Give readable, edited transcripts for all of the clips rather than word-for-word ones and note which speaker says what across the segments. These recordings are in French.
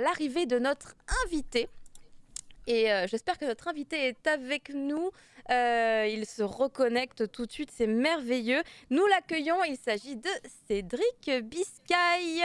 Speaker 1: l'arrivée de notre invité. Et j'espère que notre invité est avec nous. Il se reconnecte tout de suite, c'est merveilleux. Nous l'accueillons, il s'agit de Cédric Biscay.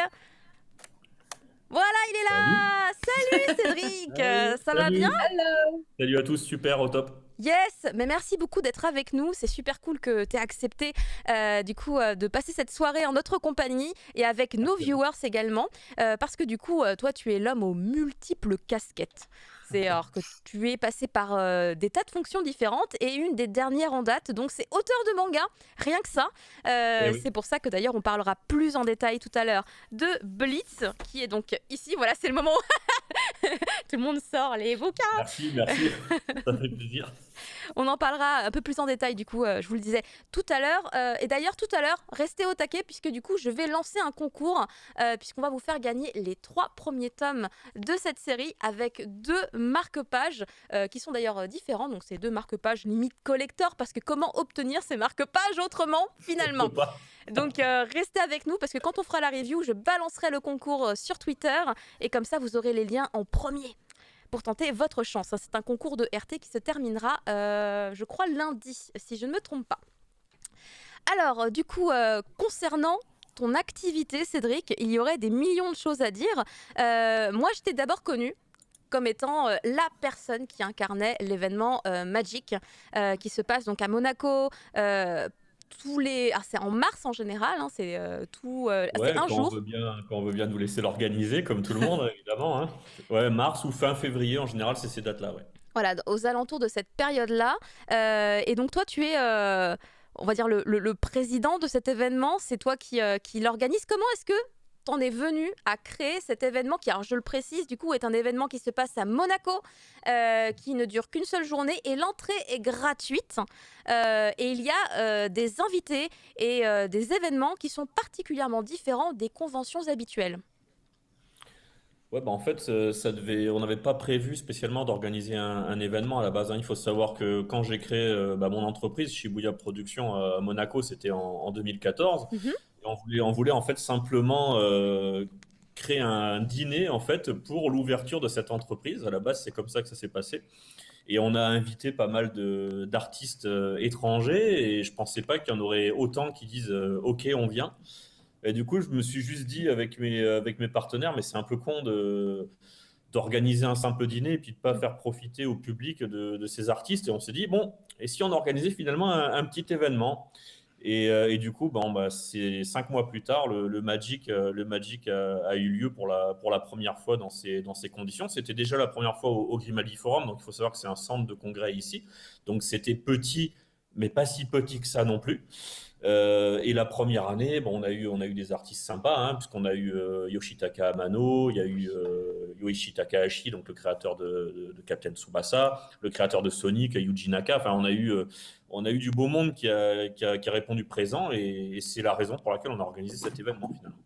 Speaker 1: Voilà, il est
Speaker 2: Salut.
Speaker 1: là. Salut Cédric,
Speaker 2: Salut.
Speaker 1: ça va bien?
Speaker 2: Salut. Salut à tous, super, au top.
Speaker 1: Yes, mais merci beaucoup d'être avec nous. C'est super cool que tu aies accepté de passer cette soirée en notre compagnie et avec nos
Speaker 2: Merci à vous.
Speaker 1: viewers également. Parce que du coup, toi, tu es l'homme aux multiples casquettes. C'est alors que tu es passé par des tas de fonctions différentes et une des dernières en date. Donc, c'est auteur de manga, rien que ça.
Speaker 2: Eh oui.
Speaker 1: C'est pour ça que d'ailleurs, on parlera plus en détail tout à l'heure de Blitz, qui est donc ici. Voilà, c'est le moment où tout le monde sort les bouquins.
Speaker 2: Merci, merci. Ça fait plaisir.
Speaker 1: On en parlera un peu plus en détail, du coup, je vous le disais tout à l'heure. Et d'ailleurs, tout à l'heure, restez au taquet, puisque du coup, je vais lancer un concours, puisqu'on va vous faire gagner les 3 premiers tomes de cette série avec 2 marque-pages, qui sont d'ailleurs différents. Donc, c'est 2 marque-pages limite collector, parce que comment obtenir ces marque-pages autrement,
Speaker 2: On peut
Speaker 1: finalement?
Speaker 2: pas.
Speaker 1: Donc, restez avec nous, parce que quand on fera la review, je balancerai le concours sur Twitter, et comme ça, vous aurez les liens en premier pour tenter votre chance. C'est un concours de RT qui se terminera, je crois, lundi, si je ne me trompe pas. Alors, du coup, concernant ton activité, Cédric, il y aurait des millions de choses à dire. Moi, je t'ai d'abord connue comme étant la personne qui incarnait l'événement Magic, qui se passe donc à Monaco. C'est en mars en général, hein, c'est
Speaker 2: Ouais,
Speaker 1: un jour.
Speaker 2: quand on veut bien nous laisser l'organiser, comme tout le monde, évidemment, hein. Ouais, mars ou fin février, en général, c'est ces dates-là, ouais.
Speaker 1: Voilà, aux alentours de cette période-là. Et donc toi, tu es, on va dire, le président de cet événement. C'est toi qui l'organise. Comment est-ce que t'en es venu à créer cet événement qui, alors je le précise, du coup, est un événement qui se passe à Monaco, qui ne dure qu'une seule journée et l'entrée est gratuite. Et il y a des invités et des événements qui sont particulièrement différents des conventions habituelles.
Speaker 2: Ouais, bah en fait, on n'avait pas prévu spécialement d'organiser un événement à la base, hein. Il faut savoir que quand j'ai créé mon entreprise, Shibuya Productions à Monaco, c'était en 2014.
Speaker 1: Mhm.
Speaker 2: Et on voulait en fait simplement créer un dîner en fait pour l'ouverture de cette entreprise. À la base, c'est comme ça que ça s'est passé. Et on a invité pas mal d'artistes étrangers et je pensais pas qu'il y en aurait autant qui disent OK, on vient. Et du coup, je me suis juste dit avec mes partenaires, mais c'est un peu con d'organiser un simple dîner et puis de pas faire profiter au public de ces artistes. Et on s'est dit, bon, et si on organisait finalement un petit événement? Et du coup, bon, bah, c'est 5 mois plus tard, le Magic a eu lieu pour la première fois dans ces conditions. C'était déjà la première fois au Grimaldi Forum, donc il faut savoir que c'est un centre de congrès ici. Donc c'était petit, mais pas si petit que ça non plus. Et la première année, bon, on a eu des artistes sympas, hein, puisqu'on a eu Yoshitaka Amano, il y a eu Yoichi Takahashi, donc le créateur de Captain Tsubasa, le créateur de Sonic, Yuji Naka. Enfin, on a eu du beau monde qui a répondu présent, et c'est la raison pour laquelle on a organisé cet événement finalement.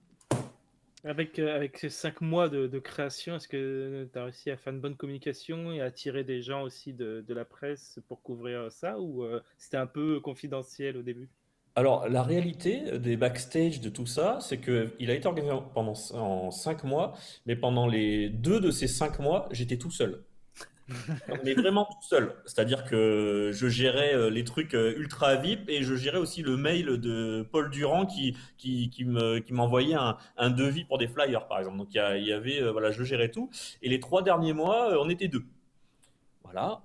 Speaker 3: Avec ces 5 mois de création, est-ce que tu as réussi à faire une bonne communication et à attirer des gens aussi de la presse pour couvrir ça, ou c'était un peu confidentiel au début?
Speaker 2: Alors, la réalité des backstage de tout ça, c'est qu'il a été organisé en 5 mois, mais pendant les 2 de ces 5 mois, j'étais tout seul. Mais vraiment tout seul. C'est-à-dire que je gérais les trucs ultra VIP et je gérais aussi le mail de Paul Durand qui m'envoyait un devis pour des flyers, par exemple. Donc il y avait, voilà, je gérais tout. Et les 3 derniers mois, on était deux. Voilà.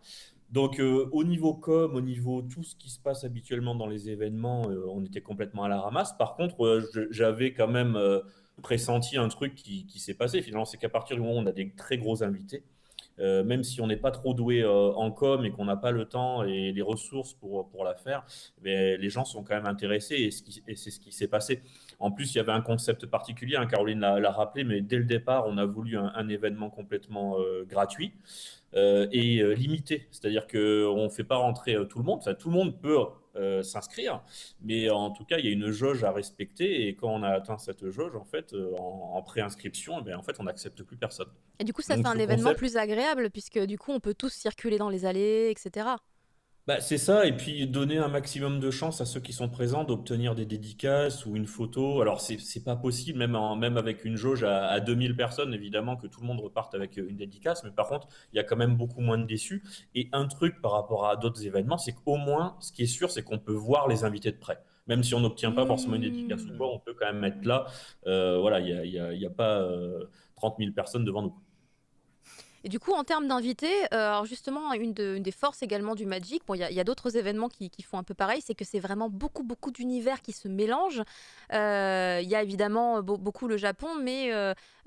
Speaker 2: Donc au niveau com, au niveau tout ce qui se passe habituellement dans les événements, on était complètement à la ramasse. Par contre, j'avais quand même pressenti un truc qui s'est passé. Finalement, c'est qu'à partir du moment où on a des très gros invités, même si on n'est pas trop doué en com et qu'on n'a pas le temps et les ressources pour la faire, mais les gens sont quand même intéressés, et c'est ce qui s'est passé. En plus, il y avait un concept particulier, hein, Caroline l'a rappelé, mais dès le départ, on a voulu un événement complètement gratuit et limité. C'est-à-dire qu'on ne fait pas rentrer tout le monde. Enfin, tout le monde peut s'inscrire, mais en tout cas, il y a une jauge à respecter. Et quand on a atteint cette jauge, en fait, en préinscription, en fait, on n'accepte plus personne.
Speaker 1: Et du coup, ça
Speaker 2: Donc
Speaker 1: fait un
Speaker 2: ce
Speaker 1: événement
Speaker 2: concept,
Speaker 1: plus agréable, puisque du coup, on peut tous circuler dans les allées, etc.
Speaker 2: Bah, c'est ça, et puis donner un maximum de chance à ceux qui sont présents d'obtenir des dédicaces ou une photo. Alors, c'est pas possible, même avec une jauge à 2000 personnes, évidemment, que tout le monde reparte avec une dédicace, mais par contre, il y a quand même beaucoup moins de déçus. Et un truc par rapport à d'autres événements, c'est qu'au moins, ce qui est sûr, c'est qu'on peut voir les invités de près. Même si on n'obtient pas forcément une dédicace ou
Speaker 1: Hmm.
Speaker 2: quoi, on peut quand même être là. Voilà, il y a pas 30 000 personnes devant nous.
Speaker 1: Et du coup, en termes d'invités, alors justement, une des forces également du Magic, bon, il y a d'autres événements qui font un peu pareil, c'est que c'est vraiment beaucoup, beaucoup d'univers qui se mélangent. Il y a évidemment beaucoup le Japon, mais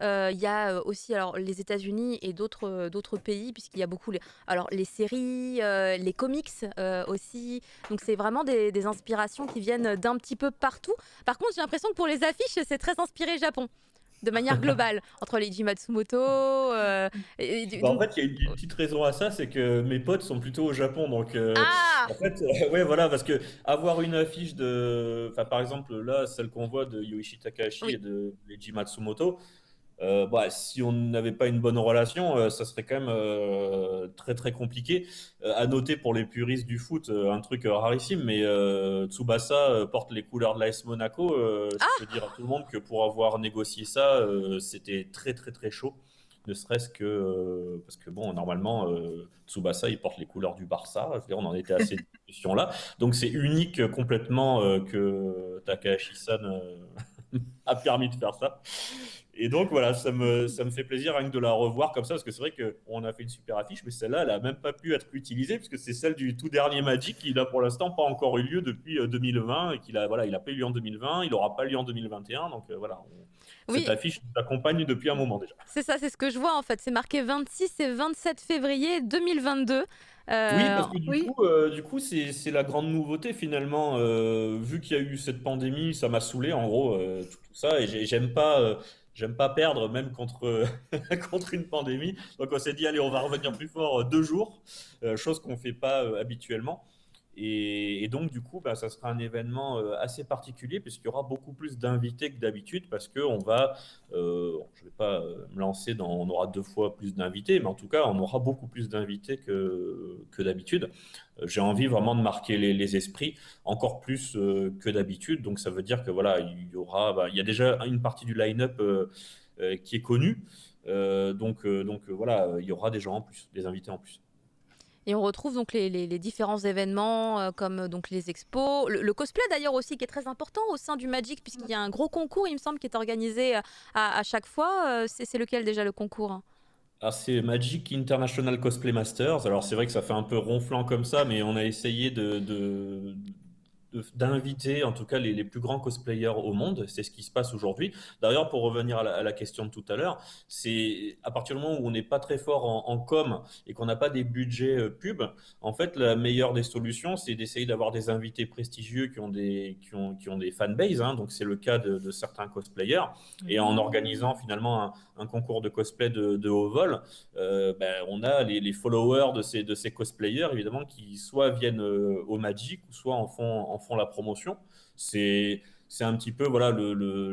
Speaker 1: il y a aussi alors, les États-Unis et d'autres pays, puisqu'il y a beaucoup alors, les séries, les comics aussi. Donc, c'est vraiment des inspirations qui viennent d'un petit peu partout. Par contre, j'ai l'impression que pour les affiches, c'est très inspiré Japon. De manière globale, entre les Matsumoto.
Speaker 2: Bah, en fait, il y a une petite raison à ça, c'est que mes potes sont plutôt au Japon, donc
Speaker 1: Ah!
Speaker 2: en fait, ouais, voilà, parce que avoir une affiche enfin, par exemple, là, celle qu'on voit de Yoichi Takahashi
Speaker 1: Oui.
Speaker 2: et de Leiji Matsumoto, bah, si on n'avait pas une bonne relation, ça serait quand même très très compliqué. À noter pour les puristes du foot, un truc rarissime, mais Tsubasa porte les couleurs de l'AS Monaco. Je peux dire à tout le monde que pour avoir négocié ça, c'était très très très chaud. Ne serait-ce que parce que bon, normalement, Tsubasa il porte les couleurs du Barça. Je veux dire, on en était à ces discussions là. Donc c'est unique complètement que Takahashi-san a permis de faire ça. Et donc voilà, ça me fait plaisir rien que de la revoir comme ça, parce que c'est vrai qu'on a fait une super affiche, mais celle-là, elle n'a même pas pu être utilisée, puisque c'est celle du tout dernier Magic qui n'a pour l'instant pas encore eu lieu depuis 2020, et qu'il a, voilà, il n'a pas eu lieu en 2020, il n'aura pas lieu en 2021, donc voilà, cette
Speaker 1: Oui,
Speaker 2: affiche nous accompagne depuis un moment déjà.
Speaker 1: c'est ça, c'est ce que je vois en fait. C'est marqué 26 et 27 février 2022.
Speaker 2: Oui,
Speaker 1: Euh,
Speaker 2: parce que
Speaker 4: Oui,
Speaker 2: du coup c'est la grande nouveauté finalement. Vu qu'il y a eu cette pandémie, ça m'a saoulé en gros tout ça et j'aime pas perdre même contre contre une pandémie. Donc on s'est dit allez on va revenir plus fort 2 jours, chose qu'on fait pas habituellement. Et donc du coup bah, ça sera un événement assez particulier puisqu'il y aura beaucoup plus d'invités que d'habitude parce que on va je vais pas me lancer dans, on aura 2 fois plus d'invités, mais en tout cas, on aura beaucoup plus d'invités que d'habitude. J'ai envie vraiment de marquer les esprits encore plus que d'habitude. Donc, ça veut dire que voilà, il y a déjà une partie du line-up qui est connue. Voilà, il y aura des gens en plus, des invités en plus.
Speaker 1: et on retrouve donc les différents événements comme donc les expos, le cosplay d'ailleurs aussi qui est très important au sein du Magic puisqu'il y a un gros concours, il me semble, qui est organisé à chaque fois. C'est lequel déjà le concours, hein?
Speaker 2: Ah, c'est Magic International Cosplay Masters. Alors c'est vrai que ça fait un peu ronflant comme ça, mais on a essayé d'inviter en tout cas les plus grands cosplayers au monde. C'est ce qui se passe aujourd'hui. D'ailleurs, pour revenir à la question de tout à l'heure, c'est à partir du moment où on n'est pas très fort en com et qu'on n'a pas des budgets pub, en fait, la meilleure des solutions, c'est d'essayer d'avoir des invités prestigieux qui ont des fanbases. Hein. Donc c'est le cas de certains cosplayers. Et en organisant finalement un concours de cosplay de haut vol, ben, on a les followers de ces cosplayers, évidemment, qui soit viennent au Magic, ou soit en font la promotion. C'est un petit peu voilà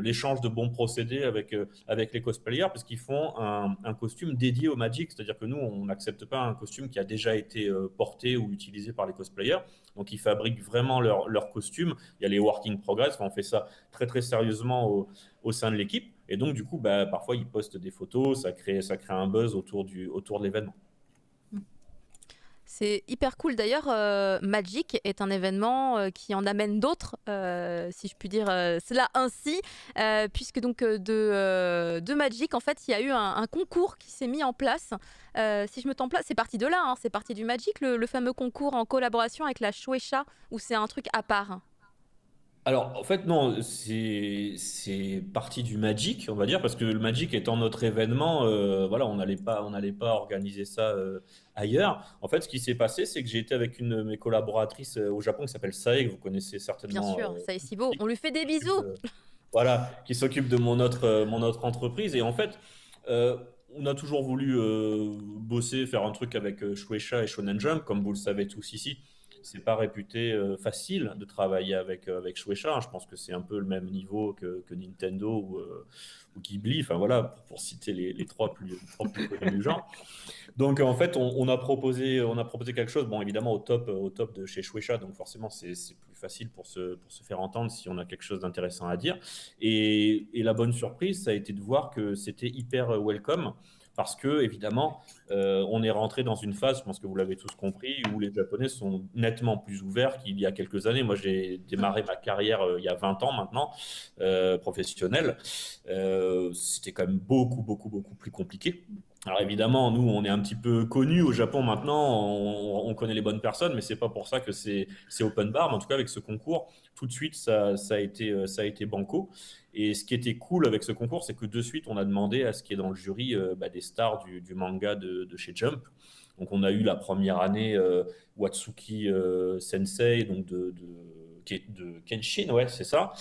Speaker 2: l'échange de bons procédés avec les cosplayers, parce qu'ils font un costume dédié au Magic. C'est-à-dire que nous, on n'accepte pas un costume qui a déjà été porté ou utilisé par les cosplayers. Donc, ils fabriquent vraiment leur costume. Il y a les work in progress. Enfin, on fait ça très, très sérieusement au sein de l'équipe. Et donc, du coup, bah, parfois, ils postent des photos, ça crée un buzz autour de l'événement.
Speaker 1: C'est hyper cool. D'ailleurs, Magic est un événement qui en amène d'autres, si je puis dire cela ainsi, puisque donc de Magic, en fait, il y a eu un concours qui s'est mis en place. Si je me trompe pas, c'est parti de là, hein, c'est parti du Magic, le fameux concours en collaboration avec la Shueisha, où c'est un truc à part.
Speaker 2: Alors, en fait, non, c'est partie du Magic, on va dire, parce que le Magic étant notre événement, voilà, on n'allait pas organiser ça ailleurs. En fait, ce qui s'est passé, c'est que j'ai été avec une de mes collaboratrices au Japon qui s'appelle Sae, que vous connaissez
Speaker 1: Bien
Speaker 2: certainement,
Speaker 1: sûr, ça est si beau.
Speaker 2: qui
Speaker 1: On lui fait des
Speaker 2: s'occupe
Speaker 1: bisous.
Speaker 2: voilà, qui s'occupe de mon autre entreprise. Et en fait, on a toujours voulu bosser, faire un truc avec Shueisha et Shonen Jump, comme vous le savez tous ici. c'est pas réputé facile de travailler avec Shueisha, hein. Je pense que c'est un peu le même niveau que Nintendo ou Ghibli, enfin voilà, pour citer les trois plus connus du genre. Donc en fait, on a proposé quelque chose, bon évidemment au top de chez Shueisha, donc forcément c'est plus facile pour se faire entendre si on a quelque chose d'intéressant à dire. Et la bonne surprise, ça a été de voir que c'était hyper welcome, parce que évidemment, on est rentré dans une phase, je pense que vous l'avez tous compris, où les Japonais sont nettement plus ouverts qu'il y a quelques années. Moi, j'ai démarré ma carrière il y a 20 ans maintenant, professionnelle. C'était quand même beaucoup, beaucoup, beaucoup plus compliqué. Alors évidemment, nous, on est un petit peu connus au Japon maintenant, on connaît les bonnes personnes, mais c'est pas pour ça que c'est open bar. Mais en tout cas, avec ce concours, tout de suite, ça a été banco. Et ce qui était cool avec ce concours, c'est que de suite, on a demandé à ce qui est dans le jury des stars du manga de chez Jump. Donc on a eu la première année Watsuki Sensei, donc de Kenshin, ouais, c'est ça.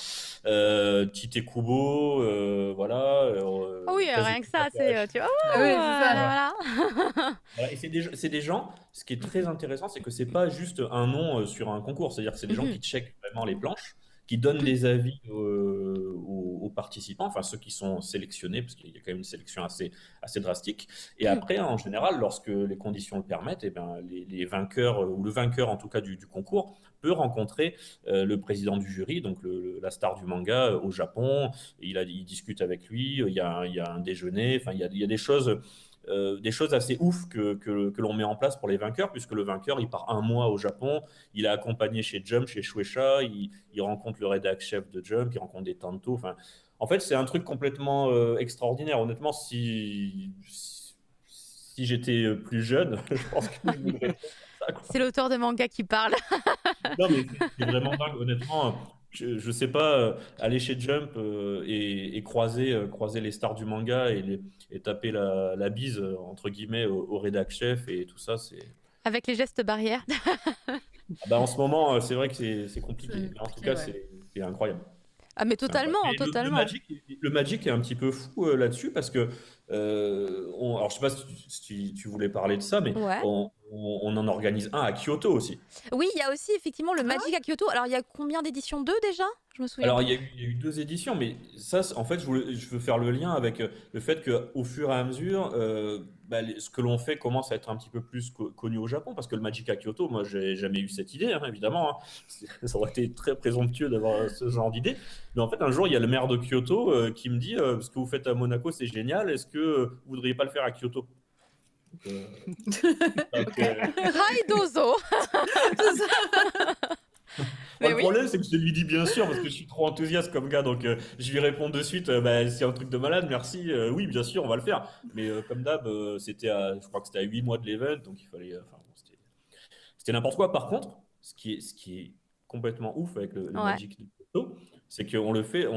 Speaker 2: Tite Kubo, voilà.
Speaker 1: Oh oui, rien
Speaker 2: Kazuki
Speaker 1: que ça, c'est tu vois.
Speaker 4: Ah oui, c'est ça.
Speaker 1: Voilà.
Speaker 2: Voilà, et c'est des gens, ce qui est très intéressant, c'est que c'est pas juste un nom sur un concours, c'est-à-dire que c'est des gens qui checkent vraiment les planches, qui donnent des avis aux participants, enfin ceux qui sont sélectionnés, parce qu'il y a quand même une sélection assez drastique. Et après, en général, lorsque les conditions le permettent, eh ben, les vainqueurs, ou le vainqueur en tout cas du concours, peut rencontrer le président du jury, donc la star du manga au Japon. Il discute avec lui, il y a un déjeuner, enfin il y a des choses assez ouf que l'on met en place pour les vainqueurs, puisque le vainqueur, il part un mois au Japon, il est accompagné chez Jump, chez Shueisha, il rencontre le rédac chef de Jump, il rencontre des tantos. Enfin, en fait, c'est un truc complètement extraordinaire. Honnêtement, si j'étais plus jeune, je pense que je voudrais faire ça, quoi.
Speaker 1: C'est l'auteur de manga qui parle.
Speaker 2: Non, mais c'est vraiment dingue, honnêtement. Je sais pas, aller chez Jump et croiser les stars du manga et taper la bise, entre guillemets, au rédac chef et tout ça, c'est.
Speaker 1: Avec les gestes barrières.
Speaker 2: Ah bah, en ce moment, c'est vrai que c'est compliqué.
Speaker 4: C'est
Speaker 2: Mais en tout
Speaker 4: compliqué,
Speaker 2: cas,
Speaker 4: ouais.
Speaker 2: c'est incroyable.
Speaker 1: Ah mais
Speaker 2: C'est incroyable.
Speaker 1: totalement,
Speaker 2: Et le
Speaker 1: totalement.
Speaker 2: Magic, le Magic est un petit peu fou là-dessus parce que, alors je sais pas si tu voulais parler de ça, mais
Speaker 1: Ouais.
Speaker 2: on en organise un à Kyoto aussi.
Speaker 1: Oui, il y a aussi effectivement le Magic à Kyoto. Alors il y a combien d'éditions? 2 déjà? Je me souviens
Speaker 2: Alors, il
Speaker 1: plus.
Speaker 2: y a eu, il y a eu 2 éditions, mais ça, en fait, je veux faire le lien avec le fait qu'au fur et à mesure, ce que l'on fait commence à être un petit peu plus connu au Japon, parce que le Magic à Kyoto, moi, j'ai jamais eu cette idée, hein, évidemment, hein. Ça aurait été très présomptueux d'avoir ce genre d'idée. Mais en fait, un jour, il y a le maire de Kyoto qui me dit, ce que vous faites à Monaco, c'est génial, est-ce que vous voudriez pas le faire à Kyoto? Donc, donc,
Speaker 1: Raidozo. Mais
Speaker 2: le
Speaker 1: oui.
Speaker 2: problème, c'est que je lui dis bien sûr, parce que je suis trop enthousiaste comme gars, donc je lui réponds de suite, c'est un truc de malade, merci, oui, bien sûr, on va le faire. Mais comme d'hab, je crois que c'était à 8 mois de l'event, donc il fallait, enfin, bon, c'était n'importe quoi. Par contre, ce qui est complètement ouf avec le
Speaker 1: Ouais.
Speaker 2: Magic de Kyoto, c'est qu'on le fait,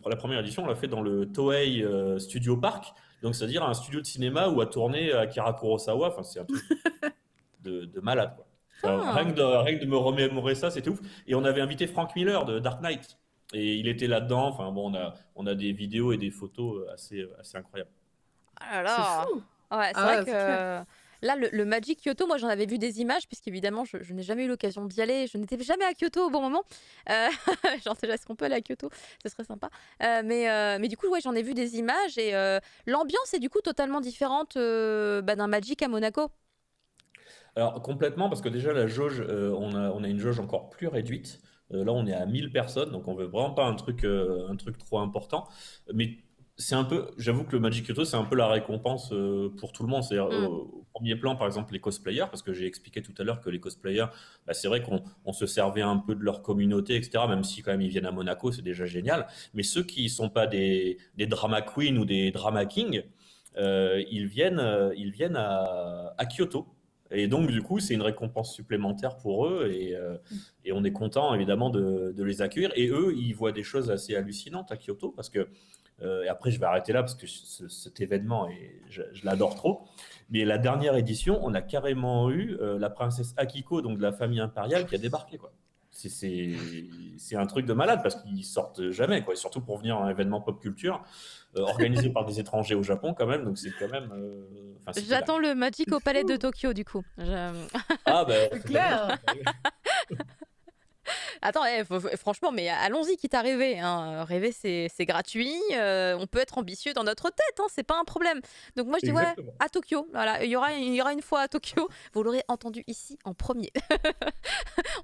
Speaker 2: la première édition, on l'a fait dans le Toei Studio Park, donc c'est-à-dire un studio de cinéma où a tourné Akira Kurosawa, enfin, c'est un truc de malade, quoi. Enfin,
Speaker 1: Ah.
Speaker 2: rien que de me remémorer ça, c'était ouf. Et on avait invité Frank Miller de Dark Knight. Et il était là-dedans. Enfin bon, on a des vidéos et des photos assez incroyables.
Speaker 1: Ah là
Speaker 4: C'est
Speaker 1: là.
Speaker 4: fou.
Speaker 1: Ouais, c'est
Speaker 4: Ah
Speaker 1: vrai
Speaker 4: ouais,
Speaker 1: que
Speaker 4: c'est clair.
Speaker 1: là, le Magic Kyoto, moi j'en avais vu des images, puisqu'évidemment je n'ai jamais eu l'occasion d'y aller. Je n'étais jamais à Kyoto au bon moment. Euh, genre, déjà, est-ce qu'on peut aller à Kyoto? Ce serait sympa. Mais du coup, ouais, j'en ai vu des images et l'ambiance est du coup totalement différente d'un Magic à Monaco.
Speaker 2: Alors complètement, parce que déjà la jauge, on a une jauge encore plus réduite. Là, on est à 1000 personnes, donc on veut vraiment pas un truc trop important. Mais j'avoue que le Magic Kyoto, c'est un peu la récompense pour tout le monde. C'est-à-dire,
Speaker 1: Mm.
Speaker 2: au premier plan, par exemple, les cosplayers, parce que j'ai expliqué tout à l'heure que les cosplayers, c'est vrai qu'on se servait un peu de leur communauté, etc. Même si quand même ils viennent à Monaco, c'est déjà génial. Mais ceux qui sont pas des drama queens ou des drama kings, ils viennent à Kyoto. Et donc, du coup, c'est une récompense supplémentaire pour eux et on est content évidemment de les accueillir. Et eux, ils voient des choses assez hallucinantes à Kyoto parce que, et après, je vais arrêter là parce que cet événement, je l'adore trop. Mais la dernière édition, on a carrément eu la princesse Akiko, donc de la famille impériale, qui a débarqué, quoi. C'est un truc de malade parce qu'ils sortent jamais, quoi. Et surtout pour venir à un événement pop culture organisé par des étrangers au Japon, quand même. Donc c'est quand même. Enfin, c'était dingue.
Speaker 1: J'attends le Magic au palais de
Speaker 4: Fou.
Speaker 1: Tokyo du coup.
Speaker 2: Ah, ben,
Speaker 4: C'est clair.
Speaker 1: Attends, franchement, mais allons-y, quitte à rêver. Hein. Rêver, c'est gratuit. On peut être ambitieux dans notre tête, hein, c'est pas un problème. Donc moi, je dis ouais,
Speaker 2: Exactement.
Speaker 1: à Tokyo. Voilà, il y aura une fois à Tokyo. Vous l'aurez entendu ici en premier.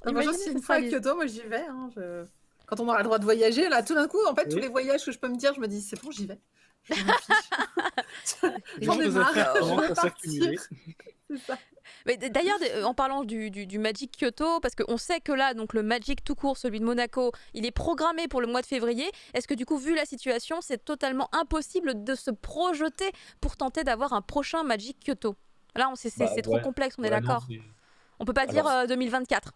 Speaker 4: Franchement, si une fois à Kyoto, moi j'y vais. Hein, quand on aura le droit de voyager, là, tout d'un coup, en fait, tous
Speaker 3: Oui.
Speaker 4: les voyages que je peux me dire, je me dis, c'est bon, j'y vais. Je m'en fiche.
Speaker 3: Les
Speaker 4: J'en ai
Speaker 3: choses à
Speaker 4: marre,
Speaker 3: faire
Speaker 4: je
Speaker 3: commencent
Speaker 4: veux
Speaker 3: à s'accumuler.
Speaker 4: partir. C'est ça.
Speaker 1: Mais d'ailleurs, en parlant du Magic Kyoto, parce qu'on sait que là, donc le Magic tout court, celui de Monaco, il est programmé pour le mois de février. Est-ce que du coup, vu la situation, c'est totalement impossible de se projeter pour tenter d'avoir un prochain Magic Kyoto? Là, c'est trop
Speaker 2: Ouais.
Speaker 1: complexe, on est
Speaker 2: Ouais, non,
Speaker 1: d'accord. On peut pas dire
Speaker 2: Alors,
Speaker 1: 2024.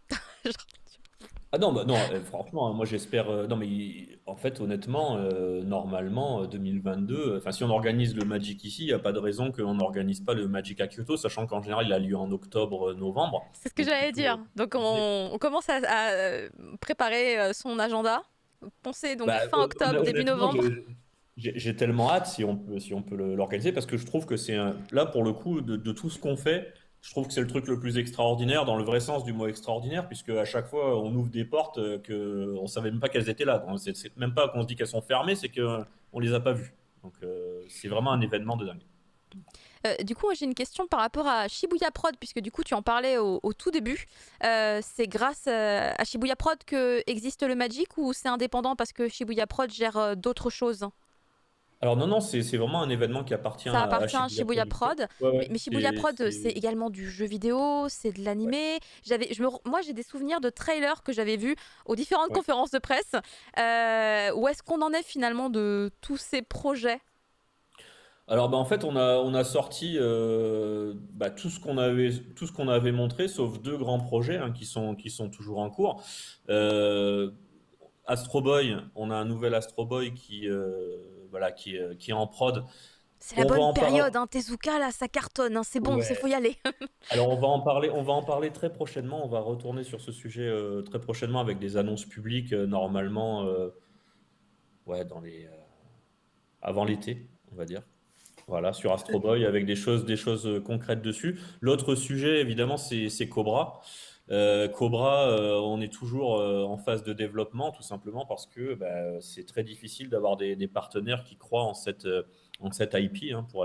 Speaker 2: ah non, bah non, franchement, hein, moi j'espère. Non, mais en fait, honnêtement, normalement, 2022, enfin, si on organise le Magic ici, il n'y a pas de raison qu'on n'organise pas le Magic à Kyoto, sachant qu'en général, il a lieu en octobre, novembre.
Speaker 1: C'est ce que
Speaker 2: Donc,
Speaker 1: j'allais
Speaker 2: plutôt.
Speaker 1: dire. Donc on commence à préparer son agenda. Pensez donc fin octobre, début
Speaker 2: Honnêtement,
Speaker 1: novembre.
Speaker 2: j'ai tellement hâte si on peut l'organiser parce que je trouve que là pour le coup de tout ce qu'on fait, je trouve que c'est le truc le plus extraordinaire dans le vrai sens du mot extraordinaire puisque à chaque fois on ouvre des portes que on savait même pas qu'elles étaient là. Donc, c'est même pas qu'on se dit qu'elles sont fermées, c'est que on les a pas vues. Donc c'est vraiment un événement de dingue.
Speaker 1: Du coup, moi, j'ai une question par rapport à Shibuya Prod, puisque du coup, tu en parlais au tout début. C'est grâce à Shibuya Prod que existe le Magic ou c'est indépendant parce que Shibuya Prod gère d'autres choses?
Speaker 2: Alors non, c'est vraiment un événement qui appartient
Speaker 1: Ça
Speaker 2: à
Speaker 1: appartient à
Speaker 2: Shibuya
Speaker 1: Shibuya
Speaker 2: Production.
Speaker 1: Prod.
Speaker 2: Ouais,
Speaker 1: Mais
Speaker 2: ouais,
Speaker 1: Shibuya Prod, c'est également du jeu vidéo, c'est de
Speaker 2: ouais,
Speaker 1: l'animé. Moi, j'ai des souvenirs de trailers que j'avais vus aux différentes
Speaker 2: ouais.
Speaker 1: conférences de presse. Où est-ce qu'on en est finalement de tous ces projets?
Speaker 2: Alors bah, en fait on a sorti tout ce qu'on avait montré sauf deux grands projets hein, qui sont toujours en cours. Euh, Astro Boy, on a un nouvel Astro Boy qui est en prod.
Speaker 1: C'est la
Speaker 2: On va
Speaker 1: bonne
Speaker 2: en parler.
Speaker 1: période, hein. Tezuka, là, ça cartonne, hein. C'est bon,
Speaker 2: Ouais.
Speaker 1: faut y aller.
Speaker 2: Alors on va en parler très prochainement. On va retourner sur ce sujet très prochainement avec des annonces publiques normalement dans avant l'été, on va dire. Voilà, sur Astro Boy avec des choses concrètes dessus. L'autre sujet, évidemment, c'est Cobra. Cobra, on est toujours en phase de développement, tout simplement parce que c'est très difficile d'avoir des partenaires qui croient en cette IP, hein, pour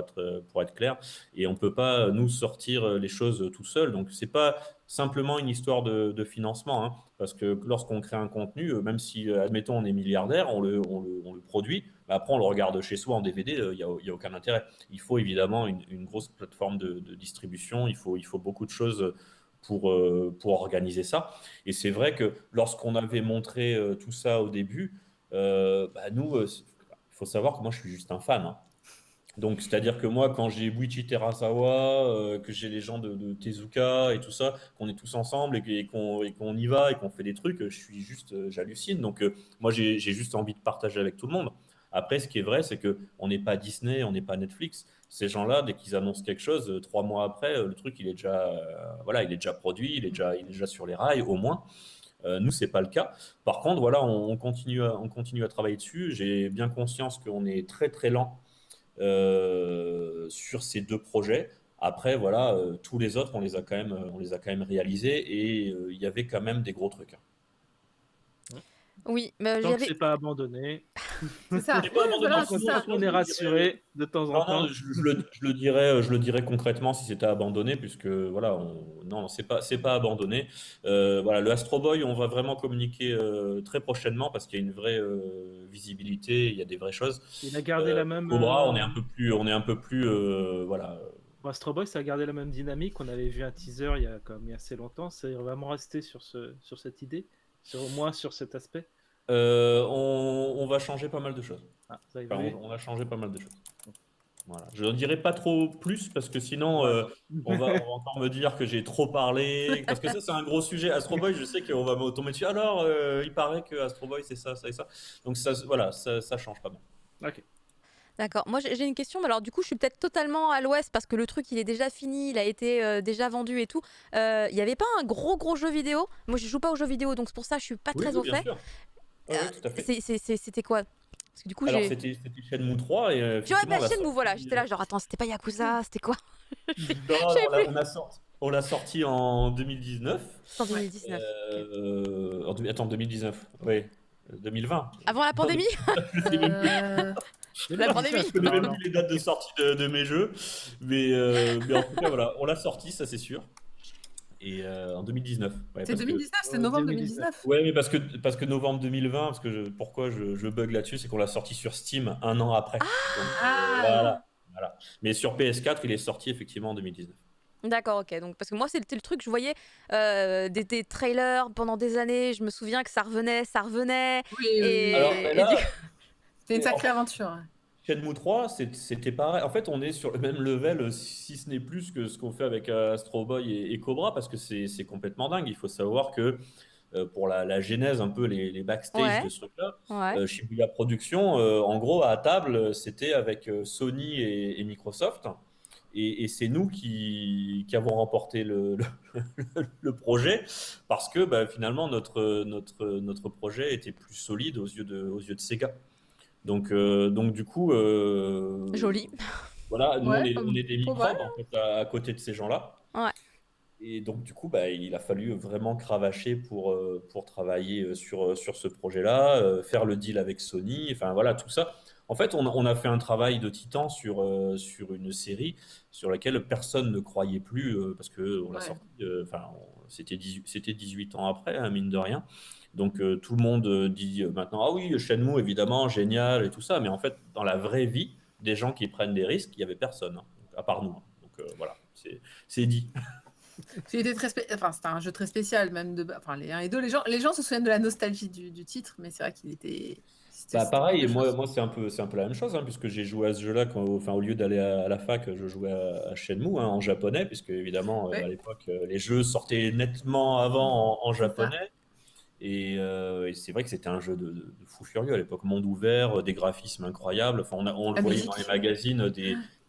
Speaker 2: être clair. Et on ne peut pas nous sortir les choses tout seul. Donc, c'est pas simplement une histoire de financement, hein, parce que lorsqu'on crée un contenu, même si, admettons, on est milliardaire, on le produit, après on le regarde chez soi en DVD, il y a aucun intérêt. Il faut évidemment une grosse plateforme de distribution, il faut beaucoup de choses pour organiser ça. Et c'est vrai que lorsqu'on avait montré tout ça au début, nous, il faut savoir que moi je suis juste un fan. Hein. Donc, c'est-à-dire que moi, quand j'ai Buichi Terasawa, que j'ai les gens de Tezuka et tout ça, qu'on est tous ensemble et qu'on y va et qu'on fait des trucs, je suis juste, j'hallucine. Donc, moi, j'ai juste envie de partager avec tout le monde. Après, ce qui est vrai, c'est que on n'est pas Disney, on n'est pas Netflix. Ces gens-là, dès qu'ils annoncent quelque chose, 3 mois après, le truc, il est déjà produit, il est déjà sur les rails, au moins. Nous, c'est pas le cas. Par contre, voilà, on continue à travailler dessus. J'ai bien conscience qu'on est très très lent sur ces deux projets. Après, voilà, tous les autres, on les a quand même réalisés et il y avait quand même des gros trucs. Hein.
Speaker 1: Oui, mais
Speaker 3: Tant que c'est pas abandonné,
Speaker 4: C'est ça.
Speaker 2: C'est pas abandonné,
Speaker 4: Voilà,
Speaker 2: c'est
Speaker 4: c'est
Speaker 2: ça.
Speaker 4: ça.
Speaker 3: on est rassuré de temps en
Speaker 2: Non,
Speaker 3: temps.
Speaker 2: non, je le dirais concrètement si c'était abandonné, puisque voilà, non, c'est pas abandonné. Voilà, le Astro Boy, on va vraiment communiquer très prochainement parce qu'il y a une vraie visibilité, il y a des vraies choses.
Speaker 3: Il a gardé la même.
Speaker 2: Cobra, on est un peu plus, voilà.
Speaker 3: Bon, Astro Boy, ça a gardé la même dynamique. On avait vu un teaser il y a assez longtemps. C'est vraiment resté sur cette idée, au moins sur cet aspect.
Speaker 2: On va changer pas mal de choses.
Speaker 3: Ah, ça a
Speaker 2: Enfin,
Speaker 3: évolué.
Speaker 2: on va changer pas mal de choses. Voilà. Je ne dirai pas trop plus parce que sinon on va encore me dire que j'ai trop parlé. Parce que ça, c'est un gros sujet. Astro Boy, je sais qu'on va me tomber dessus. Alors, il paraît que Astro Boy, c'est ça, ça et ça. Donc, voilà, ça change pas mal.
Speaker 3: Ok.
Speaker 1: D'accord. Moi, j'ai une question. Mais alors, du coup, je suis peut-être totalement à l'ouest parce que le truc, il est déjà fini, il a été déjà vendu et tout. Il n'y avait pas un gros jeu vidéo? Moi, je joue pas aux jeux vidéo, donc c'est pour ça que je suis pas très au
Speaker 2: bien
Speaker 1: fait.
Speaker 2: sûr. Ouais, tout à fait.
Speaker 1: C'était quoi? Parce que du coup,
Speaker 2: Alors,
Speaker 1: j'ai.
Speaker 2: c'était Shenmue 3 et
Speaker 1: Tu vois,
Speaker 2: effectivement, on l'a
Speaker 1: Shenmue, voilà,
Speaker 2: sorti.
Speaker 1: j'étais là, genre, attends, c'était pas Yakuza, c'était quoi?
Speaker 2: Non,
Speaker 1: Je savais plus.
Speaker 2: on l'a sorti en 2019.
Speaker 1: C'est en
Speaker 4: Ouais.
Speaker 1: 2019. Ok.
Speaker 2: Attends, 2019, oui. 2020.
Speaker 1: Avant la pandémie?
Speaker 2: Je sais même plus.
Speaker 1: La pandémie.
Speaker 2: Je connais même
Speaker 3: Non,
Speaker 2: plus les dates de sortie de mes jeux. Mais en tout cas, voilà, on l'a sorti, ça c'est sûr. Et en 2019. Ouais,
Speaker 4: C'est
Speaker 2: parce que,
Speaker 4: 2019, c'est
Speaker 3: Ouais,
Speaker 4: novembre
Speaker 3: 2019.
Speaker 4: 2019.
Speaker 2: ouais, mais parce que novembre 2020, pourquoi je bug là-dessus, c'est qu'on l'a sorti sur Steam un an après. Donc,
Speaker 4: Ah,
Speaker 2: voilà. Mais sur PS4, il est sorti effectivement en 2019.
Speaker 1: D'accord, ok. Donc, parce que moi, c'était le truc, je voyais des trailers pendant des années. Je me souviens que ça revenait, ça revenait.
Speaker 4: oui, oui, oui.
Speaker 2: Alors,
Speaker 1: Et,
Speaker 2: là,
Speaker 1: et du coup,
Speaker 4: C'était une
Speaker 2: en
Speaker 4: sacrée
Speaker 2: fait,
Speaker 4: aventure. Ouais.
Speaker 2: Shenmue 3, c'était pareil. En fait, on est sur le même level, si ce n'est plus que ce qu'on fait avec Astro Boy et Cobra, parce que c'est complètement dingue. Il faut savoir que pour la genèse, un peu les backstage
Speaker 1: ouais,
Speaker 2: de ce truc-là,
Speaker 1: ouais.
Speaker 2: Shibuya Productions, en gros, à table, c'était avec Sony et Microsoft. Et c'est nous qui avons remporté le projet parce que bah, finalement notre projet était plus solide aux yeux de Sega. Donc du coup,
Speaker 1: Joli.
Speaker 2: voilà, nous
Speaker 4: Ouais,
Speaker 2: on est des
Speaker 4: pas mal.
Speaker 2: microbes en fait, à côté de ces gens-là.
Speaker 1: Ouais.
Speaker 2: Et donc du coup, bah, il a fallu vraiment cravacher pour travailler sur ce projet-là, faire le deal avec Sony, enfin voilà, tout ça. En fait, on a fait un travail de titan sur une série sur laquelle personne ne croyait plus parce que on l'a
Speaker 4: Ouais.
Speaker 2: sorti, c'était 18 ans après, hein, mine de rien. Donc tout le monde dit maintenant, ah oui, Shenmue, évidemment, génial et tout ça. Mais en fait, dans la vraie vie, des gens qui prennent des risques, il n'y avait personne, hein, à part nous, hein. Donc voilà, c'est dit.
Speaker 4: C'était enfin, c'était un jeu très spécial, même enfin, les 1 et 2. Les gens se souviennent de la nostalgie du titre, mais c'est vrai qu'il était.
Speaker 2: Bah
Speaker 4: C'était
Speaker 2: pareil,
Speaker 4: quelque chose.
Speaker 2: moi c'est un peu la même chose, hein, puisque j'ai joué à ce jeu-là, enfin, au lieu d'aller à la fac, je jouais à Shenmue, hein, en japonais, puisque évidemment à
Speaker 4: Ouais,
Speaker 2: l'époque les jeux sortaient nettement avant en
Speaker 4: c'est ça.
Speaker 2: japonais, et c'est vrai que c'était un jeu de fou furieux à l'époque, monde ouvert, des graphismes incroyables, enfin, on le
Speaker 4: La
Speaker 2: voyait dans les
Speaker 4: musique.
Speaker 2: magazines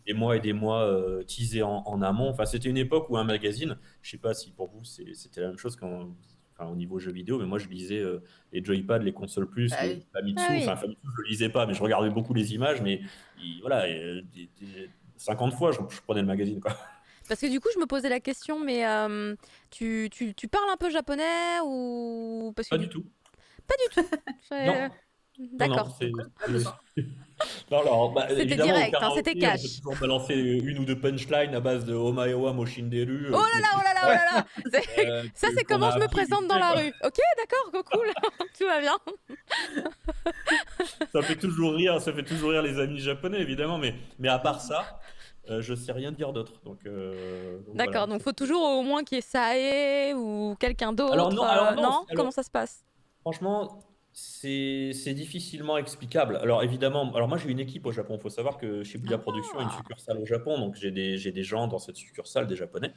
Speaker 2: des mois et des mois teasés en amont, enfin c'était une époque où un magazine, je sais pas si pour vous c'était la même chose enfin, au niveau jeux vidéo, mais moi je lisais les Joypad, les consoles plus,
Speaker 4: Ah
Speaker 2: les
Speaker 4: oui.
Speaker 1: Ah
Speaker 2: Famitsu.
Speaker 1: oui.
Speaker 2: Enfin, Famitsu, je le lisais pas, mais je regardais beaucoup les images. Mais voilà, 50 fois, je prenais le magazine, quoi.
Speaker 1: Parce que du coup, je me posais la question, mais tu parles un peu japonais ou. Parce que
Speaker 2: Pas
Speaker 1: du
Speaker 2: du tout.
Speaker 1: Pas du tout.
Speaker 2: Non, non,
Speaker 1: D'accord.
Speaker 4: Pas besoin.
Speaker 2: non, alors, bah,
Speaker 1: C'était
Speaker 2: évidemment, au
Speaker 1: direct, hein, c'était
Speaker 2: karaoké, on peut
Speaker 1: cash.
Speaker 2: toujours balancer une ou deux punchlines à base de Omaewa Moshinderu,
Speaker 1: Oh là là, oh là là, oh là là. Ça, c'est
Speaker 2: qu'on a
Speaker 1: comment je me
Speaker 2: appris
Speaker 1: présente
Speaker 2: vite
Speaker 1: dans
Speaker 2: fait,
Speaker 1: la
Speaker 2: quoi.
Speaker 1: rue. Ok, d'accord, cool. Tout va bien.
Speaker 2: Ça fait toujours rire les amis japonais, évidemment, mais à part ça, je sais rien dire d'autre. Donc
Speaker 1: D'accord,
Speaker 2: voilà.
Speaker 1: donc faut toujours au moins qu'il y ait Sae ou quelqu'un d'autre.
Speaker 2: Alors non,
Speaker 1: Non? Comment ça se passe?
Speaker 2: franchement, c'est difficilement explicable. Alors évidemment, alors moi j'ai une équipe au Japon. Il faut savoir que Shibuya Productions a une
Speaker 1: Ah,
Speaker 2: succursale au Japon, donc j'ai des gens dans cette succursale, des Japonais.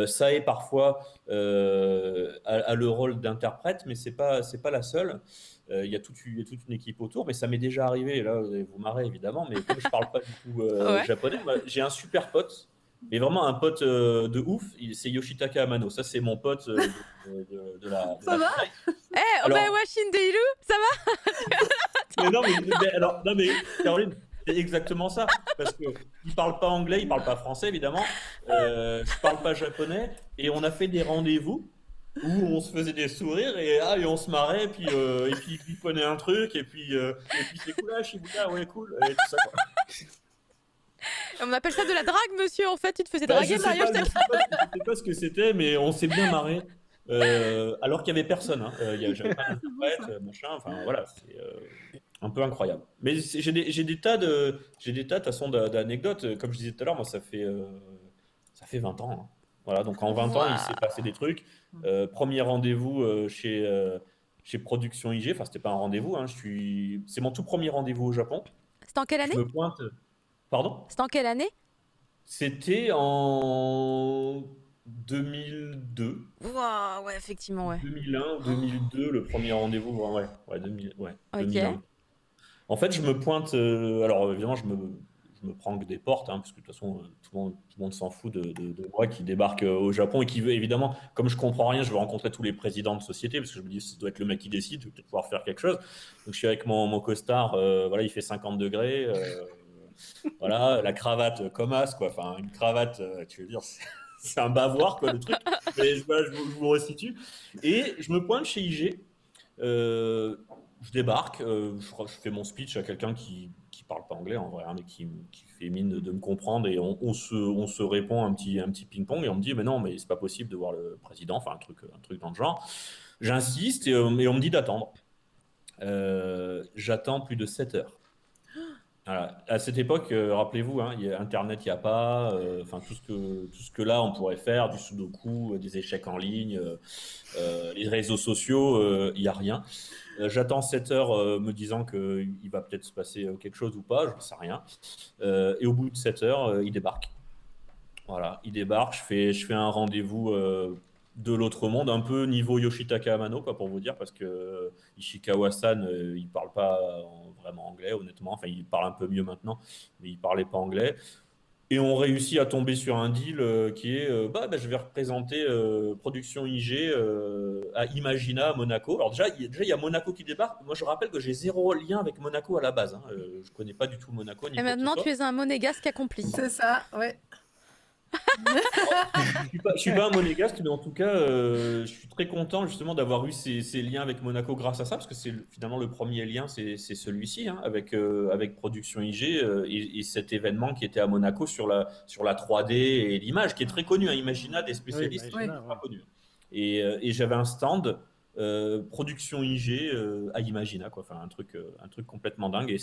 Speaker 2: Ça est parfois a le rôle d'interprète, mais c'est pas la seule. Il y a toute une équipe autour, mais ça m'est déjà arrivé. Et là, vous allez vous marrer évidemment, mais comme je parle pas du tout
Speaker 1: ouais.
Speaker 2: japonais, moi, j'ai un super pote. Mais vraiment un pote de ouf, c'est Yoshitaka Amano. Ça, c'est mon pote de
Speaker 4: Ça
Speaker 2: la
Speaker 4: va?
Speaker 2: Kinaï.
Speaker 1: Eh,
Speaker 2: Alors,
Speaker 1: Obaewa Shindeiru, ça va?
Speaker 2: mais non, alors, non, mais Caroline, c'est exactement ça. Parce que il parle pas anglais, il parle pas français, évidemment. Je parle pas japonais. Et on a fait des rendez-vous où on se faisait des sourires et on se marrait. Et puis il prenait un truc. Et puis c'est cool, là, Shibuya, ouais, cool. Et tout ça, quoi.
Speaker 1: On appelle ça de la drague, monsieur. En fait, tu te faisais
Speaker 2: Bah,
Speaker 1: draguer par
Speaker 2: je
Speaker 1: Yoshitaka.
Speaker 2: sais pas ce que c'était, mais on s'est bien marré. Alors qu'il y avait personne, hein. J'avais pas d'interprète, machin. Enfin voilà, c'est un peu incroyable. Mais j'ai des tas de toute façon d'anecdotes. Comme je disais tout à l'heure, moi ça fait 20 ans, hein. Voilà, donc en 20 ans, il s'est
Speaker 1: Waouh.
Speaker 2: passé des trucs. Premier rendez-vous chez Production IG. Enfin, c'était pas un rendez-vous, hein. C'est mon tout premier rendez-vous au Japon.
Speaker 1: C'était en quelle
Speaker 2: Je
Speaker 1: année?
Speaker 2: me pointe. Pardon?
Speaker 1: C'était en quelle année?
Speaker 2: C'était en 2002.
Speaker 1: Waouh, ouais, effectivement, ouais.
Speaker 2: 2001 ou 2002, le premier rendez-vous, ouais, 2000, ouais,
Speaker 1: Ok.
Speaker 2: 2001. En fait, je me pointe, alors évidemment, je je me prends que des portes, hein, parce que de toute façon, tout le monde s'en fout de moi qui débarque au Japon et qui veut, évidemment, comme je comprends rien, je veux rencontrer tous les présidents de société, parce que je me dis, ça doit être le mec qui décide, je vais peut-être pouvoir faire quelque chose. Donc je suis avec mon costard, voilà, il fait 50 degrés, voilà, la cravate comme as, quoi. Enfin, une cravate, tu veux dire, c'est un bavoir, quoi, le truc. Mais voilà, je vous resitue. Et je me pointe chez IG. Je débarque, je fais mon speech à quelqu'un qui parle pas anglais en vrai, hein, mais qui fait mine de me comprendre et on se répond un petit ping-pong et on me dit mais non, mais c'est pas possible de voir le président, enfin un truc dans le genre. J'insiste et on me dit d'attendre. J'attends plus de 7 heures. Voilà. À cette époque, rappelez-vous, hein, Internet, il n'y a pas. Enfin, tout ce que là, on pourrait faire, du sudoku, des échecs en ligne, les réseaux sociaux, il n'y a rien. J'attends 7 heures me disant qu'il va peut-être se passer quelque chose ou pas, je ne sais rien. Et au bout de 7 heures, il débarque. Voilà, il débarque, je fais un rendez-vous de l'autre monde, un peu niveau Yoshitaka Amano, quoi, pour vous dire, parce que Ishikawa-san, il parle pas vraiment anglais, honnêtement. Enfin, il parle un peu mieux maintenant, mais il parlait pas anglais. Et on réussit à tomber sur un deal qui est je vais représenter Production IG à Imagina à Monaco. Alors déjà, il y a Monaco qui débarque. Moi, je rappelle que j'ai zéro lien avec Monaco à la base. Hein. Je connais pas du tout Monaco.
Speaker 1: Et maintenant, tu es un monégasque accompli.
Speaker 4: C'est ça, ouais.
Speaker 2: Je suis pas un monégasque, mais en tout cas, je suis très content justement d'avoir eu ces liens avec Monaco grâce à ça, parce que c'est finalement le premier lien, c'est celui-ci, hein, avec Production IG et cet événement qui était à Monaco sur la 3D et l'image, qui est très connu, hein, Imagina, des spécialistes,
Speaker 3: Oui, Imagina,
Speaker 2: c'est pas connu. Et j'avais un stand Production IG à Imagina, quoi, enfin un truc complètement dingue.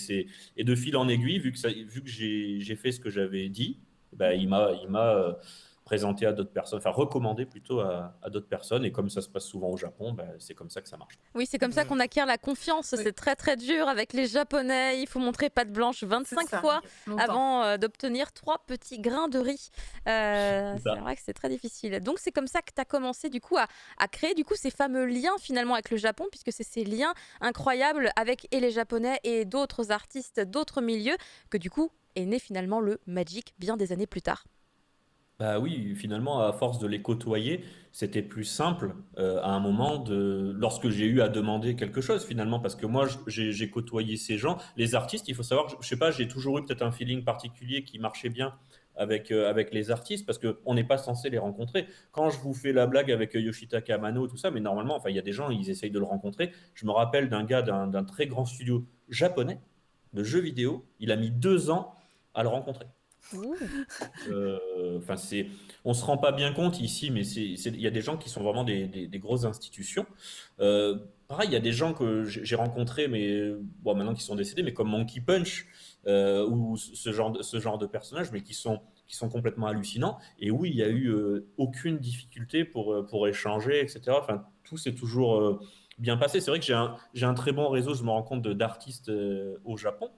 Speaker 2: Et de fil en aiguille, vu que j'ai fait ce que j'avais dit. Ben, il m'a présenté à d'autres personnes, enfin recommandé plutôt à d'autres personnes. Et comme ça se passe souvent au Japon, ben, c'est comme ça que ça marche.
Speaker 1: Oui, c'est comme ça qu'on acquiert la confiance.
Speaker 4: Oui.
Speaker 1: C'est très très dur avec les Japonais. Il faut montrer patte blanche 25
Speaker 4: C'est ça,
Speaker 1: fois
Speaker 4: longtemps.
Speaker 1: avant d'obtenir 3 petits grains de riz. C'est
Speaker 2: ça.
Speaker 1: vrai que c'est très difficile. Donc c'est comme ça que tu as commencé du coup à créer du coup ces fameux liens finalement avec le Japon, puisque c'est ces liens incroyables avec et les Japonais et d'autres artistes, d'autres milieux, que du coup est né finalement le Magic bien des années plus tard.
Speaker 2: Bah oui, finalement, à force de les côtoyer, c'était plus simple à un moment lorsque j'ai eu à demander quelque chose finalement, parce que moi j'ai côtoyé ces gens, les artistes. Il faut savoir, je sais pas, j'ai toujours eu peut-être un feeling particulier qui marchait bien avec les artistes, parce que on n'est pas censé les rencontrer. Quand je vous fais la blague avec Yoshitaka Amano, tout ça, mais normalement, enfin, il y a des gens, ils essayent de le rencontrer. Je me rappelle d'un gars d'un très grand studio japonais de jeux vidéo. Il a mis 2 ans à le rencontrer.
Speaker 1: Ouh.
Speaker 2: Enfin, on se rend pas bien compte ici, mais il y a des gens qui sont vraiment des grosses institutions. Pareil, il y a des gens que j'ai rencontrés, mais bon, maintenant qui sont décédés, mais comme Monkey Punch ou ce genre de personnages, mais qui sont complètement hallucinants. Et oui, il y a eu aucune difficulté pour échanger, etc. Enfin, tout s'est toujours bien passé. C'est vrai que j'ai un très bon réseau, je me rends compte, d'artistes au Japon.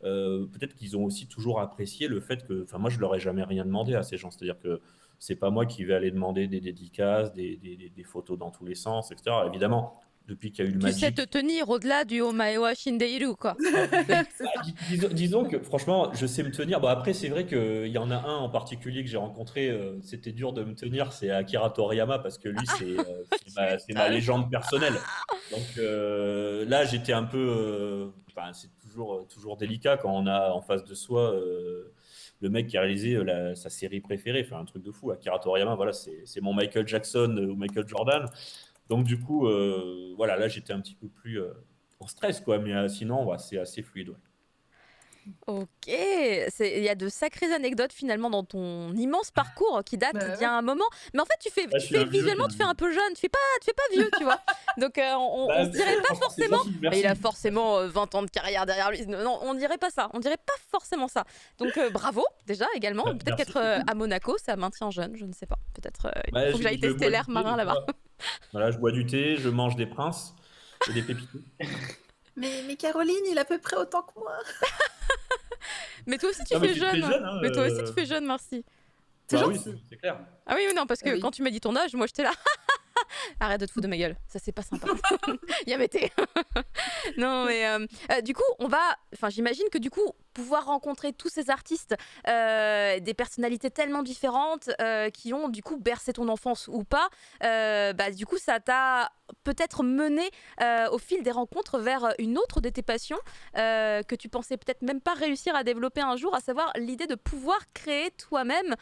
Speaker 2: Peut-être qu'ils ont aussi toujours apprécié le fait que, enfin, moi, je leur ai jamais rien demandé à ces gens. C'est-à-dire que c'est pas moi qui vais aller demander des dédicaces, des photos dans tous les sens, etc. Évidemment, depuis qu'il y a eu le
Speaker 1: Tu sais
Speaker 2: Magic.
Speaker 1: te tenir au-delà du Omae wa Shindeiru, quoi.
Speaker 4: C'est ça.
Speaker 2: Disons que franchement, je sais me tenir. Bon, après, c'est vrai qu'il y en a un en particulier que j'ai rencontré, c'était dur de me tenir, c'est Akira Toriyama, parce que lui, c'est ma légende personnelle. Donc là, j'étais un peu. Enfin, c'est toujours délicat quand on a en face de soi le mec qui a réalisé sa série préférée, enfin un truc de fou. Akira Toriyama, voilà, c'est mon Michael Jackson ou Michael Jordan. Donc du coup, voilà, là, j'étais un petit peu plus en stress, quoi. Mais sinon, ouais, c'est assez fluide. Ouais.
Speaker 1: Ok, il y a de sacrées anecdotes finalement dans ton immense parcours qui date
Speaker 4: Bah
Speaker 1: d'il y a un moment. Mais en fait, tu fais
Speaker 2: je suis un vieux,
Speaker 1: visuellement, tu fais un peu jeune, tu fais pas vieux, tu vois. Donc on se dirait pas
Speaker 2: franchement, c'est
Speaker 1: forcément.
Speaker 2: gentil,
Speaker 1: Mais
Speaker 2: merci.
Speaker 1: il a forcément 20 ans de carrière derrière lui. Non, on dirait pas ça. On dirait pas forcément ça. Donc bravo déjà également. Peut-être
Speaker 2: Merci,
Speaker 1: qu'être
Speaker 2: c'est cool.
Speaker 1: à Monaco, ça maintient jeune, je ne sais pas. Peut-être il
Speaker 2: Ouais,
Speaker 1: faut que j'aille
Speaker 2: je
Speaker 1: tester
Speaker 2: bois
Speaker 1: l'air
Speaker 2: du thé,
Speaker 1: marin
Speaker 2: donc
Speaker 1: là-bas.
Speaker 2: voilà, je bois du thé, je mange des princes et des pépitos.
Speaker 4: Mais Caroline, il a à peu près autant que moi.
Speaker 1: Mais toi aussi tu
Speaker 2: Non, mais
Speaker 1: fais
Speaker 2: tu te fais
Speaker 1: jeune.
Speaker 2: jeune, hein,
Speaker 1: Mais toi aussi tu fais jeune, merci.
Speaker 4: C'est
Speaker 2: Bah
Speaker 4: gentil.
Speaker 2: oui, c'est clair.
Speaker 1: Ah oui, non, parce que
Speaker 4: Ah oui.
Speaker 1: quand tu m'as dit ton âge, moi j'étais là. Arrête de te foutre de ma gueule, ça c'est pas sympa. Yamete. Non mais du coup j'imagine que du coup pouvoir rencontrer tous ces artistes, des personnalités tellement différentes qui ont du coup bercé ton enfance ou pas, du coup ça t'a peut-être mené au fil des rencontres vers une autre de tes passions que tu pensais peut-être même pas réussir à développer un jour, à savoir l'idée de pouvoir créer toi-même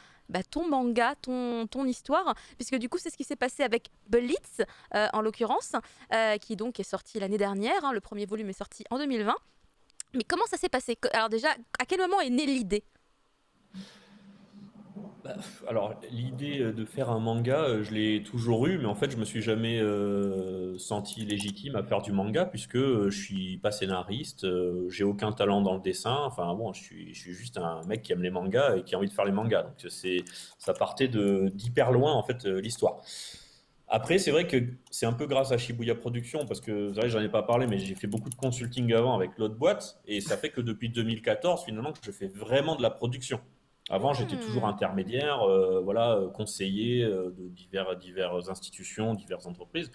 Speaker 1: ton manga, ton histoire, puisque du coup c'est ce qui s'est passé avec Blitz en l'occurrence, qui donc est sorti l'année dernière, hein, le premier volume est sorti en 2020. Mais comment ça s'est passé? Alors déjà, à quel moment est née l'idée?
Speaker 2: Alors, l'idée de faire un manga, je l'ai toujours eu, mais en fait, je me suis jamais senti légitime à faire du manga puisque je suis pas scénariste, j'ai aucun talent dans le dessin. Enfin bon, je suis juste un mec qui aime les mangas et qui a envie de faire les mangas. Donc ça partait d'hyper loin en fait l'histoire. Après, c'est vrai que c'est un peu grâce à Shibuya Productions parce que c'est vrai, j'en ai pas parlé, mais j'ai fait beaucoup de consulting avant avec l'autre boîte et ça fait que depuis 2014, finalement, que je fais vraiment de la production. Avant, j'étais toujours intermédiaire, conseiller de diverses institutions, diverses entreprises.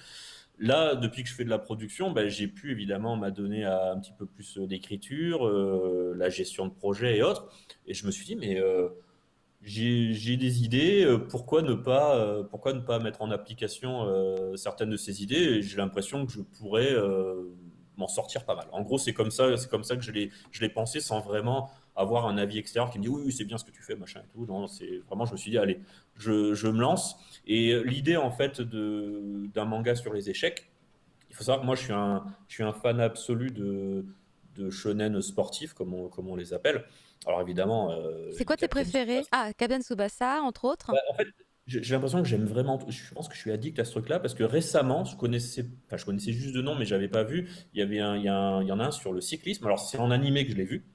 Speaker 2: Là, depuis que je fais de la production, j'ai pu évidemment m'adonner à un petit peu plus d'écriture, la gestion de projet et autres. Et je me suis dit, mais j'ai des idées, pourquoi ne pas mettre en application certaines de ces idées? Et j'ai l'impression que je pourrais m'en sortir pas mal. En gros, c'est comme ça que je l'ai pensé sans vraiment avoir un avis extérieur qui me dit oui, oui, c'est bien ce que tu fais, machin et tout. Non, c'est vraiment, je me suis dit, allez, je me lance. Et l'idée, en fait, d'un manga sur les échecs, il faut savoir que moi, je suis un fan absolu de shonen sportifs, comme on les appelle. Alors évidemment,
Speaker 1: C'est quoi tes
Speaker 2: Captain
Speaker 1: préférés?
Speaker 2: Tsubasa.
Speaker 1: Ah, Captain Tsubasa, entre autres.
Speaker 2: En fait, j'ai l'impression que j'aime vraiment. Je pense que je suis addict à ce truc-là parce que récemment, je connaissais juste de nom, mais j'avais pas vu. Il y en a un sur le cyclisme. Alors c'est en animé que je l'ai vu.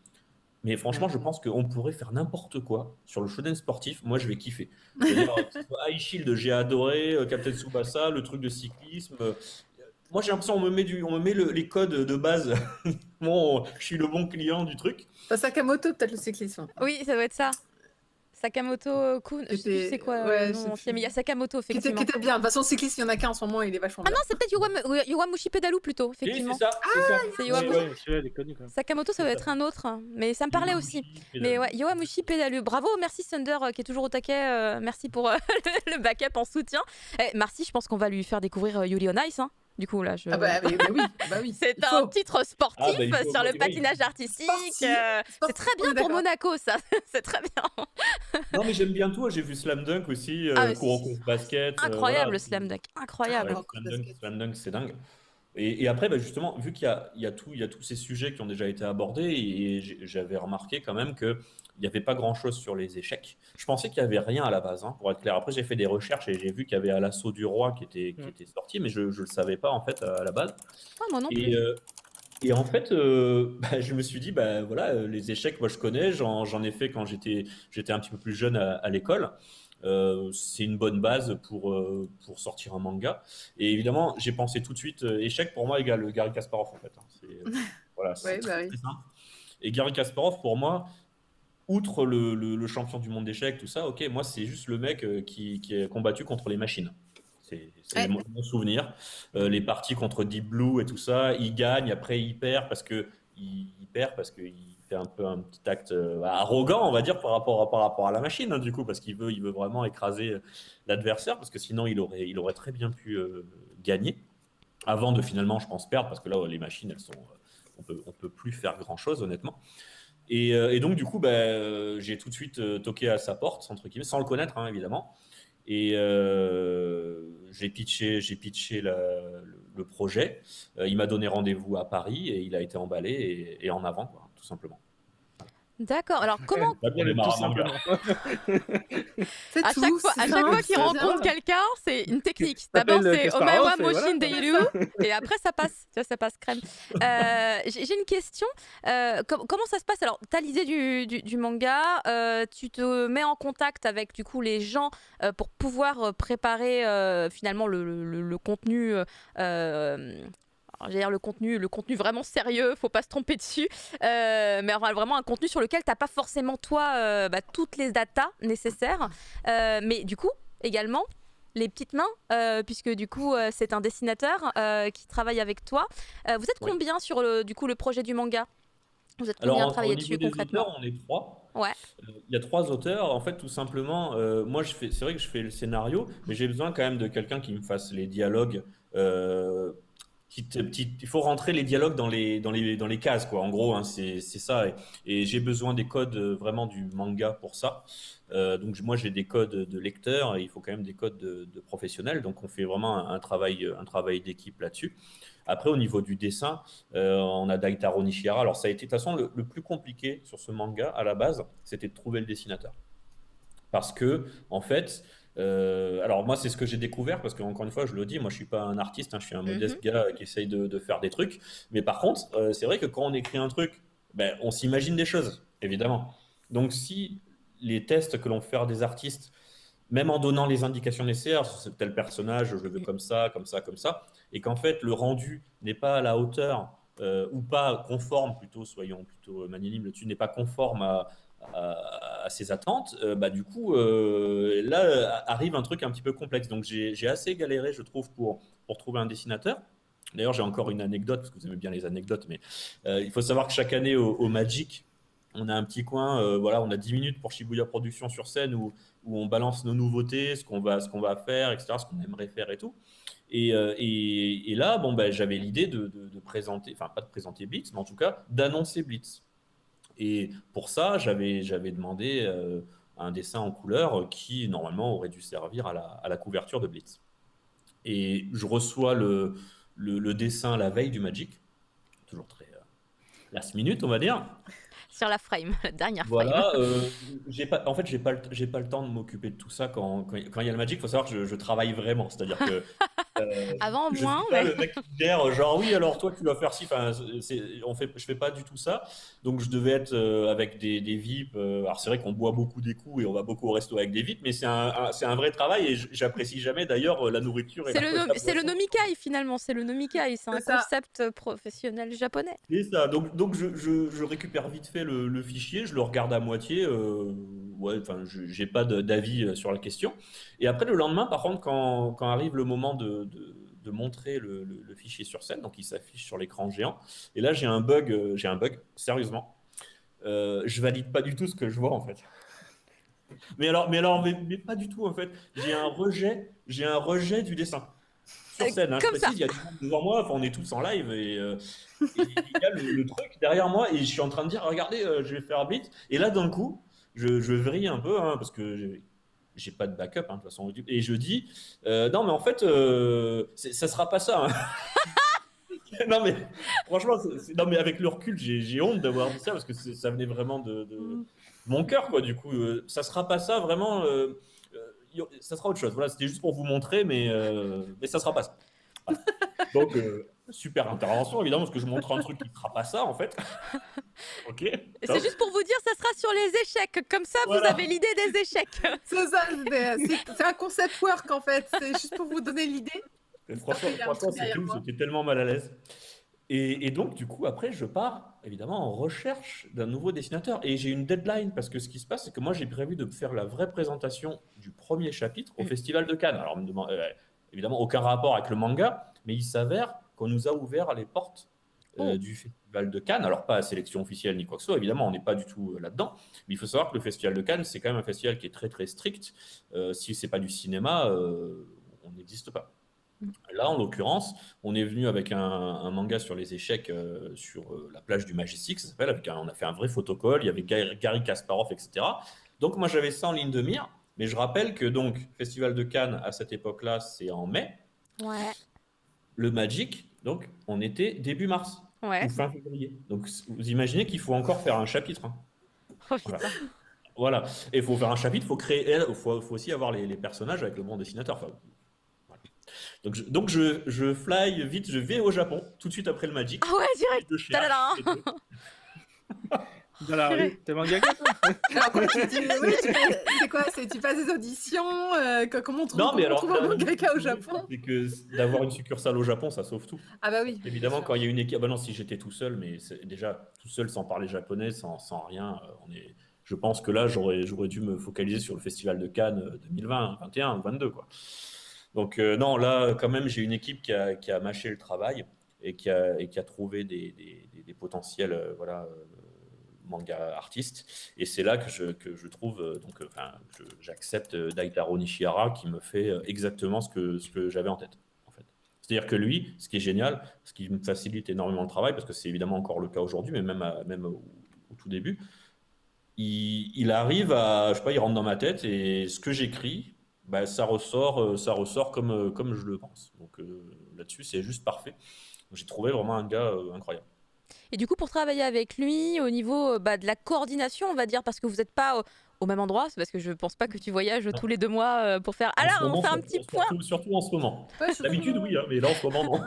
Speaker 2: Mais franchement, je pense qu'on pourrait faire n'importe quoi sur le shonen sportif. Moi, je vais kiffer. Je veux dire, que ce soit High Shield, j'ai adoré, Captain Tsubasa, le truc de cyclisme. Moi, j'ai l'impression qu'on me met, on me met les codes de base. Bon, je suis le bon client du truc.
Speaker 4: T'as Sakamoto, peut-être le cyclisme.
Speaker 1: Oui, ça doit être ça. Sakamoto Kun, je sais plus c'est quoi
Speaker 4: Ouais,
Speaker 1: le nom entier, mais il y a Sakamoto,
Speaker 4: Qui
Speaker 1: effectivement.
Speaker 4: était bien. De toute façon, cycliste, il y en a qu'un en ce moment, il est vachement
Speaker 1: Ah
Speaker 4: bien.
Speaker 1: non, c'est peut-être Yowamushi Pedalou plutôt,
Speaker 2: Oui,
Speaker 1: effectivement.
Speaker 2: c'est ça. C'est ça.
Speaker 1: C'est
Speaker 3: Ouais,
Speaker 1: Yowamushi.
Speaker 3: ouais, celui-là, il est connu quand même.
Speaker 1: Sakamoto, ça doit être un autre, mais ça me parlait aussi. Mais ouais, Yowamushi Pedalou. Bravo, merci Thunder qui est toujours au taquet. Merci pour le backup en soutien. Marcy, je pense qu'on va lui faire découvrir Yuri on Ice. Hein. Du coup, là,
Speaker 4: Ah oui.
Speaker 1: c'est
Speaker 4: il
Speaker 1: un
Speaker 4: faut.
Speaker 1: titre sportif
Speaker 2: il faut,
Speaker 1: sur le
Speaker 2: oui.
Speaker 1: patinage artistique.
Speaker 4: Sportif.
Speaker 1: C'est très bien
Speaker 4: On est
Speaker 1: pour
Speaker 4: d'accord.
Speaker 1: Monaco, ça. C'est très bien.
Speaker 2: Non, mais j'aime bien tout. J'ai vu Slam Dunk aussi,
Speaker 1: Ah, mais
Speaker 2: Kuroko Basket.
Speaker 1: Incroyable
Speaker 2: voilà.
Speaker 1: le slam dunk, incroyable.
Speaker 2: Ouais, Slam Dunk, c'est dingue. Et après, justement, vu il y a tous ces sujets qui ont déjà été abordés, et j'avais remarqué quand même qu'il n'y avait pas grand-chose sur les échecs. Je pensais qu'il n'y avait rien à la base, hein, pour être clair. Après, j'ai fait des recherches et j'ai vu qu'il y avait À l'assaut du roi qui était sorti, mais je ne le savais pas en fait à la base.
Speaker 1: Ah, moi non
Speaker 2: Et,
Speaker 1: plus.
Speaker 2: et en fait, je me suis dit, voilà, les échecs, moi je connais, j'en ai fait quand j'étais un petit peu plus jeune à l'école. C'est une bonne base pour sortir un manga. Et évidemment, j'ai pensé tout de suite, échec pour moi égale Garry Kasparov en fait. Hein. Voilà, c'est
Speaker 4: Ouais,
Speaker 2: très,
Speaker 4: oui.
Speaker 2: très simple. Et Garry Kasparov, pour moi, outre le champion du monde d'échecs, tout ça, ok, moi c'est juste le mec qui est combattu contre les machines. C'est mon souvenir. Les parties contre Deep Blue et tout ça, il gagne, après il perd parce qu'il fait un peu un petit acte arrogant, on va dire, par rapport à la machine, hein, du coup, parce qu'il veut vraiment écraser l'adversaire, parce que sinon il aurait très bien pu gagner, avant de finalement, je pense, perdre, parce que là, les machines, on peut plus faire grand-chose, honnêtement. Et donc, du coup, j'ai tout de suite toqué à sa porte, entre guillemets, sans le connaître, hein, évidemment. Et j'ai pitché le projet. Il m'a donné rendez-vous à Paris et il a été emballé et en avant, quoi, tout simplement.
Speaker 1: D'accord. Alors comment
Speaker 2: Pas pour les
Speaker 3: Tout
Speaker 2: Maramanga.
Speaker 3: simplement.
Speaker 4: C'est
Speaker 1: à
Speaker 4: tout.
Speaker 1: chaque fois qu'il rencontre quelqu'un, c'est une technique. D'abord c'est
Speaker 3: Kasparov,
Speaker 1: Omawa
Speaker 3: et
Speaker 1: Moshin
Speaker 3: voilà.
Speaker 1: Deiru et après ça passe. Tu vois, ça passe crème. J'ai une question. Comment ça se passe? Alors, tu as l'idée du manga, tu te mets en contact avec du coup les gens pour pouvoir préparer finalement le contenu. J'ai dire le contenu vraiment sérieux, faut pas se tromper dessus, mais enfin, vraiment un contenu sur lequel t'as pas forcément toi toutes les datas nécessaires, mais du coup également les petites mains, puisque du coup, c'est un dessinateur qui travaille avec toi. Vous êtes
Speaker 2: Oui.
Speaker 1: combien sur le projet du manga? Vous êtes combien à
Speaker 2: Alors, au
Speaker 1: travailler
Speaker 2: niveau
Speaker 1: dessus
Speaker 2: des
Speaker 1: concrètement?
Speaker 2: auteurs, on est 3.
Speaker 1: Ouais.
Speaker 2: Il y a 3 auteurs. En fait, tout simplement, moi, c'est vrai que je fais le scénario, mais j'ai besoin quand même de quelqu'un qui me fasse les dialogues. euh, il faut rentrer les dialogues dans les cases, quoi. En gros, hein, c'est ça. Et j'ai besoin des codes vraiment du manga pour ça. Donc, moi, j'ai des codes de lecteur et il faut quand même des codes de professionnels. Donc, on fait vraiment un travail d'équipe là-dessus. Après, au niveau du dessin, on a Daitaro Nishihara. Alors, ça a été, de toute façon, le plus compliqué sur ce manga, à la base, c'était de trouver le dessinateur. Parce que, en fait, alors moi, c'est ce que j'ai découvert, parce qu'encore une fois, je le dis, moi, je suis pas un artiste, hein, je suis un
Speaker 1: Mhm.
Speaker 2: modeste gars qui essaye de faire des trucs. Mais par contre, c'est vrai que quand on écrit un truc, ben, on s'imagine des choses, évidemment. Donc, si les tests que l'on fait à des artistes, même en donnant les indications nécessaires, c'est tel personnage, je le veux comme ça, comme ça, comme ça, et qu'en fait le rendu n'est pas à la hauteur ou pas conforme, plutôt, soyons plutôt magnanimes là-dessus, n'est pas conforme à ses attentes, bah, du coup, là arrive un truc un petit peu complexe. Donc j'ai assez galéré, je trouve, pour trouver un dessinateur. D'ailleurs, j'ai encore une anecdote, parce que vous aimez bien les anecdotes, mais il faut savoir que chaque année au Magic, on a un petit coin, voilà, on a 10 minutes pour Shibuya Productions sur scène où on balance nos nouveautés, ce qu'on va faire, etc., ce qu'on aimerait faire et tout. Et là, bon, ben, j'avais l'idée de présenter, enfin pas de présenter Blitz, mais en tout cas d'annoncer Blitz. Et pour ça, j'avais demandé un dessin en couleur qui, normalement, aurait dû servir à la couverture de Blitz. Et je reçois le dessin la veille du Magic, toujours très last minute, on va dire.
Speaker 1: Sur la frame, la dernière frame.
Speaker 2: Voilà, en fait, j'ai pas le temps de m'occuper de tout ça quand il y a le Magic. Il faut savoir que je travaille vraiment, c'est-à-dire que
Speaker 1: Avant
Speaker 2: je
Speaker 1: moins,
Speaker 2: suis pas
Speaker 1: mais
Speaker 2: le mec qui gère, genre oui, alors toi tu dois faire ci. Enfin, je fais pas du tout ça. Donc je devais être avec des VIP. Alors c'est vrai qu'on boit beaucoup des coups et on va beaucoup au resto avec des VIP, mais c'est un vrai travail et j'apprécie jamais d'ailleurs la nourriture et
Speaker 1: c'est
Speaker 2: la
Speaker 1: c'est le
Speaker 2: boisson.
Speaker 1: nomikai finalement, c'est le nomikai, c'est un
Speaker 4: C'est ça.
Speaker 1: concept professionnel japonais.
Speaker 2: C'est ça. Donc je récupère vite fait le fichier, je le regarde à moitié. Ouais, enfin, j'ai pas d'avis sur la question. Et après, le lendemain, par contre, quand arrive le moment de montrer le fichier sur scène, donc il s'affiche sur l'écran géant, et là, j'ai un bug, sérieusement. Je valide pas du tout ce que je vois, en fait. Mais pas du tout, en fait. J'ai un rejet du dessin. Sur scène, hein, je
Speaker 1: Comme ça.
Speaker 2: précise, il y a du monde devant moi, enfin, on est tous en live et il y a le truc derrière moi et je suis en train de dire, regardez, je vais faire un beat. Et là, d'un coup, je vrille un peu hein, parce que j'ai pas de backup hein, de toute façon. Et je dis, non, mais en fait, ça sera pas ça. Hein. Non, mais franchement, non, mais avec le recul, j'ai honte d'avoir dit ça parce que ça venait vraiment de mon cœur, quoi. Du coup, ça sera pas ça, vraiment. Ça sera autre chose. Voilà, c'était juste pour vous montrer, mais ça sera pas ça. Voilà. Donc, super intervention, évidemment, parce que je montre un truc qui ne sera pas ça, en fait. Ok,
Speaker 1: C'est
Speaker 2: top.
Speaker 1: juste pour vous dire, ça sera sur les échecs. Comme ça, vous
Speaker 2: Voilà.
Speaker 1: avez l'idée des échecs.
Speaker 4: C'est ça, c'est un concept work en fait. C'est juste pour vous donner l'idée.
Speaker 2: Et
Speaker 4: Après, il y a un
Speaker 2: franchement,
Speaker 4: truc
Speaker 2: c'est
Speaker 4: derrière
Speaker 2: tout.
Speaker 4: moi.
Speaker 2: J'étais tellement mal à l'aise. Et donc, du coup, après, je pars évidemment en recherche d'un nouveau dessinateur. Et j'ai une deadline parce que ce qui se passe, c'est que moi, j'ai prévu de faire la vraie présentation du premier chapitre au Festival de Cannes. Alors, on me demande, évidemment, aucun rapport avec le manga, mais il s'avère qu'on nous a ouvert les portes
Speaker 1: Oh.
Speaker 2: du Festival de Cannes. Alors, pas à sélection officielle ni quoi que ce soit, évidemment, on n'est pas du tout là-dedans. Mais il faut savoir que le Festival de Cannes, c'est quand même un festival qui est très, très strict. Si c'est pas du cinéma, on n'existe pas. Là, en l'occurrence, on est venu avec un manga sur les échecs sur la plage du Majestic, ça s'appelle. On a fait un vrai photocall, il y avait Gary Kasparov, etc. Donc, moi, j'avais ça en ligne de mire. Mais je rappelle que donc, Festival de Cannes, à cette époque-là, c'est en mai.
Speaker 1: Ouais,
Speaker 2: Le Magic, donc, on était début mars
Speaker 1: ouais.
Speaker 2: ou fin février. Donc, vous imaginez qu'il faut encore faire un chapitre. Hein.
Speaker 1: Oh putain.
Speaker 2: Voilà. Voilà. Et il faut faire un chapitre, il faut créer, faut aussi avoir les personnages avec le bon dessinateur. Enfin, voilà. Donc je fly vite, je vais au Japon tout de suite après le Magic.
Speaker 1: Ah ouais, direct.
Speaker 2: Je cherche.
Speaker 1: Tadadam.
Speaker 2: et tout.
Speaker 3: Dans la rue, t'es mangaka toi?
Speaker 4: Alors, quand tu dis, oui, c'est quoi? Tu passes des auditions? Comment
Speaker 2: Non, mais
Speaker 4: on
Speaker 2: alors,
Speaker 4: trouve un mangaka au Japon?
Speaker 2: c'est que d'avoir une succursale au Japon, ça sauve tout.
Speaker 4: Ah bah oui.
Speaker 2: Évidemment,
Speaker 4: bien sûr.
Speaker 2: quand il y a une équipe, ah bah non, si j'étais tout seul, mais déjà tout seul sans parler japonais, sans rien, je pense que là, j'aurais dû me focaliser sur le festival de Cannes 2020, 21, 22, quoi. Donc non, là, quand même, j'ai une équipe qui a mâché le travail et qui a trouvé des potentiels voilà, manga artistes. Et c'est là que je trouve, enfin, j'accepte Daitaro Nishihara qui me fait exactement ce que j'avais en tête. En fait. C'est-à-dire que lui, ce qui est génial, ce qui me facilite énormément le travail, parce que c'est évidemment encore le cas aujourd'hui, mais même au tout début, il arrive à, je sais pas, il rentre dans ma tête et ce que j'écris, bah, ça ressort comme je le pense. Donc là-dessus, c'est juste parfait. J'ai trouvé vraiment un gars incroyable.
Speaker 1: Et du coup, pour travailler avec lui, au niveau de la coordination, on va dire, parce que vous n'êtes pas au même endroit, c'est parce que je pense pas que tu voyages
Speaker 2: Non.
Speaker 1: tous les 2 mois pour faire.
Speaker 2: En ce
Speaker 1: Alors, on
Speaker 2: moment,
Speaker 1: fait un petit point.
Speaker 2: surtout en ce moment.
Speaker 4: Ouais, surtout,
Speaker 2: D'habitude, oui, hein, mais là, en ce moment, non.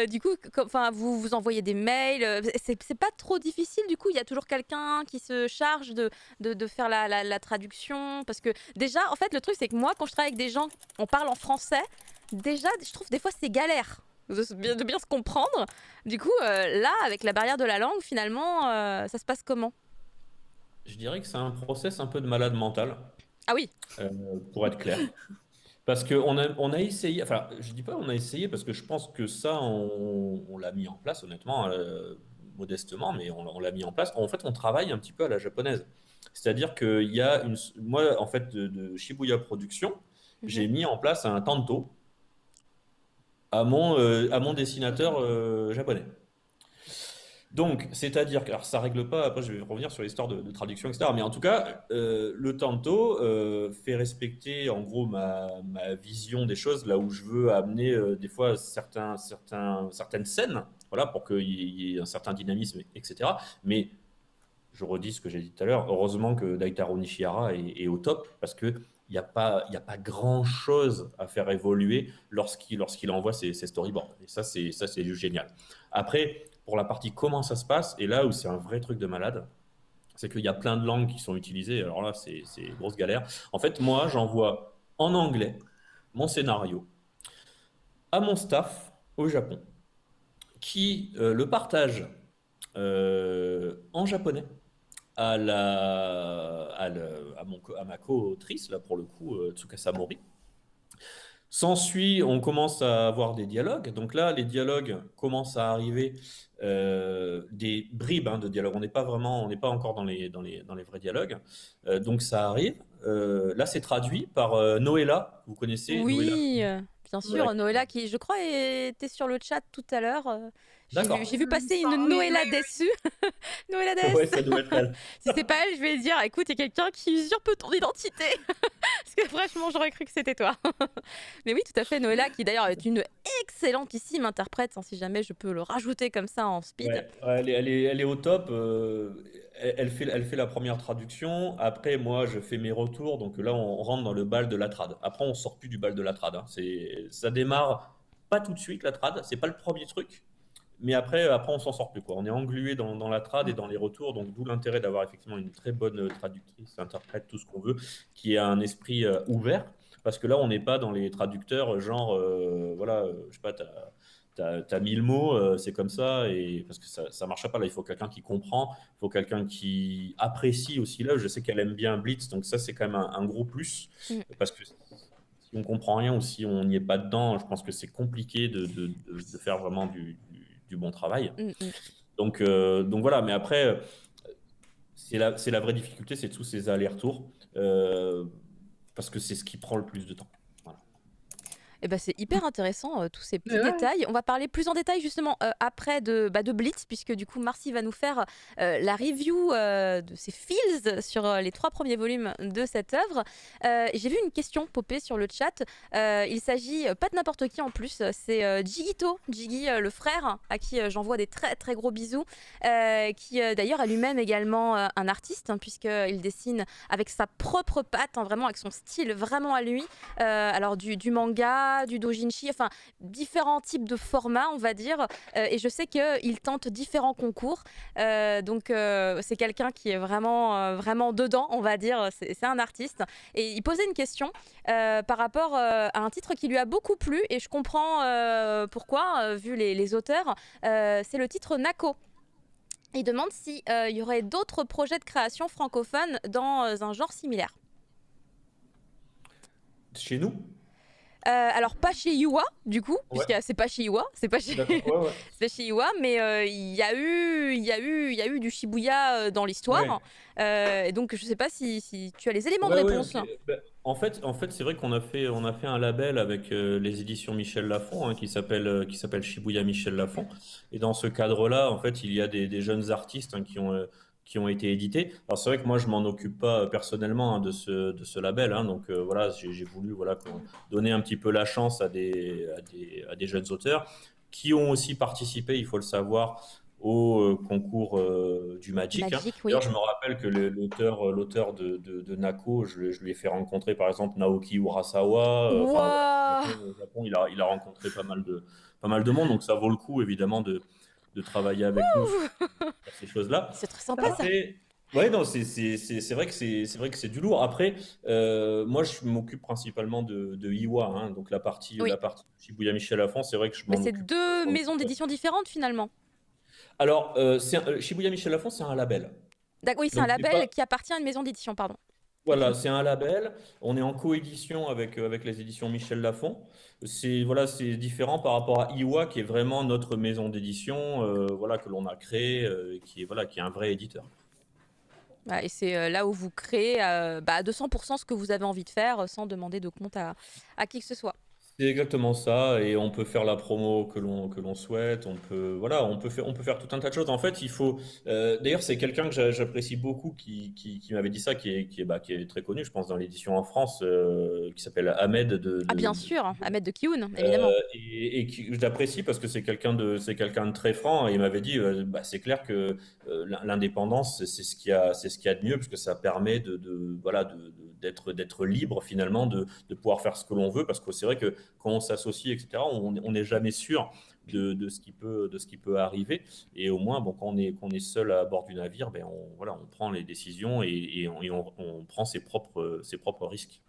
Speaker 1: Du coup, enfin, vous vous envoyez des mails. C'est pas trop difficile. Du coup, il y a toujours quelqu'un qui se charge de faire la traduction, parce que déjà, en fait, le truc c'est que moi, quand je travaille avec des gens, on parle en français. Déjà, je trouve des fois c'est galère de bien se comprendre. Du coup, là, avec la barrière de la langue, finalement, ça se passe comment?
Speaker 2: Je dirais que c'est un process un peu de malade mental,
Speaker 1: Ah oui.
Speaker 2: euh, pour être clair. Parce on a essayé, enfin, je dis pas on a essayé parce que je pense que ça, on l'a mis en place, honnêtement, modestement, mais on l'a mis en place. En fait, on travaille un petit peu à la japonaise. C'est-à-dire qu'il y a moi, en fait, de Shibuya Production, j'ai mis en place un tanto à mon dessinateur japonais. Donc, c'est-à-dire que, alors ça règle pas, après je vais revenir sur l'histoire de traduction, etc. Mais en tout cas, le tanto fait respecter en gros ma vision des choses, là où je veux amener des fois certaines scènes, voilà, pour qu'il y ait un certain dynamisme, etc. Mais je redis ce que j'ai dit tout à l'heure, heureusement que Daitaro Nishihara est au top, parce que il y a pas grand-chose à faire évoluer lorsqu'il envoie ses storyboards. Et ça, c'est juste génial. Après, pour la partie comment ça se passe, et là où c'est un vrai truc de malade, c'est qu'il y a plein de langues qui sont utilisées. Alors là, c'est grosse galère. En fait, moi, j'envoie en anglais mon scénario à mon staff au Japon, qui le partage en japonais à ma co-autrice, là pour le coup, Tsukasa Mori. S'ensuit, on commence à avoir des dialogues. Donc là, les dialogues commencent à arriver, des bribes de dialogues. On n'est pas encore dans les vrais dialogues. Donc ça arrive. Là, c'est traduit par Noëlla. Vous connaissez Noëlla?
Speaker 1: Oui, bien sûr.
Speaker 2: Ouais.
Speaker 1: Noëlla qui, je crois, était sur le chat tout à l'heure.
Speaker 2: D'accord.
Speaker 1: J'ai vu passer
Speaker 4: Il me
Speaker 1: une
Speaker 4: semble,
Speaker 1: Noëlla
Speaker 4: oui.
Speaker 1: déçue. Noëlla
Speaker 2: Ouais,
Speaker 1: déçue.
Speaker 2: ça doit être elle.
Speaker 1: Si c'est pas elle, je vais dire, écoute, il y a quelqu'un qui usurpe ton identité. Parce que franchement, j'aurais cru que c'était toi. Mais oui, tout à fait, Noëlla, qui d'ailleurs est une excellentissime interprète, si jamais je peux le rajouter comme ça en speed.
Speaker 2: Ouais, ouais, elle est au top. Elle fait la première traduction. Après, moi, je fais mes retours. Donc là, on rentre dans le bal de la trad. Après, on sort plus du bal de la trad. Hein. Ça démarre pas tout de suite, la trad. C'est pas le premier truc. Mais après on s'en sort plus, quoi. On est englué dans la trad et dans les retours. Donc, d'où l'intérêt d'avoir effectivement une très bonne traductrice, interprète, tout ce qu'on veut, qui a un esprit ouvert. Parce que là, on n'est pas dans les traducteurs, genre, voilà, je sais pas, t'as 1000 mots, c'est comme ça, et parce que ça marche pas là. Il faut quelqu'un qui comprend, il faut quelqu'un qui apprécie aussi là. Je sais qu'elle aime bien Blitz, donc ça, c'est quand même un gros plus.
Speaker 1: Mm.
Speaker 2: Parce que si on comprend rien ou si on n'y est pas dedans, je pense que c'est compliqué de faire vraiment du bon travail. Donc voilà, mais après, c'est la vraie difficulté, c'est tous ces allers-retours, parce que c'est ce qui prend le plus de temps. Voilà.
Speaker 1: Eh ben, c'est hyper intéressant, tous ces petits
Speaker 4: Ouais.
Speaker 1: détails. On va parler plus en détail justement après de Blitz, puisque du coup Marcy va nous faire la review de ses feels sur les 3 premiers volumes de cette œuvre. J'ai vu une question popper sur le chat. Il s'agit pas de n'importe qui en plus, c'est Jigito, Jiggy, le frère, à qui j'envoie des très très gros bisous, qui d'ailleurs est lui-même également un artiste, puisqu'il dessine avec sa propre patte, vraiment avec son style vraiment à lui. Alors du manga, du doujinshi, enfin différents types de formats, on va dire, et je sais qu'il tente différents concours, donc c'est quelqu'un qui est vraiment, vraiment dedans, on va dire, c'est un artiste, et il posait une question par rapport à un titre qui lui a beaucoup plu, et je comprends pourquoi, vu les auteurs, c'est le titre Nako. Il demande s'il y aurait d'autres projets de création francophones dans un genre similaire.
Speaker 2: Chez nous?
Speaker 1: Alors pas chez Iwa du coup,
Speaker 2: Ouais,
Speaker 1: puisque c'est pas chez Iwa, c'est pas chez,
Speaker 2: d'accord. Ouais, ouais.
Speaker 1: c'est chez Iwa, mais il y a eu du Shibuya dans l'histoire.
Speaker 2: Ouais.
Speaker 1: Et donc je sais pas si tu as les éléments de
Speaker 2: Ouais, ouais,
Speaker 1: réponse.
Speaker 2: ok. Ben, en fait, c'est vrai qu'on a fait un label avec les éditions Michel Lafon, hein, qui s'appelle Shibuya Michel Lafon. Et dans ce cadre-là, en fait, il y a des jeunes artistes, hein, qui ont été édités. Alors c'est vrai que moi, je m'en occupe pas personnellement, hein, de ce label, hein. Donc voilà, j'ai voulu, voilà, donner un petit peu la chance à des jeunes auteurs qui ont aussi participé, il faut le savoir, au concours du Magic, hein.
Speaker 1: Magique, oui.
Speaker 2: D'ailleurs, je me rappelle que l'auteur de Nako, je lui ai fait rencontrer par exemple Naoki Urasawa. Enfin, voilà,
Speaker 1: Waouh.
Speaker 2: au Japon, il a rencontré pas mal de monde, donc ça vaut le coup évidemment de travailler avec nous sur ces choses-là.
Speaker 1: C'est très sympa ça.
Speaker 2: Après, ouais, non, c'est vrai que c'est du lourd. Après, moi, je m'occupe principalement de Iwa, hein, donc la partie,
Speaker 1: Oui,
Speaker 2: Shibuya Michel Lafon, c'est vrai que je
Speaker 1: mais
Speaker 2: m'en
Speaker 1: c'est
Speaker 2: occupe.
Speaker 1: deux
Speaker 2: Je m'en
Speaker 1: maisons
Speaker 2: occupe.
Speaker 1: d'édition différentes finalement.
Speaker 2: Alors, Shibuya Michel Lafon, c'est un label.
Speaker 1: Oui, c'est un
Speaker 2: Donc, c'est
Speaker 1: label
Speaker 2: pas.
Speaker 1: qui appartient à une maison d'édition, pardon.
Speaker 2: Voilà,
Speaker 1: Excuse-moi.
Speaker 2: c'est un label. On est en coédition avec les éditions Michel Lafon. Voilà, c'est différent par rapport à Iwa, qui est vraiment notre maison d'édition, voilà, que l'on a créée, qui est un vrai éditeur.
Speaker 1: Et c'est là où vous créez à 200% ce que vous avez envie de faire sans demander de compte à qui que ce soit.
Speaker 2: C'est exactement ça, et on peut faire la promo que l'on souhaite. Voilà, on peut faire tout un tas de choses. En fait, il faut. D'ailleurs, c'est quelqu'un que j'apprécie beaucoup qui m'avait dit ça, qui est très connu, je pense, dans l'édition en France, qui s'appelle Ahmed
Speaker 1: Ah bien sûr, hein, Ahmed de Kiyun, évidemment.
Speaker 2: et je l'apprécie parce que c'est quelqu'un de très franc. Et il m'avait dit, bah, c'est clair que l'indépendance, c'est ce qu'il y a de mieux, parce que ça permet voilà, d'être libre finalement, de pouvoir faire ce que l'on veut, parce que c'est vrai que quand on s'associe, etc., on n'est jamais sûr de ce qui peut arriver. Et au moins, bon, quand on est seul à bord du navire, ben voilà, on prend les décisions, et on prend ses propres risques.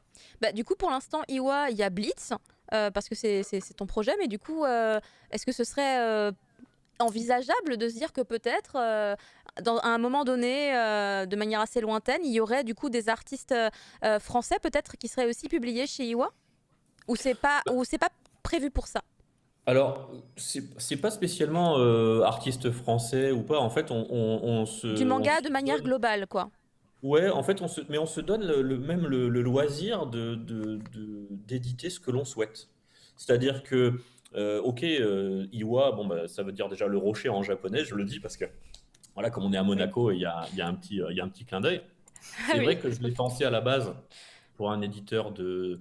Speaker 1: Du coup, pour l'instant, Iwa, il y a Blitz, parce que c'est ton projet, mais du coup, est-ce que ce serait envisageable de se dire que peut-être, à un moment donné, de manière assez lointaine, il y aurait du coup des artistes français peut-être qui seraient aussi publiés chez Iwa? Ou c'est pas prévu pour ça?
Speaker 2: Alors, c'est pas spécialement artiste français ou pas. En fait, on
Speaker 1: Du
Speaker 2: se
Speaker 1: manga de manière
Speaker 2: donne.
Speaker 1: globale, quoi.
Speaker 2: Ouais, en fait, on se donne même le loisir d'éditer ce que l'on souhaite. C'est-à-dire que, ok, Iwa, bon, bah, ça veut dire déjà le rocher en japonais, je le dis parce que, voilà, comme on est à
Speaker 1: Oui.
Speaker 2: Monaco, il y a un petit clin d'œil.
Speaker 1: Ah
Speaker 2: C'est
Speaker 1: oui.
Speaker 2: vrai que je l'ai pensé à la base pour un éditeur de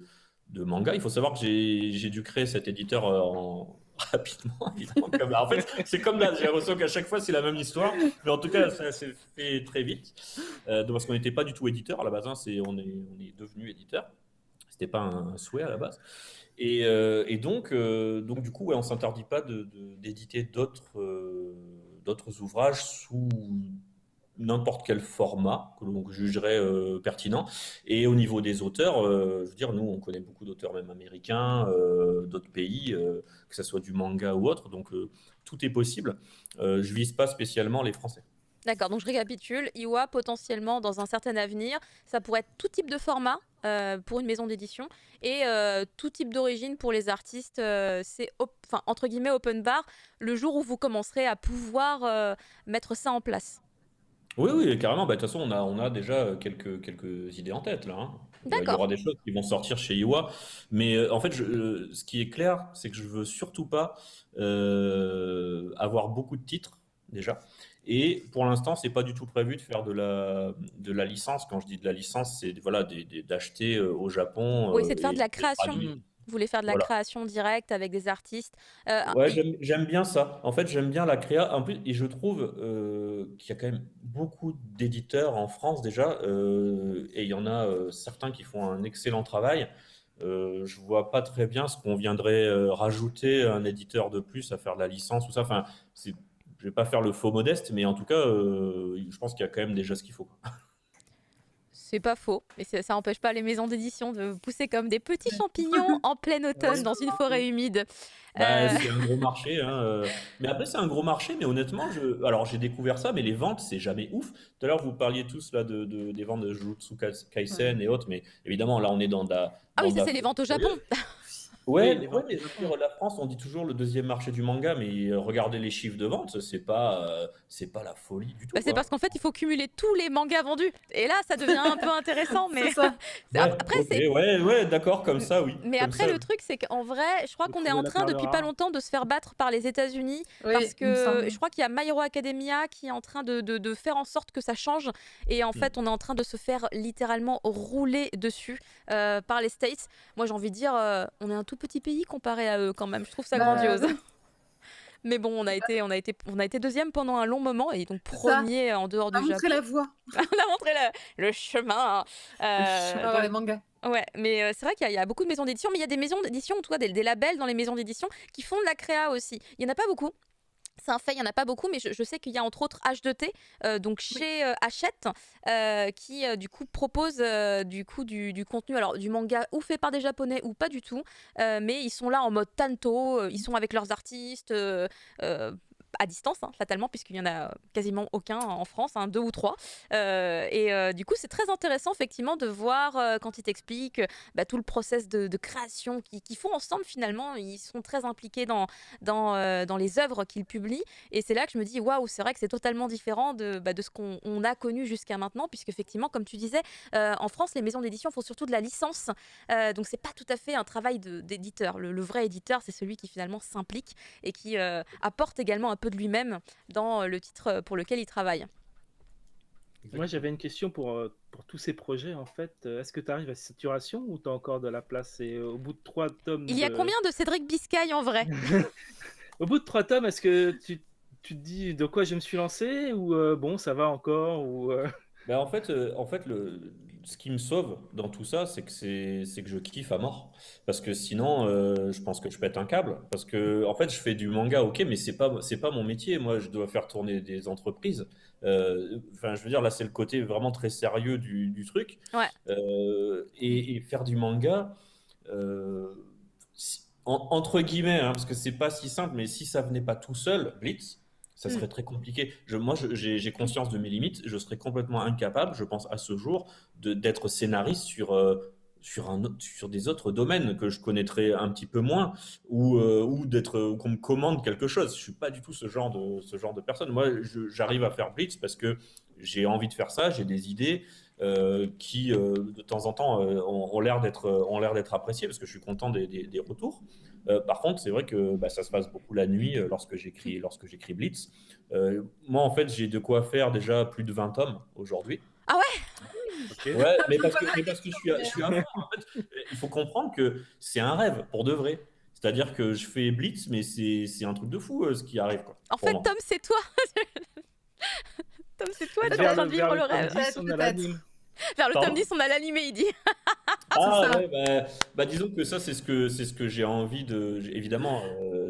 Speaker 2: manga. Il faut savoir que j'ai dû créer cet éditeur rapidement, évidemment. En fait, c'est comme là, j'ai l'impression qu'à chaque fois, c'est la même histoire. Mais en tout cas, ça s'est fait très vite. Parce qu'on n'était pas du tout éditeur à la base, hein. On est devenu éditeur. C'était pas un souhait à la base. Et donc du coup, ouais, on s'interdit pas d'éditer d'autres ouvrages sous n'importe quel format que l'on jugerait pertinent. Et au niveau des auteurs, je veux dire, nous, on connaît beaucoup d'auteurs, même américains, d'autres pays, que ce soit du manga ou autre. Donc, tout est possible. Je vise pas spécialement les Français.
Speaker 1: D'accord, donc je récapitule. Iwa, potentiellement, dans un certain avenir, ça pourrait être tout type de format pour une maison d'édition et tout type d'origine pour les artistes. C'est enfin, entre guillemets open bar le jour où vous commencerez à pouvoir mettre ça en place.
Speaker 2: Oui, oui, carrément. Bah, de toute façon, on a déjà quelques idées en tête là, hein. Il y
Speaker 1: D'accord.
Speaker 2: aura des choses qui vont sortir chez Iwa, mais en fait, ce qui est clair, c'est que je veux surtout pas avoir beaucoup de titres déjà. Et pour l'instant, c'est pas du tout prévu de faire de la licence. Quand je dis de la licence, c'est voilà, d'acheter au Japon,
Speaker 1: Oui, c'est de faire de
Speaker 2: et
Speaker 1: la
Speaker 2: de
Speaker 1: création.
Speaker 2: traduire.
Speaker 3: Hmm.
Speaker 1: Vous voulez faire de la
Speaker 2: Voilà.
Speaker 1: création directe avec des artistes.
Speaker 2: Ouais, j'aime bien ça. En fait, j'aime bien la créa. En plus, et je trouve qu'il y a quand même beaucoup d'éditeurs en France déjà, et il y en a certains qui font un excellent travail. Je vois pas très bien ce qu'on viendrait rajouter un éditeur de plus à faire de la licence ou ça. Enfin, je vais pas faire le faux modeste, mais en tout cas, je pense qu'il y a quand même déjà ce qu'il faut, quoi.
Speaker 1: C'est pas faux, mais ça n'empêche pas les maisons d'édition de pousser comme des petits champignons en plein automne dans une forêt humide.
Speaker 2: Bah,
Speaker 1: Euh,
Speaker 2: c'est un gros marché, hein. Mais après, c'est un gros marché, mais honnêtement, alors j'ai découvert ça, mais les ventes, c'est jamais ouf. Tout à l'heure, vous parliez tous là des ventes de Jujutsu
Speaker 4: Ouais.
Speaker 2: Kaisen et autres, mais évidemment, là, on est dans de la,
Speaker 1: Ah oui,
Speaker 2: dans de
Speaker 1: ça
Speaker 2: la
Speaker 1: c'est les
Speaker 2: folie
Speaker 1: ventes au Japon.
Speaker 2: furieuse. Ouais,
Speaker 3: les
Speaker 2: ouais,
Speaker 3: ventes au
Speaker 2: mais je veux
Speaker 3: Japon.
Speaker 2: dire, la France, on dit toujours le deuxième marché du manga, mais regardez les chiffres de vente, c'est pas la folie du
Speaker 1: Bah,
Speaker 2: tout,
Speaker 1: c'est parce
Speaker 2: quoi.
Speaker 1: qu'en fait, il faut cumuler tous les mangas vendus. Et là, ça devient un peu intéressant,
Speaker 4: C'est
Speaker 1: mais
Speaker 4: ça.
Speaker 2: Ouais,
Speaker 1: après,
Speaker 2: ok,
Speaker 1: c'est
Speaker 2: ouais, ouais, d'accord, comme ça, oui,
Speaker 1: mais
Speaker 2: comme
Speaker 1: après,
Speaker 2: ça,
Speaker 1: le
Speaker 2: oui.
Speaker 1: truc, c'est qu'en vrai, je crois
Speaker 3: Faut
Speaker 1: qu'on est
Speaker 3: trouver
Speaker 1: en
Speaker 3: la
Speaker 1: train
Speaker 3: perle
Speaker 1: depuis pas
Speaker 3: rare.
Speaker 1: longtemps de se faire battre par les États-Unis
Speaker 4: Oui,
Speaker 1: parce
Speaker 4: il me
Speaker 1: que
Speaker 4: semble.
Speaker 1: je crois qu'il y a My Hero Academia qui est en train de faire en sorte que ça change. Et en
Speaker 2: Hmm.
Speaker 1: fait, on est en train de se faire littéralement rouler dessus par les States. Moi, j'ai envie de dire, on est un tout petit pays comparé à eux quand même. Je trouve ça
Speaker 4: Bah
Speaker 1: grandiose.
Speaker 4: oui,
Speaker 1: Mais bon, on a été deuxième pendant un long moment et donc
Speaker 4: c'est ça.
Speaker 1: premier en dehors
Speaker 4: On a
Speaker 1: du
Speaker 4: montré
Speaker 1: Japon.
Speaker 4: la voie,
Speaker 1: On a montré le chemin.
Speaker 4: le chemin vers les
Speaker 1: Donc,
Speaker 4: mangas.
Speaker 1: ouais, mais c'est vrai qu'il y a beaucoup de maisons d'édition, mais il y a des maisons d'édition, toi, des labels dans les maisons d'édition qui font de la créa aussi. Il y en a pas beaucoup. C'est un fait, il n'y en a pas beaucoup, mais je sais qu'il y a entre autres H2T, donc
Speaker 4: Oui.
Speaker 1: chez Hachette, qui du coup propose du contenu, alors du manga ou fait par des japonais ou pas du tout, mais ils sont là en mode tanto, ils sont avec leurs artistes euh, à distance, hein, fatalement, puisqu'il y en a quasiment aucun en France, hein, 2 ou 3. Du coup, c'est très intéressant, effectivement, de voir quand ils t'expliquent tout le process de création qu'ils font ensemble, finalement. Ils sont très impliqués dans les œuvres qu'ils publient. Et c'est là que je me dis, waouh, c'est vrai que c'est totalement différent de ce qu'on a connu jusqu'à maintenant, puisque effectivement, comme tu disais, en France, les maisons d'édition font surtout de la licence. Donc, c'est pas tout à fait un travail d'éditeur. Le vrai éditeur, c'est celui qui finalement s'implique et qui apporte également un peu de lui-même dans le titre pour lequel il travaille.
Speaker 3: Moi, j'avais une question pour tous ces projets, en fait. Est-ce que tu arrives à saturation ou tu as encore de la place? Et au bout de 3
Speaker 1: Il
Speaker 3: tomes
Speaker 1: y a combien de Cédric Biscay en vrai?
Speaker 3: Au bout de 3 tomes, est-ce que tu te dis de quoi je me suis lancé ou bon, ça va encore ou
Speaker 2: Ben, en fait ce qui me sauve dans tout ça, c'est que je kiffe à mort. Parce que sinon, je pense que je pète un câble. Parce que, en fait, je fais du manga, ok, mais c'est pas mon métier. Moi, je dois faire tourner des entreprises. Enfin, je veux dire, là, c'est le côté vraiment très sérieux du truc.
Speaker 1: Ouais.
Speaker 2: Et faire du manga, euh, entre guillemets, hein, parce que c'est pas si simple, mais si ça venait pas tout seul, Blitz, ça
Speaker 1: Mm.
Speaker 2: serait très compliqué. J'ai conscience de mes limites. Je serais complètement incapable, je pense, à ce jour, d'être scénariste sur des autres domaines que je connaîtrais un petit peu moins ou qu'on me commande quelque chose. Je suis pas du tout ce genre de personne. Moi, j'arrive à faire Blitz parce que j'ai envie de faire ça, j'ai des idées qui, de temps en temps, ont l'air d'être appréciées parce que je suis content des retours. Par contre, c'est vrai que ça se passe beaucoup la nuit lorsque j'écris Blitz. Moi, en fait, j'ai de quoi faire déjà plus de 20 tomes aujourd'hui.
Speaker 1: Ah ouais?
Speaker 3: Ok.
Speaker 2: Ouais,
Speaker 4: Voilà,
Speaker 2: mais parce que je suis à fond. En fait, il faut comprendre que c'est un rêve pour de vrai. C'est-à-dire que je fais Blitz, mais c'est un truc de fou ce qui arrive, quoi,
Speaker 1: En
Speaker 2: pour
Speaker 1: fait,
Speaker 2: moi.
Speaker 1: Tom, c'est toi. Tom, c'est toi, tu es en
Speaker 3: Vers
Speaker 1: train de vivre
Speaker 3: vers
Speaker 1: le
Speaker 3: le tome
Speaker 1: rêve.
Speaker 3: 10, on a l'anime.
Speaker 1: Vers le tome
Speaker 2: Pardon?
Speaker 1: 10, on a l'animé, il dit.
Speaker 4: c'est
Speaker 2: Ah
Speaker 4: ça.
Speaker 2: ouais, disons que ça, c'est ce que j'ai envie de. Évidemment,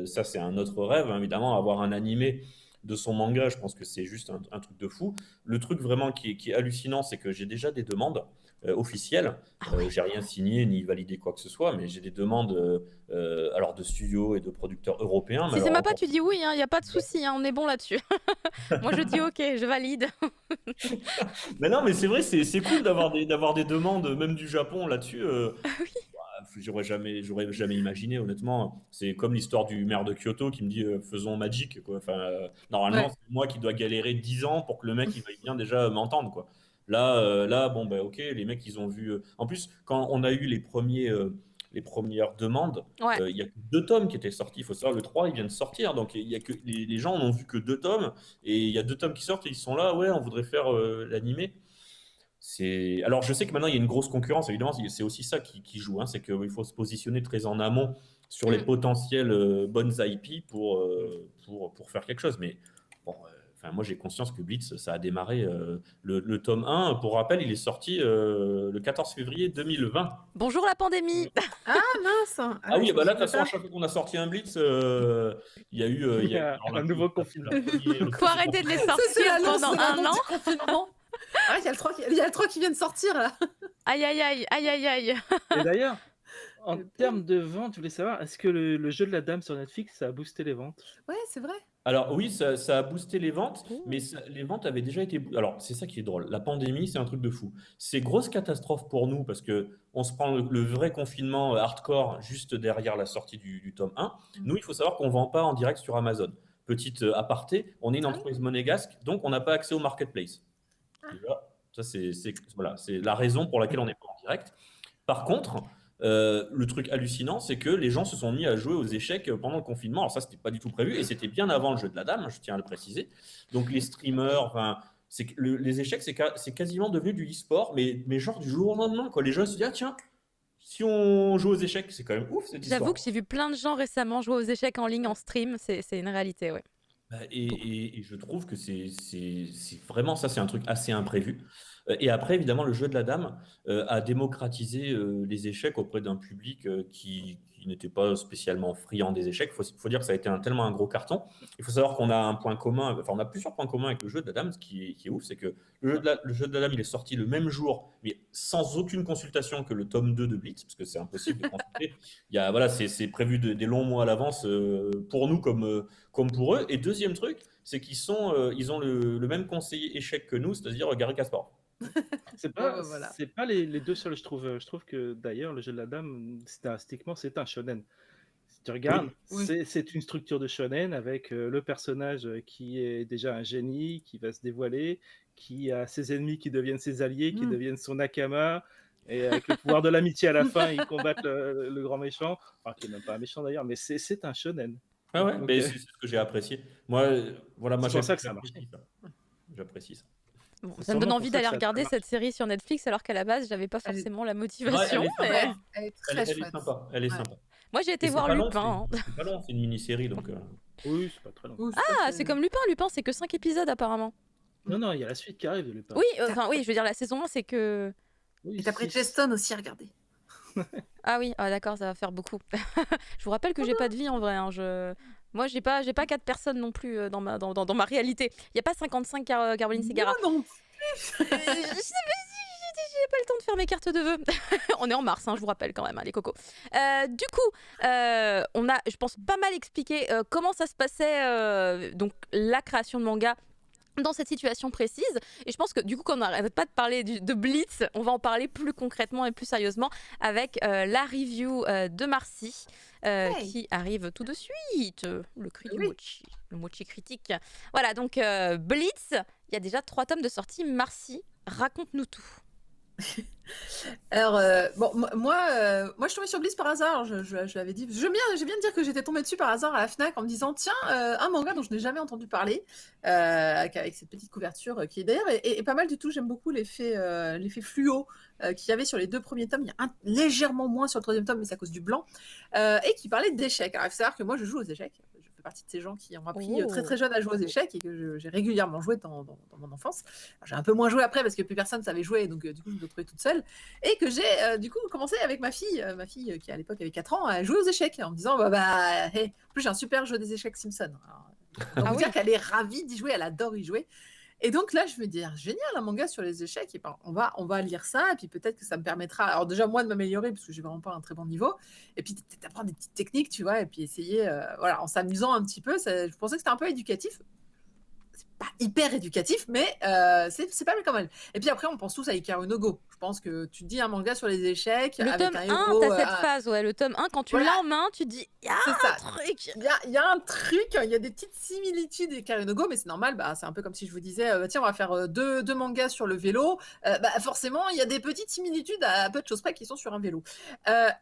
Speaker 2: ça, c'est un autre rêve, hein, évidemment, avoir un animé de son manga, je pense que c'est juste un truc de fou. Le truc vraiment qui est hallucinant, c'est que j'ai déjà des demandes officielles.
Speaker 1: Ah ouais.
Speaker 2: J'ai rien signé ni validé quoi que ce soit, mais j'ai des demandes alors de studios et de producteurs européens, mais
Speaker 1: Si c'est
Speaker 2: alors
Speaker 1: ma
Speaker 2: encore.
Speaker 1: tu dis oui, il n'y a pas de souci, on est bon là-dessus. Moi, je dis ok, je valide.
Speaker 2: Mais non, mais c'est vrai, c'est cool d'avoir des demandes, même du Japon là-dessus. J'aurais jamais imaginé, honnêtement. C'est comme l'histoire du maire de Kyoto qui me dit faisons Magic, quoi. Enfin, normalement,
Speaker 4: Ouais.
Speaker 2: c'est moi qui dois galérer 10 ans pour que le mec il veuille bien déjà m'entendre, quoi. Là, bon, ok, les mecs, ils ont vu. En plus, quand on a eu les premières demandes,
Speaker 1: Ouais.
Speaker 2: il y a que 2 tomes qui étaient sortis. Il faut savoir, le 3 il vient de sortir. Donc, il y a que, les gens n'ont vu que 2 tomes. Et il y a 2 tomes qui sortent et ils sont là, ouais, on voudrait faire l'animé. Alors, je sais que maintenant, il y a une grosse concurrence, évidemment, c'est aussi ça qui joue, hein, c'est qu'il faut se positionner très en amont sur les
Speaker 1: Mm.
Speaker 2: potentielles bonnes IP pour faire quelque chose. Mais bon, enfin, moi, j'ai conscience que Blitz, ça a démarré. Le tome 1, pour rappel, il est sorti le 14 février 2020.
Speaker 1: Bonjour la pandémie.
Speaker 4: Ah mince. Ah
Speaker 2: Ah
Speaker 4: oui,
Speaker 2: oui,
Speaker 4: je me
Speaker 2: bah là, de toute
Speaker 4: souviens
Speaker 2: façon, à
Speaker 4: pas.
Speaker 2: chaque fois qu'on a sorti un Blitz, il y a eu.
Speaker 3: Il y a
Speaker 2: Alors,
Speaker 3: un nouveau confinement.
Speaker 2: le
Speaker 1: Faut arrêter de les
Speaker 4: Ça, c'est
Speaker 1: sortir
Speaker 4: l'annonce
Speaker 1: pendant
Speaker 4: de
Speaker 1: un
Speaker 4: l'annonce
Speaker 1: an.
Speaker 4: du confinement. Ah, il y a le 3 qui vient de sortir là.
Speaker 1: Aïe aïe aïe, aïe aïe aïe.
Speaker 3: Et d'ailleurs, En termes de vente, je voulais savoir, est-ce que le jeu de la dame sur Netflix, ça a boosté les ventes?
Speaker 4: Ouais, c'est vrai.
Speaker 2: Alors oui, ça a boosté les ventes,
Speaker 1: Ouh.
Speaker 2: mais les ventes avaient déjà été. Alors c'est ça qui est drôle. La pandémie, c'est un truc de fou. C'est grosse catastrophe pour nous parce que on se prend le vrai confinement hardcore juste derrière la sortie du tome 1. Nous, il faut savoir qu'on ne vend pas en direct sur Amazon. Petite aparté, on est une
Speaker 4: Ah oui.
Speaker 2: entreprise monégasque, donc on n'a pas accès au marketplace.
Speaker 4: Ah.
Speaker 2: Déjà, ça voilà, c'est la raison pour laquelle on n'est pas en direct. Par contre, le truc hallucinant, c'est que les gens se sont mis à jouer aux échecs pendant le confinement. Alors ça, c'était pas du tout prévu et c'était bien avant le jeu de la dame, je tiens à le préciser. Donc les streamers, enfin, les échecs, c'est quasiment devenu du e-sport, mais genre du jour au lendemain, quoi. Les gens se disent, ah tiens, si on joue aux échecs, c'est quand même ouf cette histoire.
Speaker 1: J'avoue que j'ai vu plein de gens récemment jouer aux échecs en ligne en stream, c'est une réalité, ouais.
Speaker 2: Et je trouve que c'est vraiment ça, c'est un truc assez imprévu. Et après, évidemment, le jeu de la dame a démocratisé les échecs auprès d'un public qui n'était pas spécialement friand des échecs. Faut dire que ça a été tellement un gros carton. Il faut savoir qu'on a un point commun, enfin, on a plusieurs points communs avec le jeu de la dame. Ce qui est ouf, c'est que le jeu de la dame, il est sorti le même jour, mais sans aucune consultation que le tome 2 de Blitz, parce que c'est impossible de consulter. Voilà, c'est prévu des longs mois à l'avance pour nous comme pour eux. Et deuxième truc, c'est ils ont le même conseiller échec que nous, c'est-à-dire Garry Kasparov.
Speaker 3: C'est pas, c'est pas les deux seuls, je trouve. Je trouve que d'ailleurs, le jeu de la dame, stylistiquement, c'est un shonen. Si tu regardes, c'est une structure de shonen avec le personnage qui est déjà un génie, qui va se dévoiler, qui a ses ennemis qui deviennent ses alliés, qui deviennent son nakama, et avec le pouvoir de l'amitié à la fin, ils combattent le grand méchant, enfin, qui n'est même pas un méchant d'ailleurs, mais c'est un shonen.
Speaker 2: Ah ouais, mais c'est ce que j'ai apprécié. Moi, voilà, moi
Speaker 3: c'est pour ça que ça marche.
Speaker 2: J'apprécie ça.
Speaker 1: Bon, ça me donne envie d'aller regarder cette série sur Netflix alors qu'à la base j'avais pas forcément la motivation.
Speaker 4: Elle est très chouette.
Speaker 2: Sympa. Elle est sympa.
Speaker 1: Moi j'ai été voir Lupin.
Speaker 2: C'est pas long, c'est une mini-série donc.
Speaker 3: Oui, c'est pas très long.
Speaker 1: Ah, c'est comme Lupin. Lupin, c'est que 5 épisodes apparemment.
Speaker 3: Non, il y a la suite qui arrive de Lupin.
Speaker 1: Oui, oui, je veux dire la saison 1 c'est que.
Speaker 4: Et t'as pris Cheston aussi à regarder.
Speaker 1: Ah oui, d'accord, ça va faire beaucoup. Je vous rappelle que j'ai pas de vie en vrai. Moi, j'ai pas 4 personnes non plus dans ma réalité. Il y a pas 55 Caroline Segarra.
Speaker 4: Non, non.
Speaker 1: J'ai pas le temps de faire mes cartes de vœux. On est en mars, je vous rappelle quand même, les cocos. Du coup, on a, je pense, pas mal expliqué comment ça se passait, donc la création de manga dans cette situation précise. Et je pense que du coup, quand on n'arrête pas de parler de Blitz, on va en parler plus concrètement et plus sérieusement avec la review de Marcy qui arrive tout de suite. Le cri du mochi, le mochi critique. Voilà, donc Blitz, il y a déjà 3 tomes de sortie. Marcy, raconte-nous tout.
Speaker 4: Alors, moi, je suis tombée sur Blitz par hasard. Je l'avais dit. J'ai bien de dire que j'étais tombée dessus par hasard à la Fnac en me disant tiens, un manga dont je n'ai jamais entendu parler, avec cette petite couverture qui est d'ailleurs est pas mal du tout. J'aime beaucoup l'effet fluo qu'il y avait sur les 2 premiers tomes. Il y a légèrement moins sur le 3e tome, mais c'est à cause du blanc. Et qui parlait d'échecs. Alors, il faut savoir que moi, je joue aux échecs. Je fais partie de ces gens qui ont appris très très jeune à jouer aux échecs et que j'ai régulièrement joué dans mon enfance. Alors, j'ai un peu moins joué après parce que plus personne savait jouer, donc du coup, je me trouvais toute seule. Et que j'ai du coup commencé avec ma fille qui à l'époque avait 4 ans, à jouer aux échecs en me disant hey. En plus j'ai un super jeu des échecs Simpson. Alors, vous dire qu'elle est ravie d'y jouer, elle adore y jouer. Et donc là je me dis génial, un manga sur les échecs, et on va lire ça et puis peut-être que ça me permettra, alors déjà moi de m'améliorer parce que j'ai vraiment pas un très bon niveau, et puis d'apprendre des petites techniques, tu vois, et puis essayer voilà, en s'amusant un petit peu. Je pensais que c'était un peu éducatif. Pas hyper éducatif, mais c'est pas mal quand même. Et puis après, on pense tous à Hikaru no Go. Je pense que tu te dis un manga sur les échecs.
Speaker 1: Le
Speaker 4: avec
Speaker 1: tome
Speaker 4: un
Speaker 1: 1,
Speaker 4: héros,
Speaker 1: t'as cette phase, le tome 1, quand tu l'as en main, tu te dis, il y a un truc.
Speaker 4: Il y a un truc, il y a des petites similitudes avec Hikaru no Go, mais c'est normal, c'est un peu comme si je vous disais, tiens, on va faire deux mangas sur le vélo. Forcément, il y a des petites similitudes à peu de choses près qui sont sur un vélo.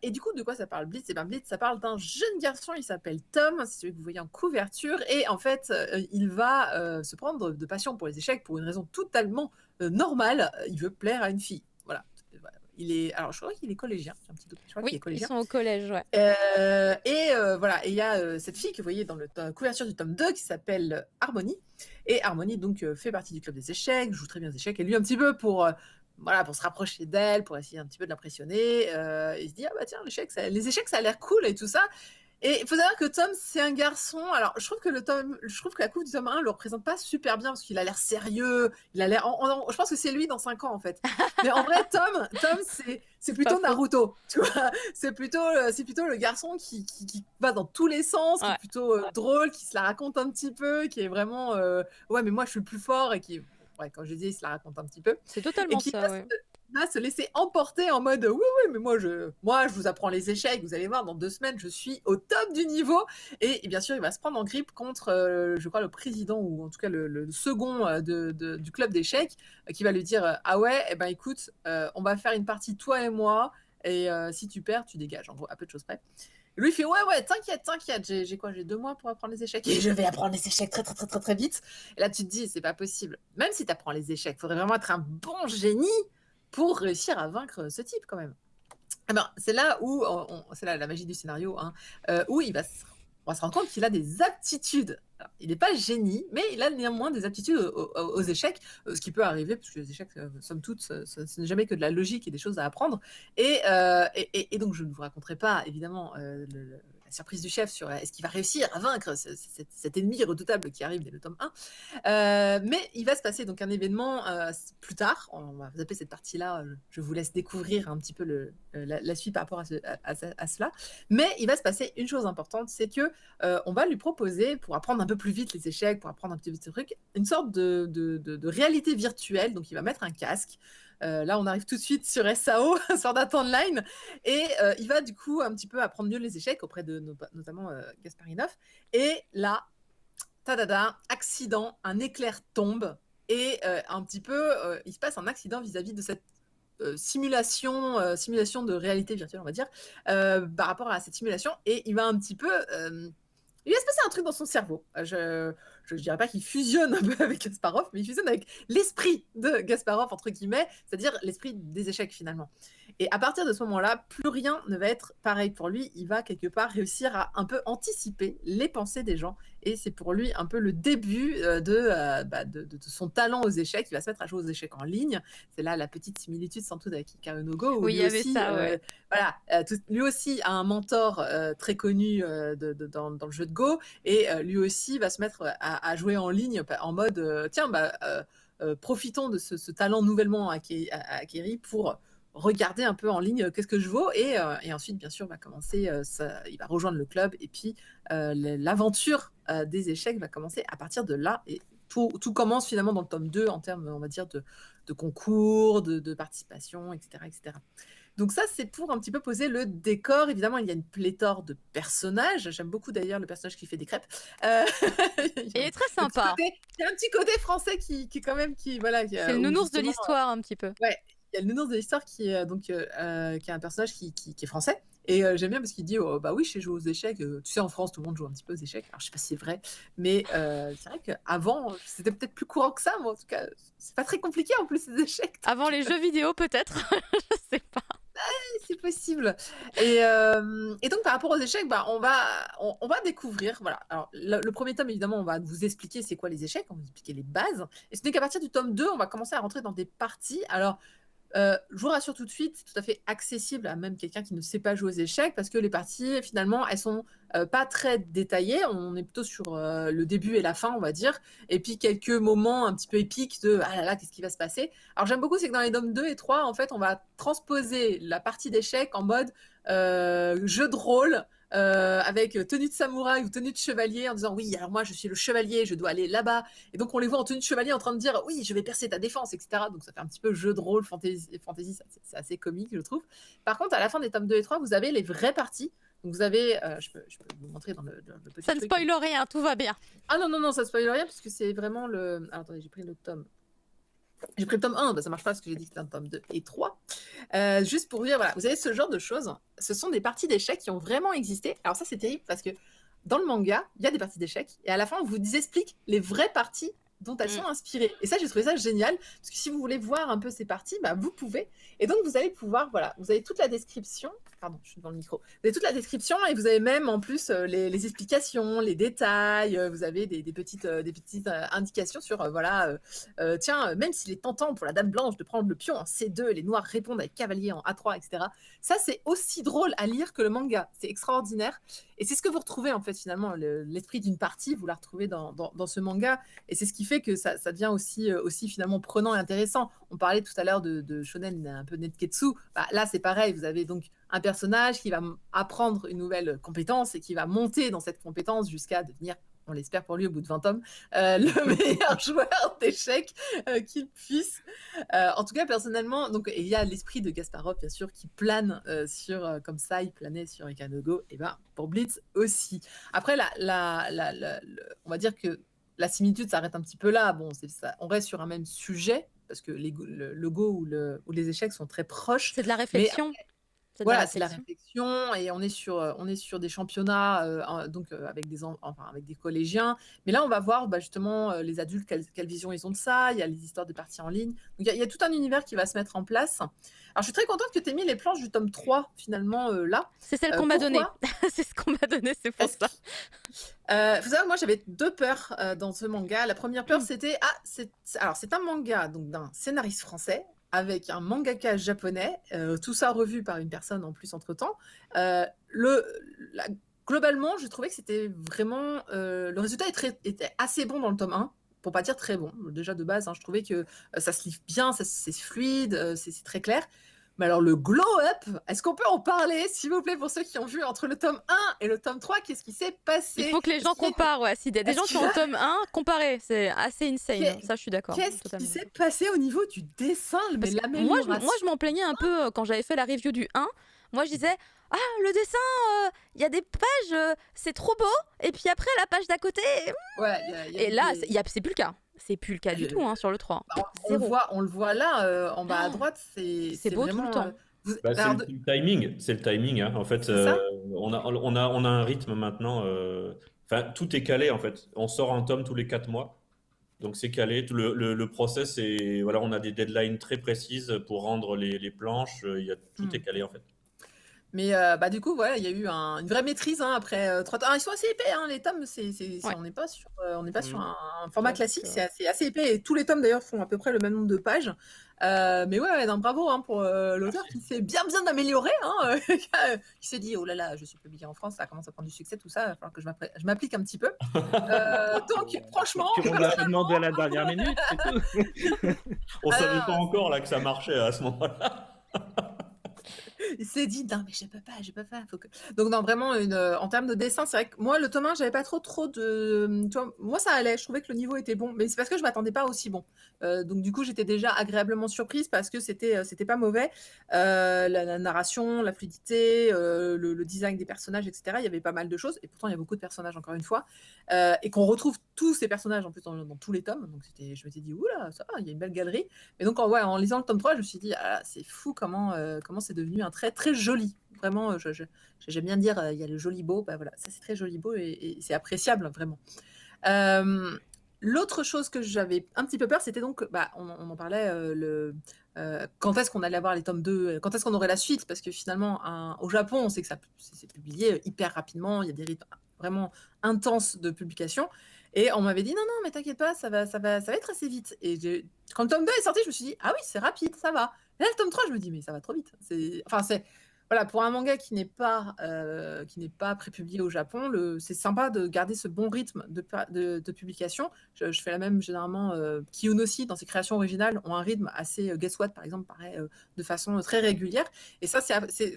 Speaker 4: Et du coup, de quoi ça parle Blitz? Blitz, ça parle d'un jeune garçon, il s'appelle Tom, c'est celui que vous voyez en couverture, et en fait, il va se prendre de passion pour les échecs pour une raison totalement normale. Il veut plaire à une fille. Voilà. Alors, je crois qu'il est collégien. J'ai un petit doute. Je crois qu'il est collégien.
Speaker 1: Ils sont au collège, ouais.
Speaker 4: Voilà. Et il y a cette fille que vous voyez dans la couverture du tome 2 qui s'appelle Harmonie. Et Harmonie, donc, fait partie du club des échecs, joue très bien aux échecs. Et lui, un petit peu pour se rapprocher d'elle, pour essayer un petit peu de l'impressionner. Il se dit, ah bah tiens, les échecs, ça a l'air cool et tout ça. Et il faut savoir que Tom, c'est un garçon. Alors, je trouve que la couve du tome 1 le représente pas super bien parce qu'il a l'air sérieux. Il a l'air. Je pense que c'est lui dans 5 ans, en fait. Mais en vrai, Tom, c'est plutôt
Speaker 1: Pas faux.
Speaker 4: Naruto. Tu vois, c'est plutôt le garçon qui va dans tous les sens, qui
Speaker 1: Ouais.
Speaker 4: est plutôt drôle, qui se la raconte un petit peu, qui est vraiment ouais, mais moi je suis le plus fort et qui, ouais, quand je dis, il se la raconte un petit peu.
Speaker 1: C'est
Speaker 4: Et
Speaker 1: totalement
Speaker 4: qui
Speaker 1: ça, ouais.
Speaker 4: va se laisser emporter en mode oui, oui, mais moi je vous apprends les échecs, vous allez voir, dans 2 semaines, je suis au top du niveau. Et bien sûr, il va se prendre en grippe contre, je crois, le président, ou en tout cas le second du club d'échecs, qui va lui dire ah ouais, eh ben écoute, on va faire une partie toi et moi, et si tu perds, tu dégages, en gros, à peu de choses près. Et lui, il fait ouais, t'inquiète, j'ai 2 mois pour apprendre les échecs. Et je vais apprendre les échecs très, très, très, très, très vite. Et là, tu te dis, c'est pas possible. Même si tu apprends les échecs, il faudrait vraiment être un bon génie pour réussir à vaincre ce type, quand même. Eh ben, c'est là où, c'est là la magie du scénario, hein, où on va se rendre compte qu'il a des aptitudes. Alors, il n'est pas génie, mais il a néanmoins des aptitudes aux échecs, ce qui peut arriver, parce que les échecs, somme toute, ce n'est jamais que de la logique et des choses à apprendre. Et donc, je ne vous raconterai pas, évidemment, la surprise du chef sur est-ce qu'il va réussir à vaincre cet ennemi redoutable qui arrive dès le tome 1. Mais il va se passer donc un événement plus tard. On va zapper cette partie-là. Je vous laisse découvrir un petit peu la suite par rapport à cela. Mais il va se passer une chose importante, c'est que on va lui proposer, pour apprendre un peu plus vite les échecs, pour apprendre un petit peu de trucs, une sorte de réalité virtuelle. Donc il va mettre un casque. Là, on arrive tout de suite sur SAO, Sword Art Online, et il va du coup un petit peu apprendre mieux les échecs auprès de notamment Gasparinov. Et là, tadada, accident, un éclair tombe, et un petit peu, il se passe un accident vis-à-vis de cette simulation de réalité virtuelle, on va dire, par rapport à cette simulation, et il va un petit peu... il va se passer un truc dans son cerveau. Je dirais pas qu'il fusionne un peu avec Gasparov, mais il fusionne avec l'esprit de Gasparov, entre guillemets, c'est-à-dire l'esprit des échecs, finalement. Et à partir de ce moment-là, plus rien ne va être pareil pour lui. Il va quelque part réussir à un peu anticiper les pensées des gens. Et c'est pour lui un peu le début de son talent aux échecs. Il va se mettre à jouer aux échecs en ligne. C'est là la petite similitude sans doute avec Hikaru no Go.
Speaker 1: Oui, il y avait ça, ouais.
Speaker 4: Voilà, lui aussi a un mentor très connu dans le jeu de Go. Et lui aussi va se mettre à jouer en ligne en mode tiens, profitons de ce talent nouvellement acquéri pour regarder un peu en ligne qu'est-ce que je vaux, et ensuite bien sûr va commencer il va rejoindre le club, et puis l'aventure des échecs va commencer à partir de là, et tout commence finalement dans le tome 2 en termes, on va dire, de concours, de participation, etc. Donc ça, c'est pour un petit peu poser le décor. Évidemment, il y a une pléthore de personnages. J'aime beaucoup d'ailleurs le personnage qui fait des crêpes.
Speaker 1: Il est très sympa.
Speaker 4: Il y a un petit côté français qui quand même... Voilà,
Speaker 1: c'est le nounours de l'histoire un petit peu.
Speaker 4: Ouais, il y a le nounours de l'histoire qui est qui est un personnage qui est français. Et j'aime bien parce qu'il dit bah oui, je sais jouer aux échecs. Tu sais, en France, tout le monde joue un petit peu aux échecs. Alors, je sais pas si c'est vrai, mais c'est vrai qu'avant, c'était peut-être plus courant que ça. Mais en tout cas, c'est pas très compliqué en plus, les échecs.
Speaker 1: Avant les jeux vidéo, peut-être. Je sais pas.
Speaker 4: C'est possible. Et donc, par rapport aux échecs, on va découvrir. Voilà. Alors, le premier tome, évidemment, on va vous expliquer c'est quoi les échecs, on va vous expliquer les bases. Et ce n'est qu'à partir du tome 2, on va commencer à rentrer dans des parties. Alors, je vous rassure tout de suite, c'est tout à fait accessible à même quelqu'un qui ne sait pas jouer aux échecs, parce que les parties, finalement, elles sont pas très détaillées. On est plutôt sur le début et la fin, on va dire, et puis quelques moments un petit peu épiques de ah là là, qu'est-ce qui va se passer. Alors j'aime beaucoup, c'est que dans les tomes 2 et 3, en fait, on va transposer la partie d'échecs en mode jeu de rôle, avec tenue de samouraï ou tenue de chevalier, en disant oui, alors moi je suis le chevalier, je dois aller là-bas, et donc on les voit en tenue de chevalier en train de dire oui, je vais percer ta défense, etc. Donc ça fait un petit peu jeu de rôle, fantasy, c'est assez comique, je trouve. Par contre, à la fin des tomes 2 et 3, vous avez les vraies parties. Donc vous avez, je peux vous montrer dans le petit
Speaker 1: ça
Speaker 4: truc.
Speaker 1: ne spoil rien, tout va bien.
Speaker 4: Ah non, ça ne spoil rien, parce que c'est vraiment le... Alors, attendez, j'ai pris le tome. J'ai pris le tome 1, ça marche pas parce que j'ai dit que c'était un tome 2 et 3. Juste pour vous dire, voilà, vous avez ce genre de choses. Ce sont des parties d'échecs qui ont vraiment existé. Alors ça, c'est terrible parce que dans le manga, il y a des parties d'échecs, et à la fin, on vous explique les vraies parties dont elles sont inspirées. Et ça, j'ai trouvé ça génial, parce que si vous voulez voir un peu ces parties, vous pouvez. Et donc, vous allez pouvoir, voilà, vous avez toute la description. Pardon, je suis devant le micro. Vous avez toute la description, et vous avez même en plus les explications, les détails. Vous avez des petites indications sur, tiens, même s'il est tentant pour la dame blanche de prendre le pion en C2, les noirs répondent avec cavalier en A3, etc. Ça, c'est aussi drôle à lire que le manga. C'est extraordinaire. Et c'est ce que vous retrouvez, en fait, finalement, l'esprit d'une partie, vous la retrouvez dans ce manga. Et c'est ce qui fait que ça devient aussi finalement prenant et intéressant. On parlait tout à l'heure de shonen un peu netketsu. Bah, là, c'est pareil. Vous avez donc un personnage qui va apprendre une nouvelle compétence et qui va monter dans cette compétence jusqu'à devenir, on l'espère pour lui au bout de 20 tomes, le meilleur joueur d'échecs qu'il puisse. En tout cas, personnellement, donc il y a l'esprit de Gasparov, bien sûr, qui plane comme ça, il planait sur Ikanogo, et ben pour Blitz aussi. Après, on va dire que la similitude s'arrête un petit peu là. Bon, ça, on reste sur un même sujet, parce que le Go ou les échecs sont très proches.
Speaker 1: C'est de la réflexion.
Speaker 4: Voilà, c'est la réflexion et on est sur des championnats donc avec des collégiens. Mais là, on va voir justement les adultes, quelle vision ils ont de ça. Il y a les histoires de parties en ligne. Donc, il y a tout un univers qui va se mettre en place. Alors, je suis très contente que tu aies mis les planches du tome 3, finalement, là.
Speaker 1: C'est celle qu'on m'a donnée. C'est ce qu'on m'a donné, c'est pour ça.
Speaker 4: Faut savoir, moi, j'avais 2 peurs dans ce manga. La première peur, c'était... c'est un manga donc d'un scénariste français, avec un mangaka japonais, tout ça revu par une personne en plus entre-temps. Globalement, je trouvais que c'était vraiment... le résultat était assez bon dans le tome 1, pour pas dire très bon. Déjà de base, je trouvais que ça se livre bien, c'est fluide, c'est très clair. Mais alors le glow-up, est-ce qu'on peut en parler, s'il vous plaît, pour ceux qui ont vu entre le tome 1 et le tome 3, qu'est-ce qui s'est passé?
Speaker 1: Il faut que les gens comparent, ouais. S'il y a des gens qui ont le tome 1, comparez, c'est assez insane, ça je suis d'accord.
Speaker 4: Qu'est-ce qui s'est passé au niveau du dessin,
Speaker 1: moi je m'en plaignais un peu quand j'avais fait la review du 1, moi je disais « Ah, le dessin, il y a des pages, c'est trop beau !» Et puis après, la page d'à côté... Et là, c'est plus le cas. C'est plus le cas du tout sur le 3.
Speaker 4: On le voit là, en bas à droite, c'est
Speaker 1: beau
Speaker 4: vraiment,
Speaker 1: tout le temps.
Speaker 2: C'est le timing. En fait, on a un rythme maintenant. Tout est calé en fait. On sort un tome tous les 4 mois. Donc c'est calé. Le process, voilà, on a des deadlines très précises pour rendre les planches. Tout est calé en fait.
Speaker 4: Mais du coup, voilà, il y a eu une vraie maîtrise après 3 tomes. Ils sont assez épais, les tomes. On n'est pas sur un format classique, c'est assez épais. Et tous les tomes d'ailleurs font à peu près le même nombre de pages. Mais bravo pour l'auteur qui s'est bien amélioré, qui s'est dit oh là là, je suis publié en France, ça commence à prendre du succès, tout ça, il va falloir que je m'applique un petit peu. Donc franchement,
Speaker 3: on l'a demandé à la dernière minute, c'est tout.
Speaker 2: On savait pas encore là que ça marchait à ce moment-là.
Speaker 4: Il s'est dit non mais je peux pas donc non, vraiment en termes de dessin, c'est vrai que moi le tome 1 j'avais pas trop de moi ça allait, je trouvais que le niveau était bon, mais c'est parce que je m'attendais pas aussi bon, donc du coup j'étais déjà agréablement surprise parce que c'était pas mauvais, la narration, la fluidité, le design des personnages, etc. Il y avait pas mal de choses et pourtant il y a beaucoup de personnages encore une fois, et qu'on retrouve tous ces personnages en plus dans tous les tomes, donc je m'étais dit oula, ça va, il y a une belle galerie. Mais donc en lisant le tome 3 je me suis dit c'est fou comment c'est devenu un très très joli, vraiment. J'aime bien dire il y a le joli beau, voilà, ça c'est très joli beau et c'est appréciable vraiment. L'autre chose que j'avais un petit peu peur, c'était donc on en parlait, quand est-ce qu'on allait avoir les tomes 2, quand est-ce qu'on aurait la suite, parce que finalement au Japon on sait que c'est publié hyper rapidement, il y a des rythmes vraiment intenses de publication. Et on m'avait dit non, mais t'inquiète pas, ça va être assez vite. Et quand le tome 2 est sorti, je me suis dit, ah oui, c'est rapide, ça va. Et là, le tome 3, je me dis, mais ça va trop vite. Voilà, pour un manga qui n'est pas prépublié au Japon, c'est sympa de garder ce bon rythme de publication. Je fais la même généralement. Kiyun aussi, dans ses créations originales, ont un rythme assez. Guess What, par exemple, paraît de façon très régulière. Et ça,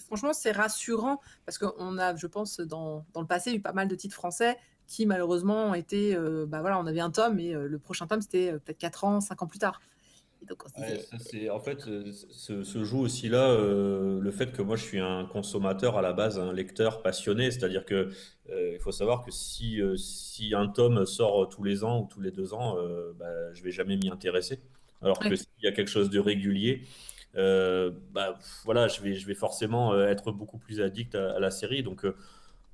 Speaker 4: franchement, c'est rassurant parce qu'on a, je pense, dans le passé, eu pas mal de titres français qui malheureusement ont été, on avait un tome et le prochain tome c'était peut-être 4 ans, 5 ans plus tard. Et donc,
Speaker 2: en fait, se joue aussi là le fait que moi je suis un consommateur à la base, un lecteur passionné, c'est-à-dire que il faut savoir que si un tome sort tous les ans ou tous les 2 ans, je vais jamais m'y intéresser. Alors que s'il y a quelque chose de régulier, voilà, je vais forcément être beaucoup plus addict à la série. Donc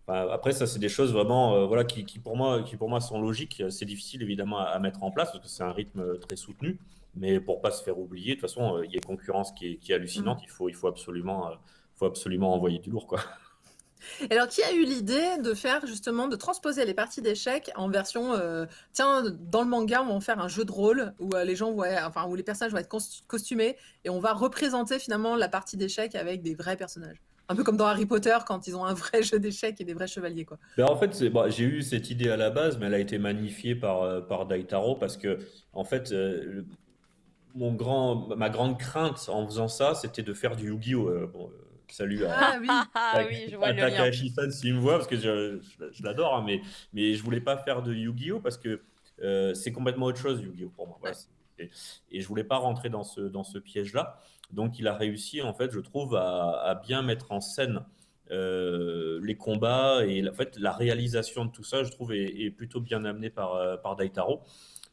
Speaker 2: après, ça, c'est des choses vraiment qui pour moi sont logiques. C'est difficile évidemment à mettre en place parce que c'est un rythme très soutenu. Mais pour pas se faire oublier, de toute façon, il y a une concurrence qui est hallucinante. Il faut absolument envoyer du lourd, quoi.
Speaker 4: Alors, qui a eu l'idée de faire justement, de transposer les parties d'échecs en version, tiens, dans le manga, on va en faire un jeu de rôle où les gens où les personnages vont être costumés et on va représenter finalement la partie d'échecs avec des vrais personnages. Un peu comme dans Harry Potter quand ils ont un vrai jeu d'échecs et des vrais chevaliers, quoi.
Speaker 2: Ben, en fait, j'ai eu cette idée à la base, mais elle a été magnifiée par Daitaro parce que, en fait, ma grande crainte en faisant ça, c'était de faire du Yu-Gi-Oh! Salut
Speaker 4: Ah oui.
Speaker 1: Ah oui, je vois
Speaker 2: à
Speaker 1: le lien.
Speaker 2: Takahashi-san s'il me voit, parce que je l'adore, hein, mais je voulais pas faire de Yu-Gi-Oh! Parce que c'est complètement autre chose, Yu-Gi-Oh! Pour moi. Voilà, et je voulais pas rentrer dans ce piège-là. Donc il a réussi, en fait, je trouve, à bien mettre en scène les combats et en fait, la réalisation de tout ça, je trouve, est plutôt bien amenée par Daitaro.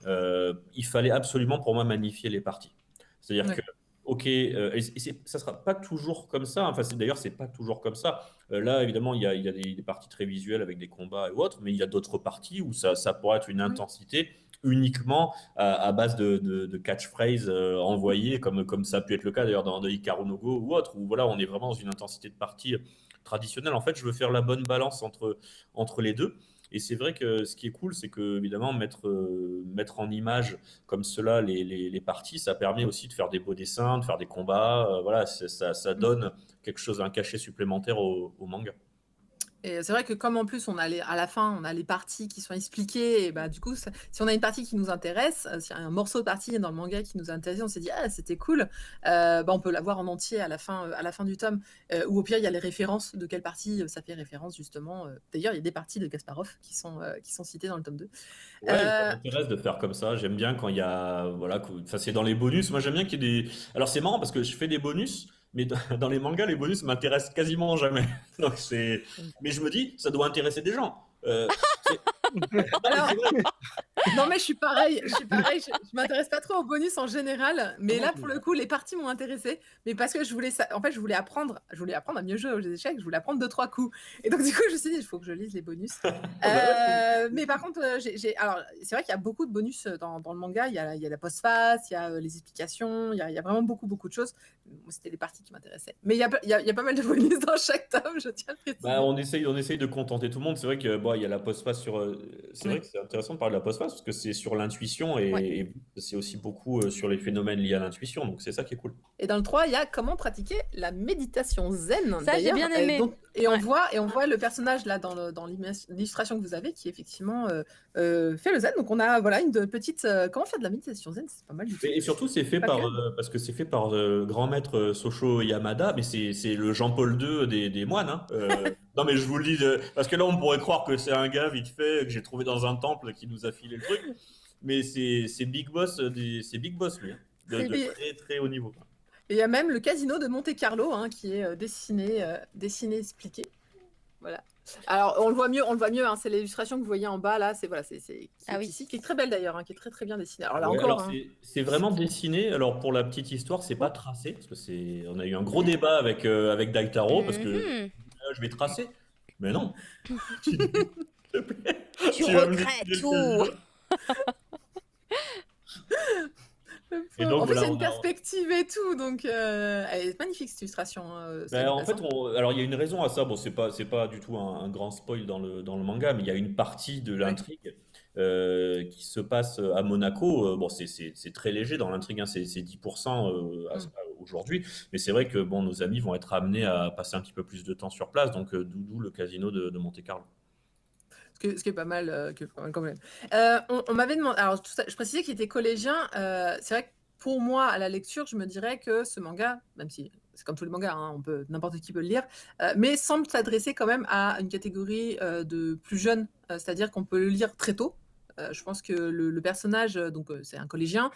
Speaker 2: Il fallait absolument pour moi magnifier les parties. C'est-à-dire
Speaker 4: Ouais.
Speaker 2: que, ok, ça sera pas toujours comme ça. Enfin, d'ailleurs, c'est pas toujours comme ça. Là, évidemment, il y a des parties très visuelles avec des combats et autres, mais il y a d'autres parties où ça pourrait être une
Speaker 4: Oui.
Speaker 2: intensité uniquement à base de catchphrases envoyées, comme ça a pu être le cas d'ailleurs dans Hikaru no Go ou autre, où voilà, on est vraiment dans une intensité de partie traditionnelle. En fait, je veux faire la bonne balance entre les deux. Et c'est vrai que ce qui est cool, c'est que évidemment mettre en image comme cela les parties, ça permet aussi de faire des beaux dessins, de faire des combats. Voilà, ça donne quelque chose, un cachet supplémentaire au manga.
Speaker 4: Et c'est vrai que comme en plus à la fin, on a les parties qui sont expliquées, et bah du coup, si on a une partie qui nous intéresse, s'il y a un morceau de partie dans le manga qui nous intéresse, on s'est dit ah c'était cool, bah, on peut la voir en entier à la fin du tome, ou au pire il y a les références de quelle partie ça fait référence justement. D'ailleurs il y a des parties de Kasparov qui sont citées dans le tome 2.
Speaker 2: Ouais, ça m'intéresse de faire comme ça. J'aime bien quand il y a, voilà, enfin c'est dans les bonus. Moi j'aime bien qu'il y ait des. Alors c'est marrant parce que je fais des bonus, mais dans les mangas les bonus m'intéressent quasiment jamais. Donc mais je me dis, ça doit intéresser des gens. C'est- Non, mais
Speaker 4: Alors,
Speaker 2: c'est vrai.
Speaker 4: non mais je suis pareil, je m'intéresse pas trop aux bonus en général, mais là pour le coup les parties m'ont intéressée, mais parce que en fait je voulais apprendre à mieux jouer aux jeux d'échecs, je voulais apprendre 2-3 coups, et donc du coup je me suis dit il faut que je lise les bonus. Mais par contre alors c'est vrai qu'il y a beaucoup de bonus dans le manga, il y a la postface, il y a les explications, il y a vraiment beaucoup de choses. Moi, c'était les parties qui m'intéressaient, mais il y a pas mal de bonus dans chaque tome, je tiens à le préciser.
Speaker 2: Bah, on essaye de contenter tout le monde. C'est vrai que bon, il y a la postface sur. C'est vrai
Speaker 4: Ouais.
Speaker 2: que c'est intéressant de parler de la postface parce que c'est sur l'intuition et,
Speaker 4: Ouais.
Speaker 2: et c'est aussi beaucoup sur les phénomènes liés à l'intuition. Donc c'est ça qui est cool.
Speaker 4: Et dans le 3, il y a comment pratiquer la méditation zen.
Speaker 1: Ça, j'ai
Speaker 4: d'ailleurs.
Speaker 1: bien aimé.
Speaker 4: Et on
Speaker 1: Ouais.
Speaker 4: voit le personnage là dans l'illustration que vous avez qui effectivement fait le zen. Donc on a voilà une petite comment faire de la méditation zen, c'est pas mal du tout.
Speaker 2: Et surtout, c'est fait
Speaker 4: Pas
Speaker 2: par,
Speaker 4: que.
Speaker 2: parce que c'est fait par grand maître Socho Yamada, mais c'est le Jean-Paul II des moines. Hein. Non, mais je vous le dis, parce que là, on pourrait croire que c'est un gars vite fait que j'ai trouvé dans un temple qui nous a filé le truc, mais c'est Big Boss, c'est Big Boss lui, hein, de
Speaker 4: Et
Speaker 2: très très haut niveau.
Speaker 4: il y a même le casino de Monte Carlo hein, qui est dessiné, expliqué. Voilà. Alors on le voit mieux, hein, c'est l'illustration que vous voyez en bas là, c'est voilà,
Speaker 1: Ah oui.
Speaker 4: ici, qui est très belle d'ailleurs, hein, qui est très très bien dessinée. Alors là
Speaker 2: Ouais,
Speaker 4: encore,
Speaker 2: alors
Speaker 4: hein,
Speaker 2: c'est vraiment dessiné. Alors pour la petite histoire, c'est pas tracé parce que on a eu un gros débat avec Daitaro parce que
Speaker 1: Mhm.
Speaker 2: je vais tracer. Mais non. S'il te plaît.
Speaker 1: Tu
Speaker 2: vas me
Speaker 1: regrettes
Speaker 2: dire
Speaker 1: tout.
Speaker 2: Et donc,
Speaker 4: en plus, il y a
Speaker 2: voilà,
Speaker 4: une perspective et tout, donc elle est magnifique cette illustration.
Speaker 2: Ben, en fait, alors il y a une raison à ça. Bon, c'est pas du tout un grand spoil dans le manga, mais il y a une partie de l'intrigue qui se passe à Monaco. Bon, c'est très léger dans l'intrigue, hein, c'est 10% aujourd'hui, mais c'est vrai que bon, nos amis vont être amenés à passer un petit peu plus de temps sur place, donc d'où le casino de Monte Carlo.
Speaker 4: Ce qui est pas mal, quand même. On m'avait demandé, alors tout ça, je précisais qu'il était collégien. C'est vrai que pour moi, à la lecture, je me dirais que ce manga, même si c'est comme tous les mangas, hein, n'importe qui peut le lire, mais semble s'adresser quand même à une catégorie de plus jeunes, c'est-à-dire qu'on peut le lire très tôt. Je pense que le personnage, donc c'est un collégien,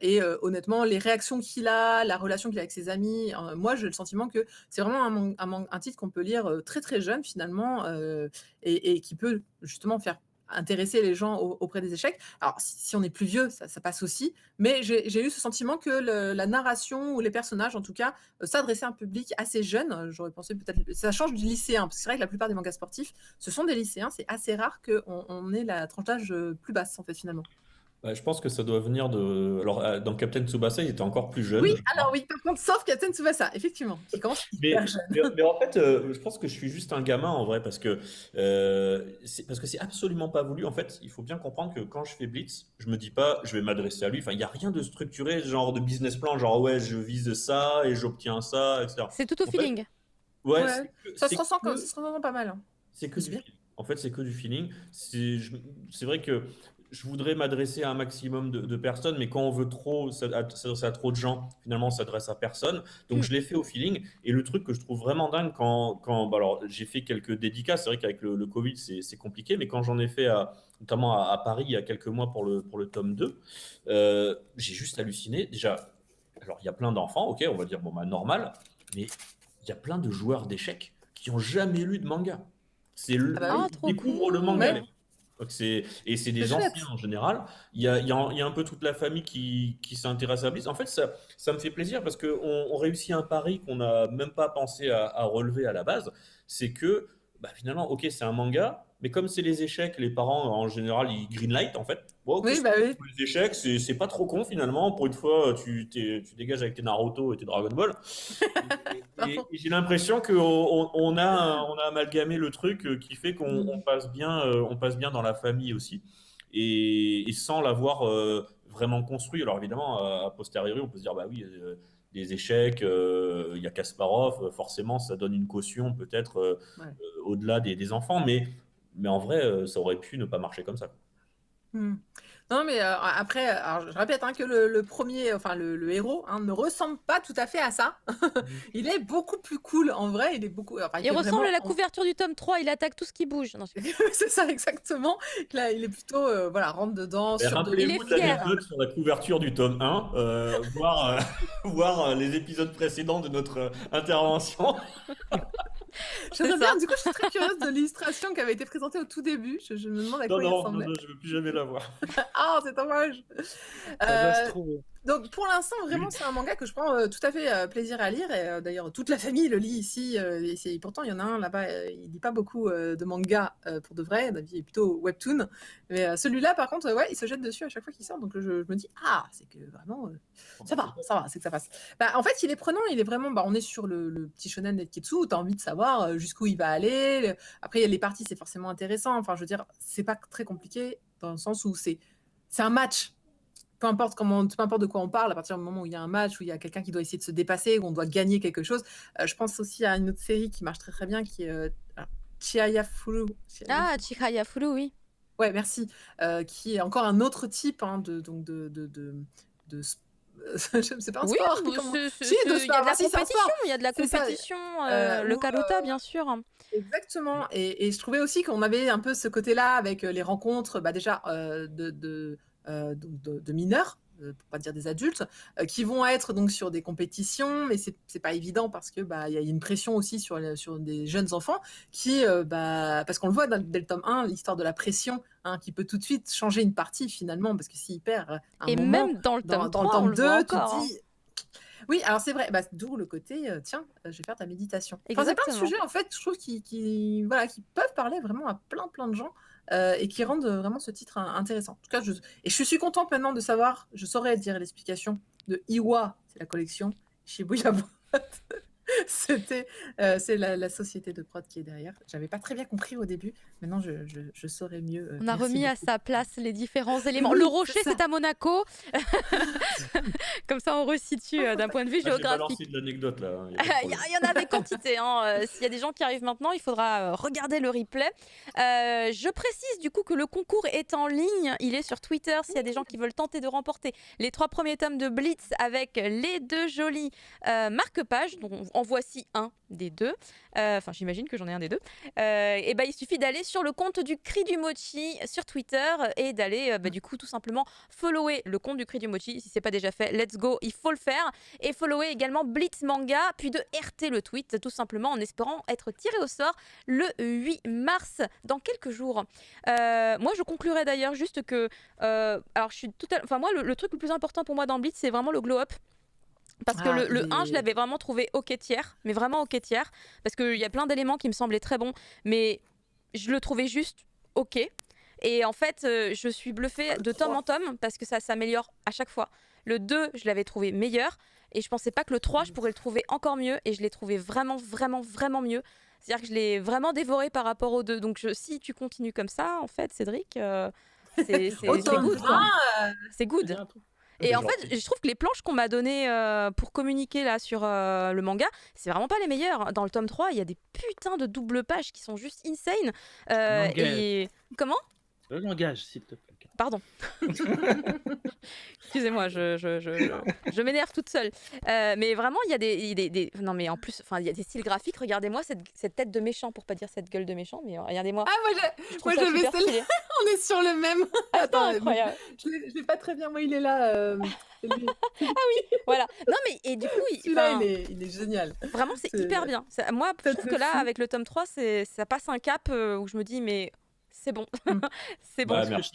Speaker 4: et honnêtement, les réactions qu'il a, la relation qu'il a avec ses amis, moi j'ai le sentiment que c'est vraiment un titre qu'on peut lire très très jeune finalement, et qui peut justement faire intéresser les gens auprès des échecs. Alors si on est plus vieux, ça passe aussi, mais j'ai eu ce sentiment que la narration ou les personnages en tout cas s'adressaient à un public assez jeune. J'aurais pensé peut-être, ça change du lycéen, parce que c'est vrai que la plupart des mangas sportifs, ce sont des lycéens, c'est assez rare qu'on ait la tranche d'âge plus basse en fait finalement.
Speaker 2: Ouais, je pense que ça doit venir de. Alors, dans Captain Tsubasa, il était encore plus jeune.
Speaker 4: Oui,
Speaker 2: je crois.
Speaker 4: alors oui, par contre, sauf Captain Tsubasa, effectivement, qui commence
Speaker 2: Mais,
Speaker 4: hyper jeune.
Speaker 2: mais en fait, je pense que je suis juste un gamin en vrai parce que c'est absolument pas voulu. En fait, il faut bien comprendre que quand je fais Blitz, je me dis pas je vais m'adresser à lui. Enfin, il y a rien de structuré, genre de business plan, genre ouais, je vise ça et j'obtiens ça, etc.
Speaker 1: C'est tout au
Speaker 2: En fait,
Speaker 1: feeling.
Speaker 2: Ouais,
Speaker 4: Ouais, ça se
Speaker 2: c'est
Speaker 4: ressent,
Speaker 2: que
Speaker 4: ça se ressent pas mal. Hein.
Speaker 2: C'est que
Speaker 4: C'est
Speaker 2: du
Speaker 4: bien.
Speaker 2: feeling. En fait, c'est que du feeling. C'est vrai que je voudrais m'adresser à un maximum de personnes, mais quand on veut trop s'adresser à trop de gens, finalement, on s'adresse à personne. Donc,
Speaker 1: Hmm.
Speaker 2: je l'ai fait au feeling. Et le truc que je trouve vraiment dingue bah alors, j'ai fait quelques dédicaces. C'est vrai qu'avec le Covid, c'est compliqué, mais quand j'en ai fait notamment à Paris il y a quelques mois pour le tome 2, j'ai juste halluciné. Déjà, alors, il y a plein d'enfants, ok, on va dire, bon, bah, normal, mais il y a plein de joueurs d'échecs qui n'ont jamais lu de manga.
Speaker 4: Ah bah
Speaker 1: Ah,
Speaker 4: oui,
Speaker 2: Ils
Speaker 1: trop
Speaker 2: découvrent le
Speaker 1: cool.
Speaker 2: manga,
Speaker 4: ouais,
Speaker 2: les mecs. Donc et c'est
Speaker 4: c'est
Speaker 2: des
Speaker 4: chouette.
Speaker 2: anciens en général. Il y a un peu toute la famille qui s'intéresse à Blitz. En fait, ça me fait plaisir parce qu'on on réussit un pari qu'on n'a même pas pensé à relever à la base. C'est que bah, finalement, ok, c'est un manga, mais comme c'est les échecs, les parents en général ils greenlight en fait. Bon, ok,
Speaker 4: Oui, bah oui.
Speaker 2: les échecs, c'est pas trop con finalement. Pour une fois, tu dégages avec tes Naruto et tes Dragon Ball.
Speaker 4: Pardon.
Speaker 2: Et j'ai l'impression qu'on on a amalgamé le truc qui fait qu'on on passe bien dans la famille aussi. Et sans l'avoir vraiment construit. Alors évidemment, a posteriori, on peut se dire, bah oui, des échecs, il y a Kasparov, forcément, ça donne une caution peut-être
Speaker 4: Ouais.
Speaker 2: au-delà des enfants. Mais en vrai, ça aurait pu ne pas marcher comme ça.
Speaker 4: Hmm. Non, mais après, alors, je répète hein, que le premier, enfin le héros, hein, ne ressemble pas tout à fait à ça. Il est beaucoup plus cool en vrai. Il est beaucoup, enfin, il
Speaker 1: Il
Speaker 4: fait
Speaker 1: ressemble
Speaker 4: vraiment.
Speaker 1: à la couverture du tome 3, il attaque tout ce qui bouge. Non,
Speaker 4: C'est ça exactement. Là, il est plutôt, voilà, rentre dedans,
Speaker 2: Et
Speaker 4: sûr de
Speaker 1: il
Speaker 4: lui.
Speaker 1: est
Speaker 2: rappelez-vous de
Speaker 1: fier.
Speaker 2: l'anecdote sur la couverture du tome 1, voir, voir les épisodes précédents de notre intervention.
Speaker 4: J'aimerais
Speaker 1: C'est
Speaker 4: bien.
Speaker 1: ça.
Speaker 4: Du coup, je suis très curieuse de l'illustration qui avait été présentée au tout début. Je me demande à
Speaker 2: Non,
Speaker 4: quoi il
Speaker 2: non, non,
Speaker 4: ressemblait.
Speaker 2: non, je ne veux plus jamais la voir.
Speaker 4: Ah, c'est dommage.
Speaker 3: Ça doit se
Speaker 4: Euh,
Speaker 3: trouver.
Speaker 4: Donc pour l'instant, vraiment, c'est un manga que je prends tout à fait plaisir à lire. Et d'ailleurs, toute la famille le lit ici. Et pourtant, il y en a un là-bas, il lit pas beaucoup de manga pour de vrai. David est plutôt webtoon. Mais celui-là, par contre, ouais, il se jette dessus à chaque fois qu'il sort. Donc je me dis, ah, c'est que vraiment, ça va, c'est que ça passe. Bah, en fait, il est prenant, il est vraiment. Bah, on est sur le petit shonen Netketsu où tu as envie de savoir jusqu'où il va aller. Après, il y a les parties, c'est forcément intéressant. Enfin, je veux dire, c'est pas très compliqué dans le sens où c'est un match. Peu importe de quoi on parle, à partir du moment où il y a un match, où il y a quelqu'un qui doit essayer de se dépasser, où on doit gagner quelque chose. Je pense aussi à une autre série qui marche très très bien, qui est Chihaya-Furu.
Speaker 1: Ah, Chihaya Furu, oui.
Speaker 4: Ouais, merci. Qui est encore un autre type hein, c'est pas un
Speaker 1: Oui,
Speaker 4: sport.
Speaker 1: bah,
Speaker 4: comment-
Speaker 1: c'est-
Speaker 4: Si, de
Speaker 1: il y a
Speaker 4: sport.
Speaker 1: de la
Speaker 4: Ah, si, c'est un
Speaker 1: compétition,
Speaker 4: sport.
Speaker 1: il y a de la
Speaker 4: C'est ça.
Speaker 1: compétition, le
Speaker 4: Où,
Speaker 1: Karuta, bien sûr.
Speaker 4: exactement. Et je trouvais aussi qu'on avait un peu ce côté-là avec les rencontres, bah, déjà de mineurs, pour pas dire des adultes, qui vont être donc sur des compétitions, mais c'est pas évident parce que bah il y a une pression aussi sur des jeunes enfants qui parce qu'on le voit dès le tome 1, l'histoire de la pression hein, qui peut tout de suite changer une partie finalement parce que s'il perd à un
Speaker 1: Et
Speaker 4: moment
Speaker 1: même dans le tome
Speaker 4: dans le
Speaker 1: 3, on
Speaker 4: tome
Speaker 1: le voit
Speaker 4: 2, tu
Speaker 1: encore.
Speaker 4: te dis oui, alors c'est vrai, bah, d'où le côté, tiens, je vais faire ta méditation. Enfin, c'est plein de
Speaker 1: Exactement.
Speaker 4: sujets, en fait, je trouve, voilà, qui peuvent parler vraiment à plein de gens et qui rendent vraiment ce titre intéressant. En tout cas, et je suis contente maintenant de savoir, je saurais dire l'explication de Iwa, c'est la collection, chez Bouilla Boîte. C'est la société de prod qui est derrière. J'avais pas très bien compris au début, maintenant je saurais mieux.
Speaker 1: On a
Speaker 4: Merci
Speaker 1: remis à
Speaker 4: beaucoup.
Speaker 1: sa place les différents éléments.
Speaker 4: Oui,
Speaker 1: Le
Speaker 4: c'est
Speaker 1: rocher,
Speaker 4: ça.
Speaker 1: c'est à Monaco. Comme ça, on resitue d'un point de vue
Speaker 2: Ah, j'ai
Speaker 1: géographique.
Speaker 2: balancé de l'anecdote là. Hein, y a pas de
Speaker 1: Il
Speaker 2: problème.
Speaker 1: y en avait quantité. Hein. S'il y a des gens qui arrivent maintenant, il faudra regarder le replay. Je précise du coup que le concours est en ligne. Il est sur Twitter. S'il y a des gens qui veulent tenter de remporter les 3 premiers tomes de Blitz avec les 2 jolis marque-pages, dont en voici un des 2. Enfin, j'imagine que j'en ai un des 2. Et ben, il suffit d'aller sur le compte du Cri du Mochi sur Twitter et d'aller du coup tout simplement follower le compte du Cri du Mochi. Si c'est pas déjà fait, let's go, il faut le faire. Et follower également Blitz Manga, puis de RT le tweet, tout simplement en espérant être tiré au sort le 8 mars, dans quelques jours. Moi, je conclurai d'ailleurs juste que... alors, je suis enfin, moi, le truc le plus important pour moi dans Blitz, c'est vraiment le glow-up. Parce que le 1, je l'avais vraiment trouvé ok tiers, mais vraiment ok tiers, parce qu'il y a plein d'éléments qui me semblaient très bons, mais je le trouvais juste ok. Et en fait, je suis bluffée de tome en tome, parce que ça s'améliore à chaque fois. Le 2, je l'avais trouvé meilleur, et je pensais pas que le 3, je pourrais le trouver encore mieux, et je l'ai trouvé vraiment mieux. C'est-à-dire que je l'ai vraiment dévoré par rapport aux 2. Donc si tu continues comme ça, en fait, Cédric, c'est
Speaker 4: Au tome
Speaker 1: good, quoi.
Speaker 4: 1,
Speaker 1: C'est good.
Speaker 3: Il y a un truc.
Speaker 1: Et
Speaker 2: C'est
Speaker 1: en fait,
Speaker 2: gentil.
Speaker 1: je trouve que les planches qu'on m'a données pour communiquer là sur le manga, c'est vraiment pas les meilleures. Dans le tome 3, il y a des putains de double pages qui sont juste insane.
Speaker 3: Langage.
Speaker 1: Et comment?
Speaker 3: Le langage, s'il te plaît.
Speaker 1: Pardon. Excusez-moi, je m'énerve toute seule. Mais vraiment, il y a non, mais en plus, enfin, il y a des styles graphiques. Regardez-moi cette tête de méchant, pour pas dire cette gueule de méchant, mais regardez-moi.
Speaker 4: Ah,
Speaker 1: Je trouve
Speaker 4: moi
Speaker 1: ça
Speaker 4: j'avais
Speaker 1: super
Speaker 4: celle-là.
Speaker 1: stylé.
Speaker 4: On est sur le même.
Speaker 1: Ah,
Speaker 4: Attends,
Speaker 1: incroyable.
Speaker 4: je l'ai pas très bien. Moi, il est là. C'est lui.
Speaker 1: Voilà. Non, mais et du coup,
Speaker 4: Celui-là,
Speaker 1: enfin,
Speaker 4: il est génial.
Speaker 1: vraiment, c'est
Speaker 4: C'est-
Speaker 1: hyper bien. Moi, je
Speaker 4: Tête
Speaker 1: trouve
Speaker 4: de
Speaker 1: que là,
Speaker 4: fou.
Speaker 1: avec le tome 3, ça passe un cap où je me dis, mais c'est bon.
Speaker 4: Mm.
Speaker 1: C'est bon.
Speaker 2: Bah,
Speaker 3: Ce que
Speaker 2: merci.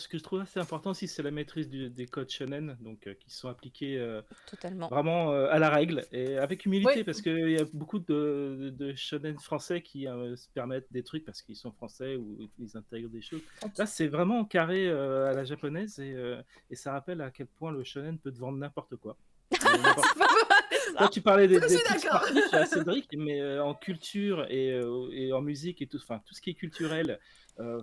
Speaker 3: ce que je trouve assez important aussi, c'est la maîtrise des codes shonen, donc qui sont appliqués
Speaker 1: Totalement.
Speaker 3: vraiment à la règle et avec humilité,
Speaker 4: Oui.
Speaker 3: parce qu'il y a beaucoup de shonen français qui se permettent des trucs parce qu'ils sont français ou ils intègrent des choses. Là, c'est vraiment carré à la japonaise et ça rappelle à quel point le shonen peut te vendre n'importe quoi. Toi, tu parlais
Speaker 4: Je
Speaker 3: des
Speaker 4: suis
Speaker 3: trucs
Speaker 4: d'accord.
Speaker 3: sportifs, Cédric, mais en culture et en musique et tout, enfin tout ce qui est culturel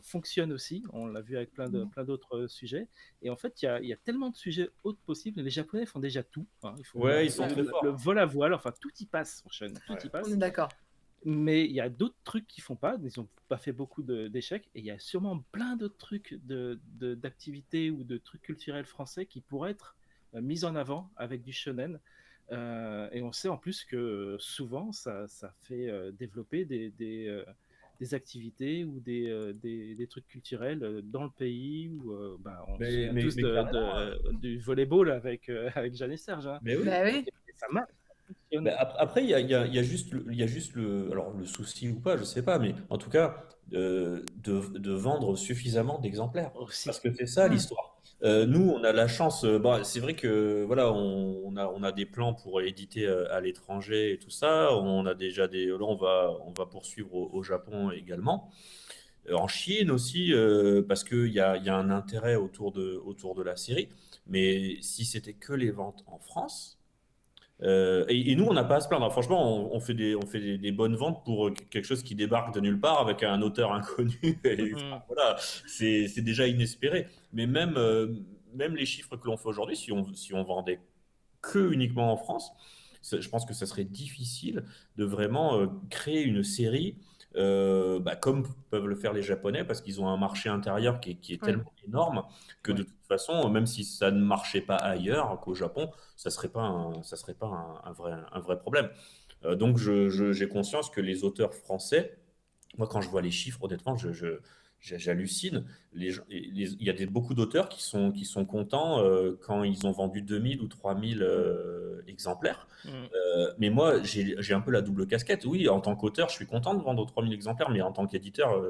Speaker 3: fonctionne aussi. On l'a vu avec plein d'autres sujets. Et en fait, il y a tellement de sujets autres possibles. Les Japonais font déjà tout. Hein.
Speaker 2: Ouais, ils sont très forts.
Speaker 3: Le vol à voile, enfin tout y passe en chaîne, tout
Speaker 2: Ouais.
Speaker 3: y passe.
Speaker 4: On est d'accord.
Speaker 3: Mais il y a d'autres trucs qui font pas. Ils n'ont pas fait beaucoup d'échecs. Et il y a sûrement plein d'autres trucs d'activités ou de trucs culturels français qui pourraient être mis en avant avec du shonen. Et on sait en plus que souvent ça fait développer des activités ou des trucs culturels dans le pays où on se souvient tous
Speaker 2: carrément,
Speaker 3: du volleyball avec Jeanne et Serge. Hein.
Speaker 2: Mais oui.
Speaker 4: Bah oui.
Speaker 3: Et ça marche. Ça fonctionne.
Speaker 2: Mais après, il y a juste alors le souci ou pas, je sais pas, mais en tout cas, de vendre suffisamment d'exemplaires.
Speaker 3: Aussi.
Speaker 2: Parce que c'est ça
Speaker 4: Mm.
Speaker 2: l'histoire. Nous, on a la chance, c'est vrai que voilà, on a des plans pour éditer à l'étranger et tout ça. On a déjà là, on va poursuivre au Japon également. En Chine aussi, parce il y a un intérêt autour de la série. Mais si c'était que les ventes en France, et nous, on n'a pas à se plaindre. Franchement, on fait des bonnes ventes pour quelque chose qui débarque de nulle part avec un auteur inconnu. Et, enfin, voilà, c'est déjà inespéré. Mais même les chiffres que l'on fait aujourd'hui, si on vendait que uniquement en France, je pense que ça serait difficile de vraiment créer une série comme peuvent le faire les Japonais, parce qu'ils ont un marché intérieur qui est
Speaker 4: Oui.
Speaker 2: tellement énorme que de toute façon, même si ça ne marchait pas ailleurs qu'au Japon, ça serait pas un vrai problème. Donc j'ai conscience que les auteurs français, moi quand je vois les chiffres, honnêtement, j'hallucine. Il y a beaucoup d'auteurs qui sont contents quand ils ont vendu 2000 ou 3000 exemplaires. Mais moi, j'ai un peu la double casquette. Oui, en tant qu'auteur, je suis content de vendre 3000 exemplaires, mais en tant qu'éditeur,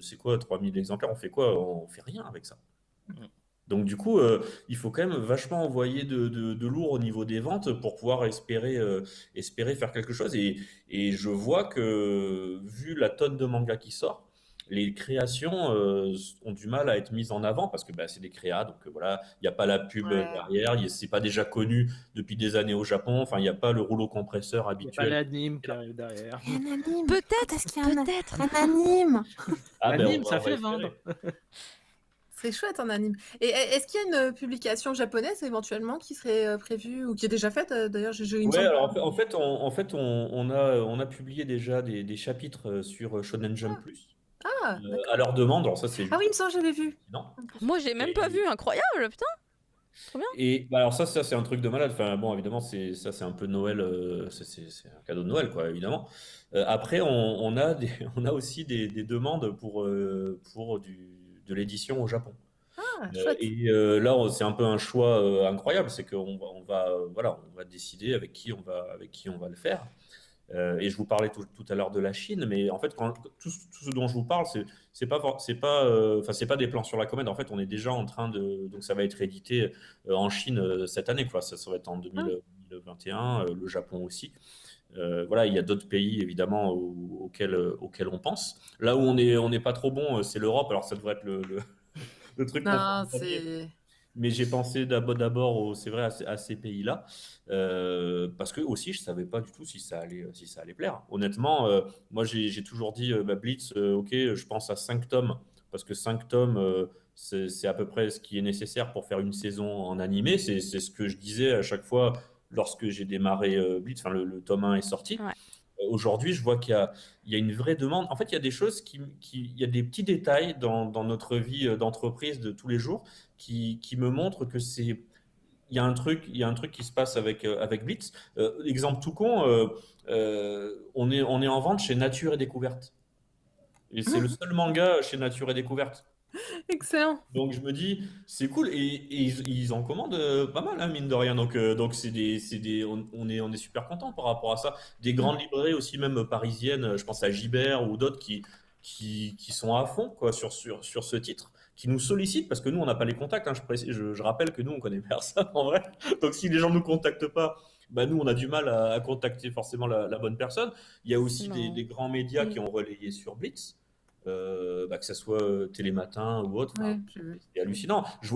Speaker 2: c'est quoi 3000 exemplaires? On fait quoi? On fait rien avec ça. Donc du coup, il faut quand même vachement envoyer de lourd au niveau des ventes pour pouvoir espérer faire quelque chose. Et je vois que, vu la tonne de mangas qui sort, les créations ont du mal à être mises en avant parce que c'est des créas, donc voilà, il n'y a pas la pub
Speaker 4: Ouais.
Speaker 2: derrière, c'est pas déjà connu depuis des années au Japon, enfin il n'y a pas le rouleau compresseur
Speaker 3: Il n'y a pas
Speaker 2: habituel.
Speaker 3: l'anime qui arrive derrière.
Speaker 4: Il y a un anime.
Speaker 1: Peut-être,
Speaker 4: Est-ce qu'il y a
Speaker 1: peut-être.
Speaker 4: un anime?
Speaker 2: Ah, ben,
Speaker 3: L'anime,
Speaker 2: on
Speaker 3: ça
Speaker 2: va
Speaker 3: fait
Speaker 2: espérer.
Speaker 3: vendre.
Speaker 4: C'est chouette un anime. Et est-ce qu'il y a une publication japonaise éventuellement qui serait prévue ou qui est déjà faite d'ailleurs? Il me
Speaker 2: Ouais,
Speaker 4: semble
Speaker 2: alors
Speaker 4: pas.
Speaker 2: en fait, on a publié déjà des chapitres sur Shonen Jump Plus
Speaker 4: Ah, d'accord.
Speaker 2: à leur demande. Alors ça, c'est
Speaker 4: Ah oui, il me
Speaker 2: juste
Speaker 4: semble que j'avais vu.
Speaker 2: non.
Speaker 1: Moi, j'ai même pas vu. Incroyable, putain. Trop bien.
Speaker 2: Et alors ça c'est un truc de malade. Enfin bon, évidemment, c'est un peu Noël. C'est un cadeau de Noël, quoi, évidemment. Après, on a on a aussi des demandes pour de l'édition au Japon.
Speaker 4: Ah, chouette.
Speaker 2: Et là, c'est un peu un choix incroyable, c'est qu'on va voilà, on va décider avec qui on va le faire. Et je vous parlais tout à l'heure de la Chine, mais en fait, tout ce dont je vous parle, c'est pas des plans sur la comète. En fait, on est déjà en train donc ça va être édité en Chine cette année, quoi. Ça va être en 2021, le Japon aussi. Voilà, il y a d'autres pays évidemment auxquels on pense. Là où on n'est pas trop bon, c'est l'Europe. Alors ça devrait être le truc qu'on fait
Speaker 4: Non,
Speaker 2: en premier.
Speaker 4: c'est.
Speaker 2: Mais j'ai pensé d'abord, c'est vrai, à ces pays-là, parce que aussi je savais pas du tout si ça allait plaire. Honnêtement, moi j'ai toujours dit Blitz, ok, je pense à 5 tomes, parce que 5 tomes, c'est à peu près ce qui est nécessaire pour faire une saison en animé. C'est ce que je disais à chaque fois lorsque j'ai démarré Bleach, enfin le tome 1 est sorti.
Speaker 1: Ouais.
Speaker 2: Aujourd'hui, je vois qu'il y a une vraie demande. En fait, il y a des choses il y a des petits détails dans notre vie d'entreprise de tous les jours qui me montrent que il y a un truc qui se passe avec Blitz. Exemple tout con, on est en vente chez Nature et Découverte. Et c'est le seul manga chez Nature et Découverte.
Speaker 4: Excellent.
Speaker 2: Donc je me dis, c'est cool. Et ils en commandent pas mal, hein, mine de rien. Donc on est super content par rapport à ça. Des grandes librairies aussi, même parisiennes, je pense à Gibert ou d'autres qui sont à fond quoi, sur ce titre, qui nous sollicitent parce que nous, on n'a pas les contacts. Hein, je rappelle que nous, on connaît personne en vrai. Donc si les gens ne nous contactent pas, bah, nous, on a du mal à contacter forcément la bonne personne. Il y a aussi
Speaker 1: Non.
Speaker 2: des grands médias qui ont relayé sur Blitz. Que ce soit Télématin ou autre,
Speaker 4: Ouais, j'ai vu.
Speaker 2: c'est hallucinant. Je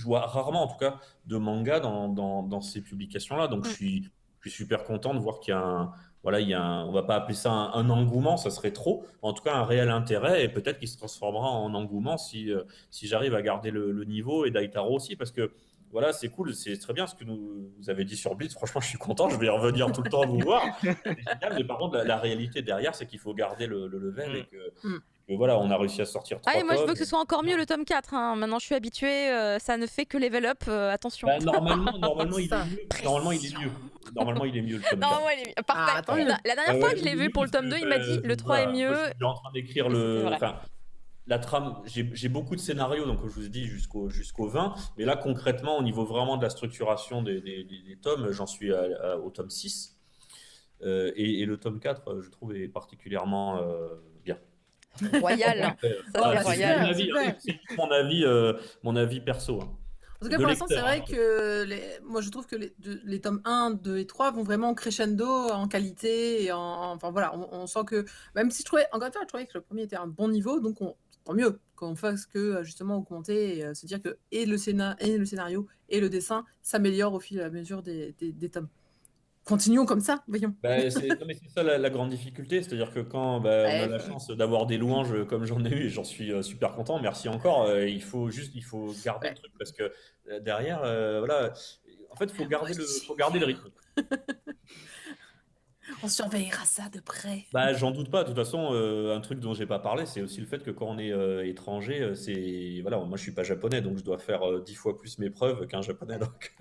Speaker 2: vois rarement en tout cas de manga dans ces publications-là. Donc je suis super content de voir qu'il y a on va pas appeler ça un engouement, ça serait trop. En tout cas, un réel intérêt et peut-être qu'il se transformera en engouement si j'arrive à garder le niveau et Daitaro aussi parce que voilà, c'est cool, c'est très bien ce que vous avez dit sur Blitz. Franchement, je suis content, je vais revenir tout le temps vous voir. C'est génial, mais par contre, la réalité derrière, c'est qu'il faut garder le level et que voilà, on a réussi à sortir 3
Speaker 1: Ah, et moi je veux
Speaker 2: tomes.
Speaker 1: que ce soit encore mieux le tome 4. Hein. Maintenant je suis habituée, ça ne fait que level up, attention.
Speaker 2: Bah, normalement, il
Speaker 4: Ça.
Speaker 2: est mieux. Normalement, il est mieux. Normalement, il est mieux le tome 4.
Speaker 1: Normalement, il est mieux. Parfait.
Speaker 4: Ah, tant mieux.
Speaker 1: La dernière
Speaker 2: Ah
Speaker 1: fois
Speaker 2: ouais,
Speaker 1: que je l'ai
Speaker 2: oui,
Speaker 1: vu pour le
Speaker 2: parce
Speaker 1: tome 2,
Speaker 2: que,
Speaker 1: il m'a dit le 3 est
Speaker 2: voilà,
Speaker 1: mieux.
Speaker 2: moi, je suis en train d'écrire
Speaker 1: C'est vrai.
Speaker 2: enfin, la trame. J'ai beaucoup de scénarios, donc je vous ai dit jusqu'au 20. Mais là, concrètement, au niveau vraiment de la structuration des tomes, j'en suis au tome 6. Et le tome 4, je trouve, est particulièrement bien.
Speaker 1: Royal.
Speaker 2: Après,
Speaker 1: Ça,
Speaker 2: voilà,
Speaker 1: c'est
Speaker 2: c'est
Speaker 1: royal.
Speaker 2: mon avis,
Speaker 4: Super.
Speaker 2: hein, c'est juste mon avis perso. Hein.
Speaker 4: En tout cas,
Speaker 2: De
Speaker 4: pour l'instant, c'est
Speaker 2: lecteur,
Speaker 4: vrai
Speaker 2: hein.
Speaker 4: que moi, je trouve que les tomes 1, 2 et 3 vont vraiment crescendo en qualité. Et enfin, voilà, on sent que, même si encore une fois, je trouvais que le premier était à un bon niveau, donc tant mieux qu'on fasse que, justement, augmenter et se dire que et le scénario et le dessin s'améliorent au fil et à mesure des tomes. Continuons comme ça, voyons.
Speaker 2: Bah, non, mais c'est ça la grande difficulté, c'est-à-dire que quand on a la chance d'avoir des louanges comme j'en ai eu et j'en suis super content, merci encore, il faut garder le truc parce que derrière, voilà, en fait, faut garder le rythme.
Speaker 4: On surveillera ça de près.
Speaker 2: Bah, j'en doute pas, de toute façon, un truc dont j'ai pas parlé, c'est aussi le fait que quand on est étranger, voilà, moi je suis pas japonais, donc je dois faire 10 fois plus mes preuves qu'un japonais, donc.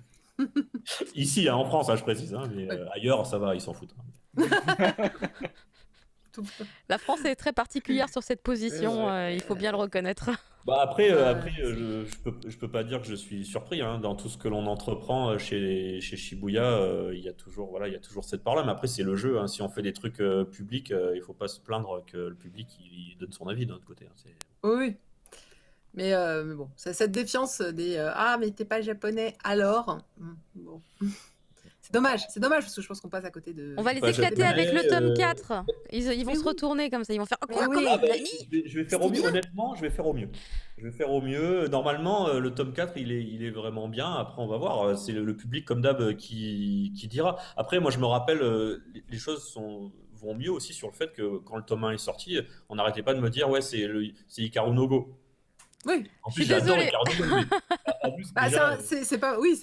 Speaker 2: Ici, hein, en France, hein, je précise, hein, mais ailleurs, ça va, ils s'en foutent. Hein.
Speaker 1: La France est très particulière sur cette position, il faut bien le reconnaître.
Speaker 2: Bah après, je peux pas dire que je suis surpris hein, dans tout ce que l'on entreprend chez Shibuya. Il y a toujours cette part-là, mais après c'est le jeu. Hein, si on fait des trucs publics, il faut pas se plaindre que le public il donne son avis d'un autre côté. Hein,
Speaker 4: Oui. Mais bon, cette défiance des ah, mais t'es pas japonais, alors. Bon. C'est dommage, parce que je pense qu'on passe à côté de.
Speaker 1: On va les
Speaker 2: Pas
Speaker 1: éclater
Speaker 2: japonais,
Speaker 1: avec le tome 4. Ils vont se retourner comme ça, ils vont faire quoi,
Speaker 4: oui.
Speaker 1: comment,
Speaker 2: Ah bah,
Speaker 1: Nani
Speaker 2: je vais faire au mieux, honnêtement, je vais faire au mieux. Je vais faire au mieux. Normalement, le tome 4, il est vraiment bien. Après, on va voir. C'est le public, comme d'hab, qui dira. Après, moi, je me rappelle, les choses vont mieux aussi sur le fait que quand le tome 1 est sorti, on n'arrêtait pas de me dire, ouais, c'est Hikaru no Go.
Speaker 4: Oui.
Speaker 2: En plus,
Speaker 1: Je suis
Speaker 2: j'adore
Speaker 1: désolée.
Speaker 2: Hikaru no Go. En plus, déjà,
Speaker 4: C'est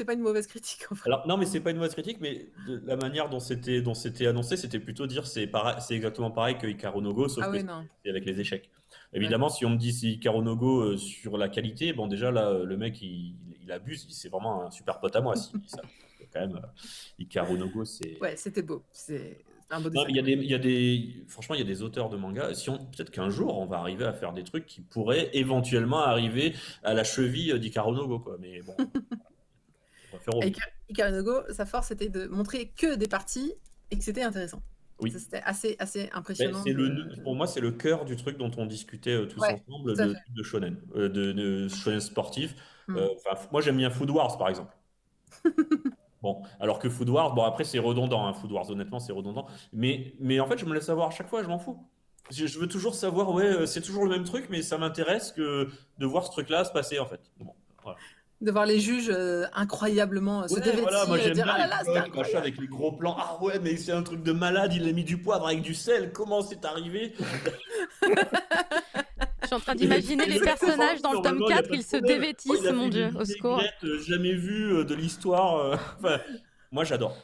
Speaker 4: pas une mauvaise critique en fait.
Speaker 2: alors, non, mais c'est pas une mauvaise critique, mais la manière dont c'était annoncé, c'était plutôt dire c'est exactement pareil que Hikaru no Go, sauf
Speaker 4: Ah
Speaker 2: que
Speaker 4: oui, non.
Speaker 2: c'est avec les échecs. Évidemment, si on me dit c'est Hikaru no Go sur la qualité, bon, déjà là, le mec il abuse, c'est vraiment un super pote à moi. Si, ça, quand même, Hikaru no Go, c'est.
Speaker 4: Ouais, c'était beau. C'est un beau
Speaker 2: Non,
Speaker 4: dessin.
Speaker 2: mais franchement, il y a des auteurs de manga. Peut-être qu'un jour, on va arriver à faire des trucs qui pourraient éventuellement arriver à la cheville d'Hikaru no Go, quoi. Mais bon, on va faire au mieux.
Speaker 4: Hikaru no Go, sa force c'était de montrer que des parties et que c'était intéressant.
Speaker 2: Oui.
Speaker 4: Ça, c'était assez
Speaker 2: Ben,
Speaker 4: impressionnant.
Speaker 2: pour moi, c'est le cœur du truc dont on discutait tous
Speaker 4: Ouais,
Speaker 2: ensemble
Speaker 4: tout à
Speaker 2: de,
Speaker 4: fait.
Speaker 2: de shonen, de shonen sportif.
Speaker 4: Mm.
Speaker 2: Moi, j'aime bien Food Wars, par exemple. Bon, alors que Food Wars, bon, après, c'est redondant. Hein, Food Wars, honnêtement, c'est redondant. Mais en fait, je me laisse savoir à chaque fois, je m'en fous. Je veux toujours savoir, ouais, c'est toujours le même truc, mais ça m'intéresse que de voir ce truc-là se passer, en fait. Bon, voilà.
Speaker 4: De voir les juges incroyablement se
Speaker 2: Ouais,
Speaker 4: dévêtir,
Speaker 2: voilà, moi j'aime
Speaker 4: dire
Speaker 2: bien
Speaker 4: ah là
Speaker 2: les
Speaker 4: là, c'est
Speaker 2: vlogs, machin,
Speaker 4: incroyable.
Speaker 2: avec les gros plans. Ah ouais, mais c'est un truc de malade, il a mis du poivre avec du sel, comment c'est arrivé?
Speaker 1: Je suis en train d'imaginer les personnages dans le tome
Speaker 2: Normalement, il y a
Speaker 1: 4,
Speaker 2: pas de
Speaker 1: ils se
Speaker 2: problème.
Speaker 1: dévêtissent,
Speaker 2: Il a
Speaker 1: mon
Speaker 2: fait
Speaker 1: dieu,
Speaker 2: une
Speaker 1: au secours.
Speaker 2: vinaigrette jamais vue de l'histoire. Enfin, moi, j'adore.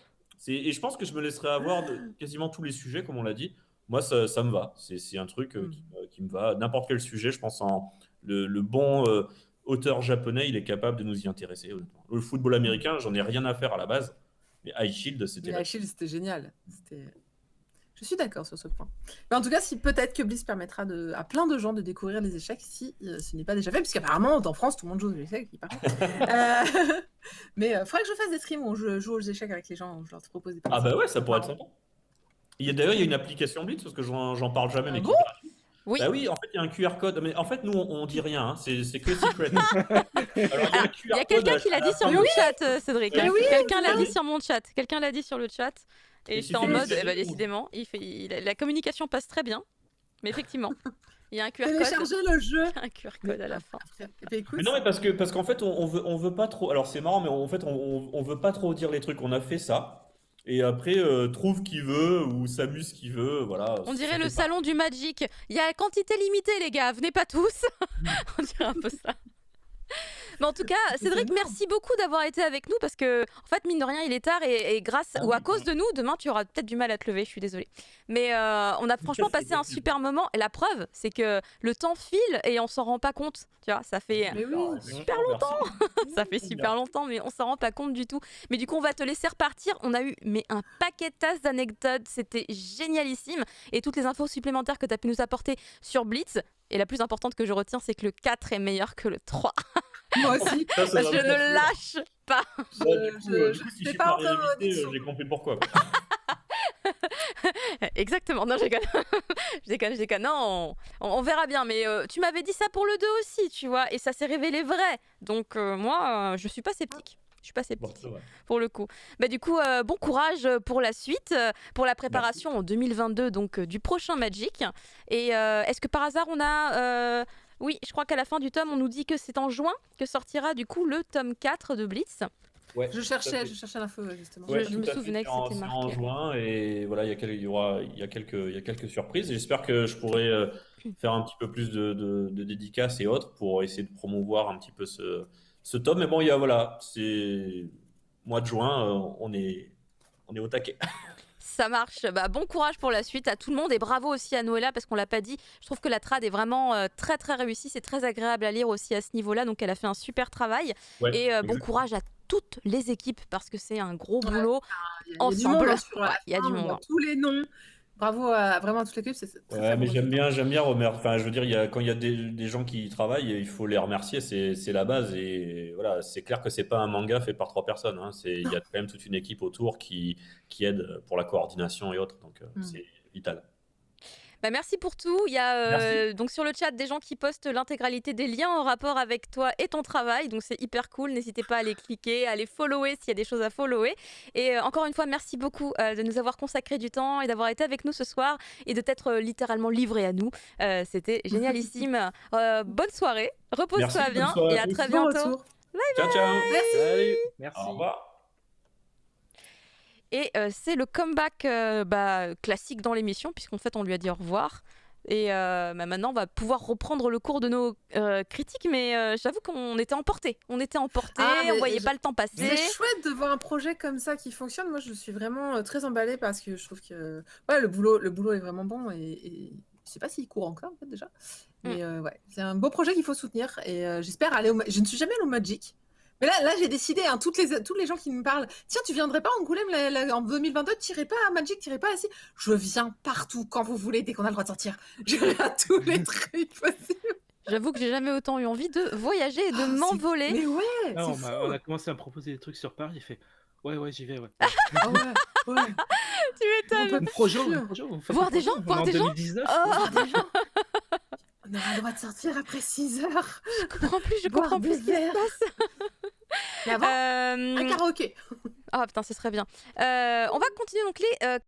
Speaker 2: Et je pense que je me laisserai avoir de quasiment tous les sujets, comme on l'a dit. Moi, ça me va. C'est un truc qui me va. N'importe quel sujet, je pense, le bon auteur japonais, il est capable de nous y intéresser. Honnêtement. Le football américain, j'en ai rien à faire à la base. Mais High Shield, c'était
Speaker 4: Mais Achille, c'était génial. Je suis d'accord sur ce point. Mais en tout cas, si peut-être que Bliss permettra à plein de gens de découvrir les échecs si ce n'est pas déjà fait, puisqu'apparemment, en France, tout le monde joue aux échecs. Mais il faudrait que je fasse des streams où je joue aux échecs avec les gens, je leur propose des
Speaker 2: Ah
Speaker 4: parties.
Speaker 2: bah ouais, ça pourrait être sympa. D'ailleurs, il y a une application Blitz, parce que j'en parle jamais, mais
Speaker 4: Ah
Speaker 2: qui
Speaker 4: bon
Speaker 2: est gratuite.
Speaker 1: Oui.
Speaker 2: Bah oui, en fait, il y a un QR code. Mais en fait, nous, on dit rien. Hein. C'est que secret. Alors, il y a un
Speaker 1: Il y a
Speaker 2: QR
Speaker 1: quelqu'un
Speaker 2: code
Speaker 1: qui l'a
Speaker 2: à
Speaker 1: dit
Speaker 2: la
Speaker 1: sur
Speaker 2: fin
Speaker 1: mon
Speaker 2: du-
Speaker 1: chat, Cédric.
Speaker 2: Mais oui,
Speaker 1: Quelqu'un l'a
Speaker 2: oui.
Speaker 1: dit sur mon chat. Quelqu'un l'a dit sur le chat. Et
Speaker 2: Il
Speaker 1: j'étais en
Speaker 2: suffit de
Speaker 1: mode,
Speaker 2: laisser le
Speaker 1: décidément, la communication passe très bien. Mais effectivement, il y a un QR code.
Speaker 4: Télécharger le jeu.
Speaker 1: Un QR code à la fin.
Speaker 4: Et puis, écoute,
Speaker 2: Mais non, mais parce qu'en fait, on veut pas trop. Alors, c'est marrant, mais en fait, on veut pas trop dire les trucs. On a fait ça. Et après, trouve qui veut ou s'amuse qui veut. Voilà.
Speaker 1: On dirait
Speaker 2: Ça
Speaker 1: le
Speaker 2: fait pas-
Speaker 1: salon du Magic. Il y a quantité limitée, les gars. Venez pas tous. On dirait un peu ça. Mais en tout cas, Cédric,
Speaker 4: énorme.
Speaker 1: merci beaucoup d'avoir été avec nous parce que, en fait, mine de rien, il est tard et grâce ou à cause de nous, demain, tu auras peut-être du mal à te lever. Je suis désolée. Mais on a franchement
Speaker 2: fait,
Speaker 1: passé un super moment. Et la preuve, c'est que le temps file et on s'en rend pas compte. Tu vois, ça fait
Speaker 4: Mais oui.
Speaker 1: super longtemps. Ça fait super longtemps, mais on s'en rend pas compte du tout. Mais du coup, on va te laisser repartir. On a eu un paquet de tasses d'anecdotes. C'était génialissime. Et toutes les infos supplémentaires que tu as pu nous apporter sur Blitz. Et la plus importante que je retiens, c'est que le 4 est meilleur que le 3.
Speaker 4: Moi aussi.
Speaker 2: Ça va
Speaker 1: Je
Speaker 2: me faire
Speaker 1: ne
Speaker 2: plaisir.
Speaker 1: lâche pas.
Speaker 2: Ouais, du coup,
Speaker 4: je
Speaker 2: si je
Speaker 4: fais
Speaker 2: suis
Speaker 4: pas
Speaker 2: pas
Speaker 4: encore
Speaker 2: réinvité,
Speaker 4: audition.
Speaker 2: j'ai compris pourquoi.
Speaker 1: Exactement. Non, je déconne. Je déconne. Non, on verra bien. Mais tu m'avais dit ça pour le 2 aussi, tu vois. Et ça s'est révélé vrai. Donc, moi, je suis pas sceptique. Je suis pas
Speaker 2: Bon,
Speaker 1: sceptique.
Speaker 2: ça va.
Speaker 1: Pour le coup. Bah, du coup, bon courage pour la suite, pour la préparation en 2022 donc du prochain Magic. Et est-ce que par hasard on a oui, je crois qu'à la fin du tome, on nous dit que c'est en juin que sortira du coup le tome 4 de Blitz.
Speaker 2: Ouais,
Speaker 4: Je
Speaker 2: tout à
Speaker 4: cherchais
Speaker 2: fait.
Speaker 4: l'info, justement.
Speaker 1: Je
Speaker 2: tout
Speaker 1: me
Speaker 2: à fait,
Speaker 1: souvenais que c'était
Speaker 2: c'est en
Speaker 1: marqué.
Speaker 2: juin et voilà, il y a quelques surprises et j'espère que je pourrai faire un petit peu plus de dédicaces et autres pour essayer de promouvoir un petit peu ce tome. Mais bon, voilà, c'est mois de juin, on est au taquet.
Speaker 1: Ça marche. Bah, bon courage pour la suite à tout le monde et bravo aussi à Noëlla parce qu'on l'a pas dit. Je trouve que la trad est vraiment très très réussie. C'est très agréable à lire aussi à ce niveau-là. Donc elle a fait un super travail.
Speaker 2: Ouais,
Speaker 1: Et bon
Speaker 2: exact.
Speaker 1: courage à toutes les équipes parce que c'est un gros boulot.
Speaker 4: Il y a du
Speaker 1: Ensemble.
Speaker 4: monde, hein, sur la
Speaker 1: Ouais, il y a
Speaker 4: fin,
Speaker 1: du
Speaker 4: on
Speaker 1: monde,
Speaker 4: voit
Speaker 1: hein.
Speaker 4: tous les noms. Bravo à vraiment toute l'équipe. C'est très,
Speaker 2: Ouais,
Speaker 4: très
Speaker 2: mais
Speaker 4: bon
Speaker 2: j'aime
Speaker 4: résultat.
Speaker 2: bien remercier. Enfin, je veux dire, quand il y a des gens qui y travaillent, il faut les remercier, c'est la base. Et voilà, c'est clair que c'est pas un manga fait par 3 personnes. Hein. Il y a quand même toute une équipe autour qui aide pour la coordination et autres. Donc, c'est vital.
Speaker 1: Bah, merci pour tout. Il y a
Speaker 2: Merci.
Speaker 1: donc sur le chat des gens qui postent l'intégralité des liens en rapport avec toi et ton travail. Donc c'est hyper cool. N'hésitez pas à les cliquer, à les follower s'il y a des choses à follower. Et encore une fois, merci beaucoup de nous avoir consacré du temps et d'avoir été avec nous ce soir et de t'être littéralement livré à nous. C'était génialissime. Bonne soirée. Repose-toi
Speaker 2: Merci, bonne
Speaker 1: bien
Speaker 2: soirée
Speaker 1: et
Speaker 2: à
Speaker 1: à
Speaker 2: tous.
Speaker 1: très
Speaker 4: Bon
Speaker 1: bientôt.
Speaker 4: retour.
Speaker 2: Ciao, ciao.
Speaker 3: Salut. Merci.
Speaker 2: Au revoir.
Speaker 1: Et c'est le comeback classique dans l'émission, puisqu'en fait on lui a dit au revoir. Et maintenant on va pouvoir reprendre le cours de nos critiques, mais j'avoue qu'on était emportés. On était emportés,
Speaker 4: Ah, mais
Speaker 1: on voyait pas le temps passer.
Speaker 4: C'est chouette de voir un projet comme ça qui fonctionne. Moi, je suis vraiment très emballée parce que je trouve que ouais, le boulot est vraiment bon et je sais pas s'il court encore en fait déjà. Mais ouais, c'est un beau projet qu'il faut soutenir et j'espère aller je ne suis jamais allée au Magic. Mais là j'ai décidé, hein, tous les gens qui me parlent, tiens, tu viendrais pas à Angoulême en 2022, tu irais pas à Magic, tu irais pas ici. Je viens partout quand vous voulez, dès qu'on a le droit de sortir. Je viens à tous les trucs possibles.
Speaker 1: J'avoue que j'ai jamais autant eu envie de voyager et de m'envoler.
Speaker 4: Mais ouais,
Speaker 3: Ah,
Speaker 4: c'est
Speaker 3: on,
Speaker 4: fou.
Speaker 3: on a commencé à me proposer des trucs sur Paris. Il fait ouais, j'y vais. Ouais.
Speaker 4: Ah ouais, ouais.
Speaker 1: Tu m'étonnes.
Speaker 3: Une projo. Vous faites
Speaker 1: Voir
Speaker 3: une
Speaker 1: des
Speaker 3: projo,
Speaker 1: gens,
Speaker 3: on
Speaker 1: voir
Speaker 3: est en
Speaker 1: des gens.
Speaker 3: 2019.
Speaker 1: Oh,
Speaker 4: On aura le droit de sortir après 6 heures.
Speaker 1: je
Speaker 4: Boire
Speaker 1: comprends plus
Speaker 4: des
Speaker 1: ce qui se
Speaker 4: verres.
Speaker 1: passe.
Speaker 4: Mais avant, un karaoké.
Speaker 1: Ah putain, ce serait bien. On va continuer donc les